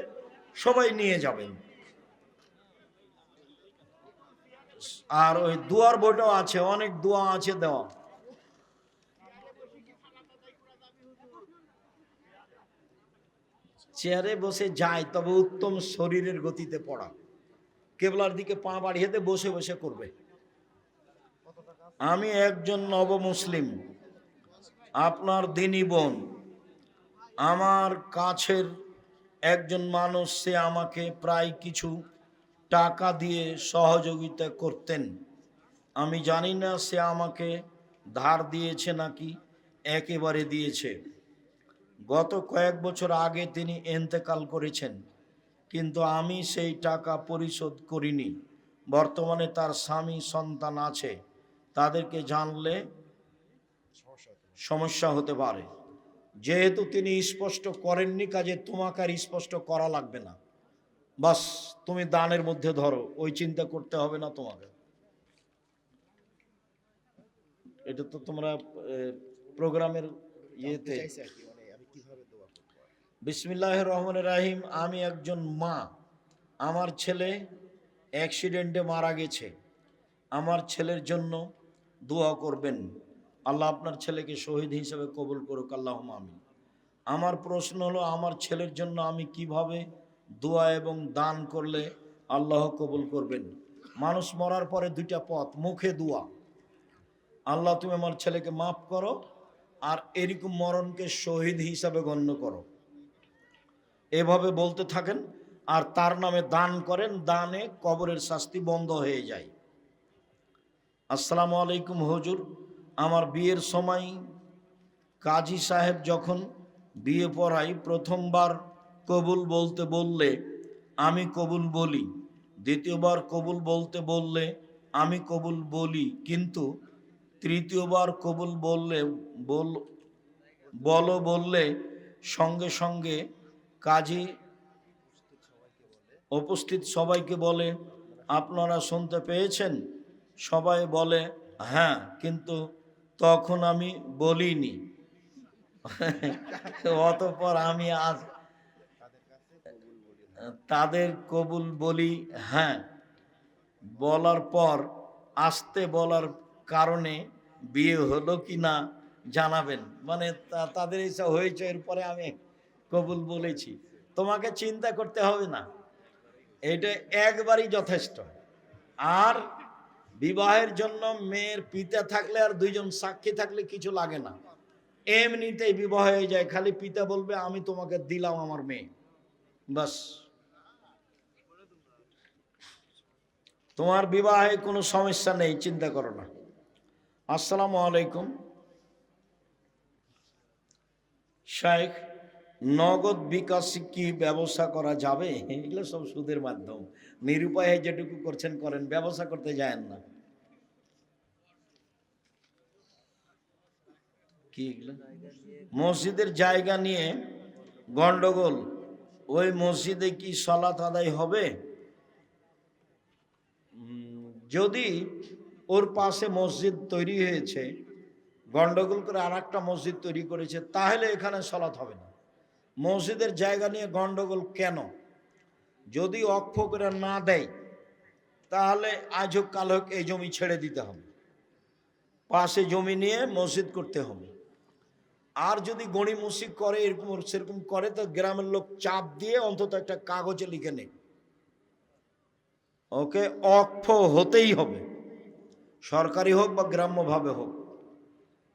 সবাই নিয়ে যাবেন। আর ওই দুয়ার বইটাও আছে, অনেক দোয়া আছে দেওয়া। চেয়ারে বসে যায়, তবে উত্তম শরীরের গতিতে পড়া। কেবলার দিকে পা বাড়িয়ে দিয়ে বসে বসে করবে। আমি একজন নবমুসলিম, আপনার দিনী বোন, আমার কাছের একজন মানুষ, সে আমাকে প্রায় কিছু টাকা দিয়ে সহযোগিতা করতেন। আমি জানি না সে আমাকে ধার দিয়েছে নাকি একেবারে দিয়েছে। গত কয়েক বছর আগে তিনি ইন্তেকাল করেছেন, কিন্তু আমি সেই টাকা পরিশোধ করিনি। বর্তমানে তার স্বামী সন্তান আছে, তাদেরকে জানলে সমস্যা হতে পারে। যেহেতু তিনি স্পষ্ট করেননি, কাজে তোমাকে আর স্পষ্ট করা লাগবে না। বাস তুমি দানের মধ্যে ধরো, ওই চিন্তা করতে হবে না তোমাকে। এটা তো তোমরা প্রোগ্রামের ইয়েতে। বিসমিল্লাহির রহমানির রহিম। আমি একজন মা, আমার ছেলে অ্যাক্সিডেন্টে মারা গেছে। আমার ছেলের জন্য দোয়া করবেন। আল্লাহ আপনার ছেলেকে শহীদ হিসেবে কবুল করুক, আল্লাহুম্মা আমিন। আমার প্রশ্ন হলো, আমার ছেলের জন্য আমি কিভাবে দোয়া এবং দান করলে আল্লাহ কবুল করবেন? মানুষ মরার পরে দুইটা পথ, মুখে দোয়া, আল্লাহ তুমি আমার ছেলেকে মাফ করো, আর এরকম মরণকে শহীদ হিসাবে গণ্য করো, এভাবে বলতে থাকেন। আর তার নামে দান করেন, দানে কবরের শাস্তি বন্ধ হয়ে যায়। আসসালামু আলাইকুম হুজুর, আমার বিয়ের সময় কাজী সাহেব যখন বিয়ে পড়াই প্রথমবার কবুল বলতে বললে আমি কবুল বলি, দ্বিতীয়বার কবুল বলতে বললে আমি কবুল বলি, কিন্তু তৃতীয়বার কবুল বললে বললে সঙ্গে সঙ্গে কাজী উপস্থিত সবাইকে বলে আপনারা শুনতে পেয়েছেন? সবাই বলে হ্যাঁ, কিন্তু তখন আমি বলিনি। অতঃপর আমি আজ তাদের কবুল বলি। হ্যাঁ, বলার পর আসতে বলার কারণে বিয়ে হলো কি না জানাবেন। মানে তাদের ইচ্ছা হয়েছে, এরপরে আমি কবুল বলেছি। তোমাকে চিন্তা করতে হবে না, এটা একবারই যথেষ্ট। আর বিবাহের জন্য মেয়ের পিতা থাকলে আর দুইজন সাক্ষী থাকলে কিছু লাগে না, এমনিতেই বিবাহ হয়ে যায়। খালি পিতা বলবে আমি তোমাকে দিলাম আমার মেয়ে, বাস। তোমার বিবাহে কোনো সমস্যা নেই, চিন্তা করো না। আসসালামু আলাইকুম শাইখ, নগদ বিকাশ কি ব্যবসা করা যাবে? এগুলো সব সুদের মাধ্যম, নিরুপায় যেটুকু করছেন করেন, ব্যবসা করতে যায়েন না। কি এগুলো? মসজিদের জায়গা নিয়ে গন্ডগোল, ওই মসজিদে কি সালাত আদায় হবে? যদি ওর পাশে মসজিদ তৈরি হয়েছে, গন্ডগোল করে আর একটা মসজিদ তৈরি করেছে, তাহলে এখানে সালাত হবে না। মসজিদের জায়গা নিয়ে গন্ডগোল কেন? যদি অক্ষ করে না দেয়, তাহলে আজ হোক কাল হোক এই জমি ছেড়ে দিতে হবে, পাশে জমি নিয়ে মসজিদ করতে হবে। আর যদি গড়িমসি করে, এরকম সেরকম করে, তো গ্রামের লোক চাপ দিয়ে অন্তত একটা কাগজে লিখে নেই, ওকে অক্ষ হতেই হবে, সরকারি হোক বা গ্রাম্যভাবে হোক।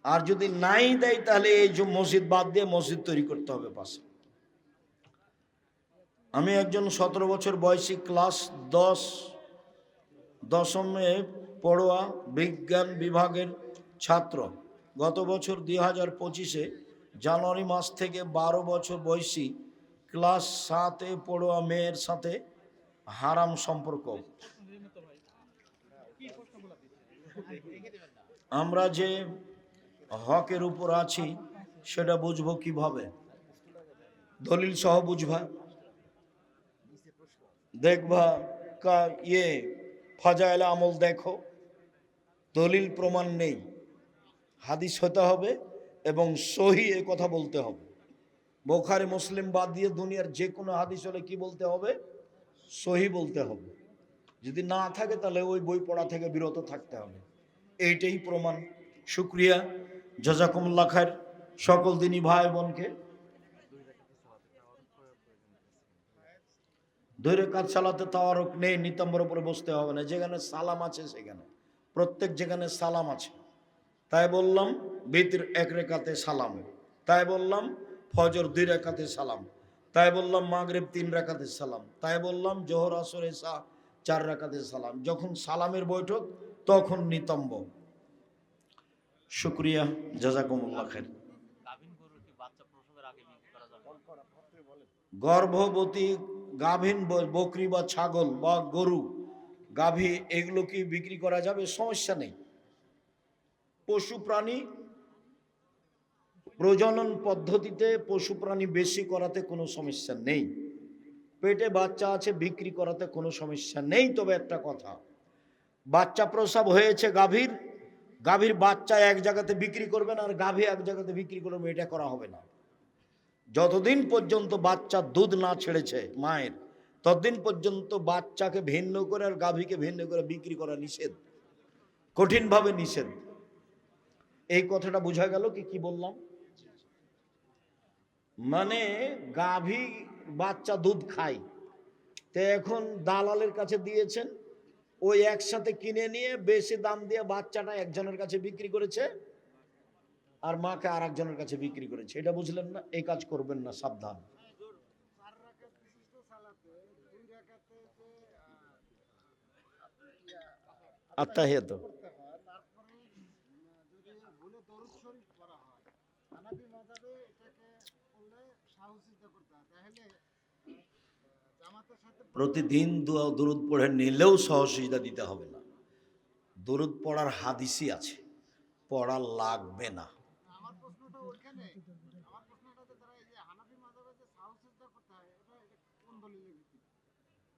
আর যদি নাই দেয়, তাহলে এই যে মসজিদ বাদ দিয়ে মসজিদ তৈরি করতে হবে পাশে। আমি একজন 17 বছর বয়সী ক্লাস 10 পড়ুয়া, বিজ্ঞান বিভাগের ছাত্র। গত বছর 2025-এ জানুয়ারি মাস থেকে 12 বছর বয়সী ক্লাস 7-এ পড়ুয়া মেয়ের সাথে হারাম সম্পর্ক। আমরা যে হকের উপর আছি সেটা বুঝবো কিভাবে? দলিল সহ বুঝবা, দেখবা ফাজাইল আমল দেখো, দলিল প্রমাণ নেই, হাদিস হতে হবে এবং সহি এ কথা বলতে হবে। বুখারী মুসলিম বাদ দিয়ে দুনিয়ার যে কোনো হাদিস হলে কি বলতে হবে? সহি বলতে হবে। যদি না থাকে তাহলে ওই বই পড়া থেকে বিরত থাকতে হবে, এইটাই প্রমাণ। শুক্রিয়া, জাযাকুমুল্লাহ খায়ের সকল দিনী ভাই বোনকে। 2 রাকাত সালাতে তাওয়ারুক নেই, নিতম্বর উপরে বসতে হবে না, যেখানে সালাম আছে সেখানে, প্রত্যেক যেখানে সালাম আছে। তাই বললাম বিতর 1 রাকাতে সালাম, তাই বললাম ফজর 2 রাকাতে সালাম, তাই বললাম মাগরিব 3 রাকাতে সালাম, তাই বললাম জোহর আসর এশা 4 রাকাতে সালাম। যখন সালামের বৈঠক তখন নিতম্ব। শুক্রিয়া, জাযাকুমুল্লাহ খায়ের। গর্ভবতী গাভীন বকরি বা ছাগল বা গরু, গাভী, এগুলো কি বিক্রি করা যাবে? সমস্যা নেই। পশু প্রাণী প্রজনন পদ্ধতিতে পশু প্রাণী বেশি করাতে কোনো সমস্যা নেই, পেটে বাচ্চা আছে বিক্রি করাতে কোনো সমস্যা নেই। তবে একটা কথা, বাচ্চা প্রসব হয়েছে গাভীর, গাভীর বাচ্চা এক জায়গাতে বিক্রি করবেন আর গাভী এক জায়গাতে বিক্রি করবে, এটা করা হবে না। যতদিন পর্যন্ত বাচ্চা দুধ না ছেড়েছে মায়ের, ততদিন পর্যন্ত বাচ্চাকে ভিন্ন করে আর গাভীকে ভিন্ন করে বিক্রি করা নিষেধ, কঠিনভাবে নিষেধ। এই কথাটা বোঝা গেল কি বললাম? মানে গাভী বাচ্চা দুধ খায়, তো এখন দালালের কাছে দিয়েছেন, ওই একসাথে কিনে নিয়ে বেশি দাম দিয়ে বাচ্চাটা একজনের কাছে বিক্রি করেছে আর মাকে আর একজনের কাছে বিক্রি করেছে। এটা বুঝলেন না? এই কাজ করবেন না, সাবধান। আত্তাহিয়াত, প্রতিদিন দুরূদ পড়ে নিলেও সহসিজদা দিতে হবে না। দুরূদ পড়ার হাদিসই আছে, পড়া লাগবে না।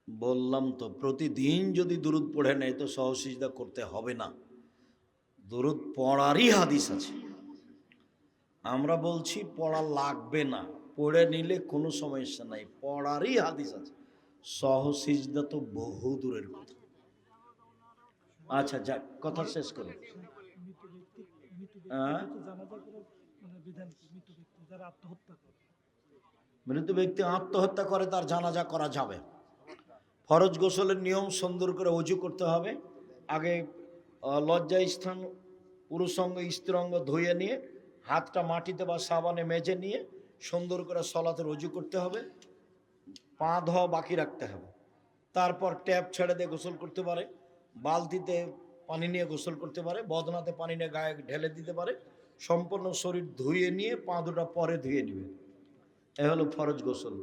বললাম তো, প্রতিদিন যদি দুরূদ পড়ে নেয় তো সহসিজদা করতে হবে না, দুরূদ পড়ারই হাদিস আছে। আমরা বলছি পড়া লাগবে না, পড়ে নিলে কোনো সমস্যা নাই, পড়ারই হাদিস আছে। সহসিজদা তো বহু দূরের কথা। আচ্ছা যাক, কথা শেষ করো। মৃত ব্যক্তি আত্মহত্যা করে, তার জানাজা করা যাবে। ফরজ গোসলের নিয়ম, সুন্দর করে ওযু করতে হবে। আগে লজ্জা স্থান, পুরুষঙ্গ স্ত্রীঙ্গ ধুয়ে নিয়ে হাতটা মাটিতে বা সাবানে মেজে নিয়ে সুন্দর করে সলাতের ওযু করতে হবে, পা ধোয়া বাকি রাখতে হবে। তারপর ট্যাপ ছেড়ে দিয়ে গোসল করতে পারে, বালতিতে পানি নিয়ে গোসল করতে পারে, বদনাতে পানি নিয়ে গায়ে ঢেলে দিতে পারে, সম্পূর্ণ শরীর ধুয়ে নিয়ে পা দুটা পরে ধুয়ে নেবে। এ হলো ফরজ গোসল।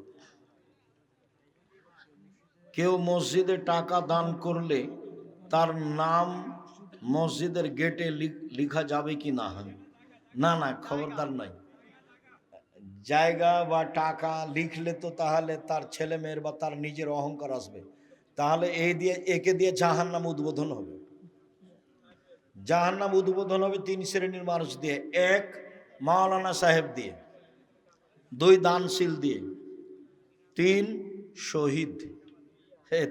কেউ মসজিদে টাকা দান করলে তার নাম মসজিদের গেটে লিখা যাবে কি না? না না, খবরদার নাই। জায়গা বা টাকা লিখলে তো তাহলে তার ছেলে মেয়ের বা তার নিজের অহংকার আসবে, তাহলে একে দিয়ে জাহান্নাম উদ্বোধন হবে। জাহান্নাম উদ্বোধন হবে 3 শ্রেণীর মানুষ দিয়ে: 1 মাওলানা সাহেব দিয়ে, 2 দানশীল দিয়ে, 3 শহীদ।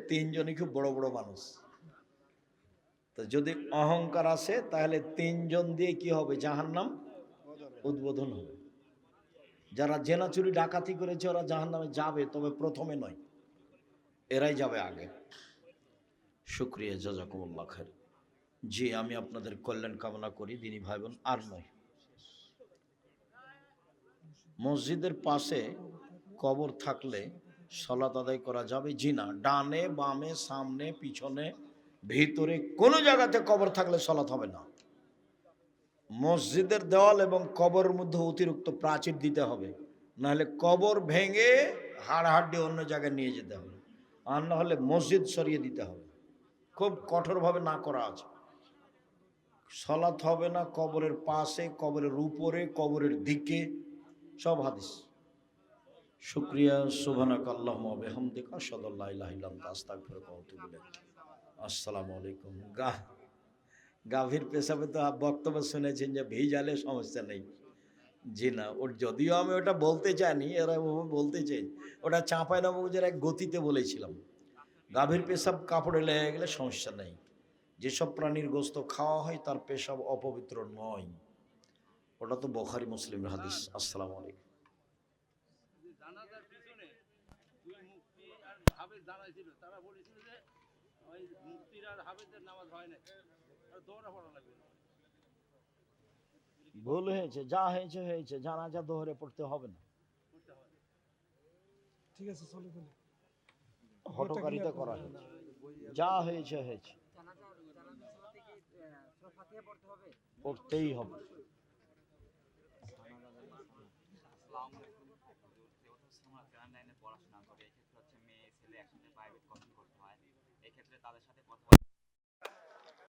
3 জনই খুব বড় বড় মানুষ। তো যদি অহংকার আসে তাহলে 3 জন দিয়ে কি হবে? জাহান্নাম উদ্বোধন হবে। যারা জেনা চুরি ডাকাতি করেছে ওরা জাহান্নামে যাবে, তবে প্রথমে নয়, এরাই যাবে আগে। শুকরিয়া, জাযাকুমুল্লাহ খাইর। জি, আমি আপনাদের কল্যাণ কামনা করি দিনী ভাই বোন। আর নয়, মসজিদের পাশে কবর থাকলে সালাত আদায় করা যাবে? জি না। ডানে বামে সামনে পিছনে ভিতরে কোনো জায়গাতে কবর থাকলে সালাত হবে না। মসজিদের দেওয়াল এবং কবরের মধ্যে অতিরিক্ত প্রাচীর দিতে হবে, নাহলে কবর ভেঙে হাড়হাড্ডি অন্য জায়গায় নিয়ে যেতে হবে, আর না হলে মসজিদ সরিয়ে দিতে হবে। খুব কঠোরভাবে না করা আছে। সালাত হবে না কবরের পাশে, কবরের উপরে, কবরের দিকে, সব হাদিস। শুকরিয়া। সুবহানাক আল্লাহুম্মা ওয়া বিহামদিকা আশহাদু আল্লা ইলাহা ইল্লা আনতা আস্তাগফিরুকা ওয়া আতুবু ইলাইক। আসসালামু আলাইকুম। গাভীর পেশাবে তো বক্তব্য শুনেছেন যে ভিজালে সমস্যা নেই। জি না, ওর যদিও আমি ওটা বলতে চাইনি, এরা বলতে চাই। ওটা চাঁপাইনবাবগঞ্জের এক গতিতে বলেছিলাম। গাভীর পেশাব কাপড়ে লেগে গেলে সমস্যা নেই। যেসব প্রাণীর গোস্ত খাওয়া হয় তার পেশাব অপবিত্র নয়। ওটা তো বুখারী মুসলিমের হাদিস। আসসালামু আলাইকুম। ভুল হয়েছে, যা হয়েছে হয়েছে, জানাজা দোহরে পড়তে হবে না। ঠিক আছে, চলে গেলে হটকারিতা করা হয়েছে, যা হয়েছে হয়েছে, পড়তেই হবে। পড়াশোনা করে এক্ষেত্রে হচ্ছে মেয়ে ছেলে একসাথে প্রাইভেট কোচিং করতে হয়, এক্ষেত্রে তাদের সাথে কথা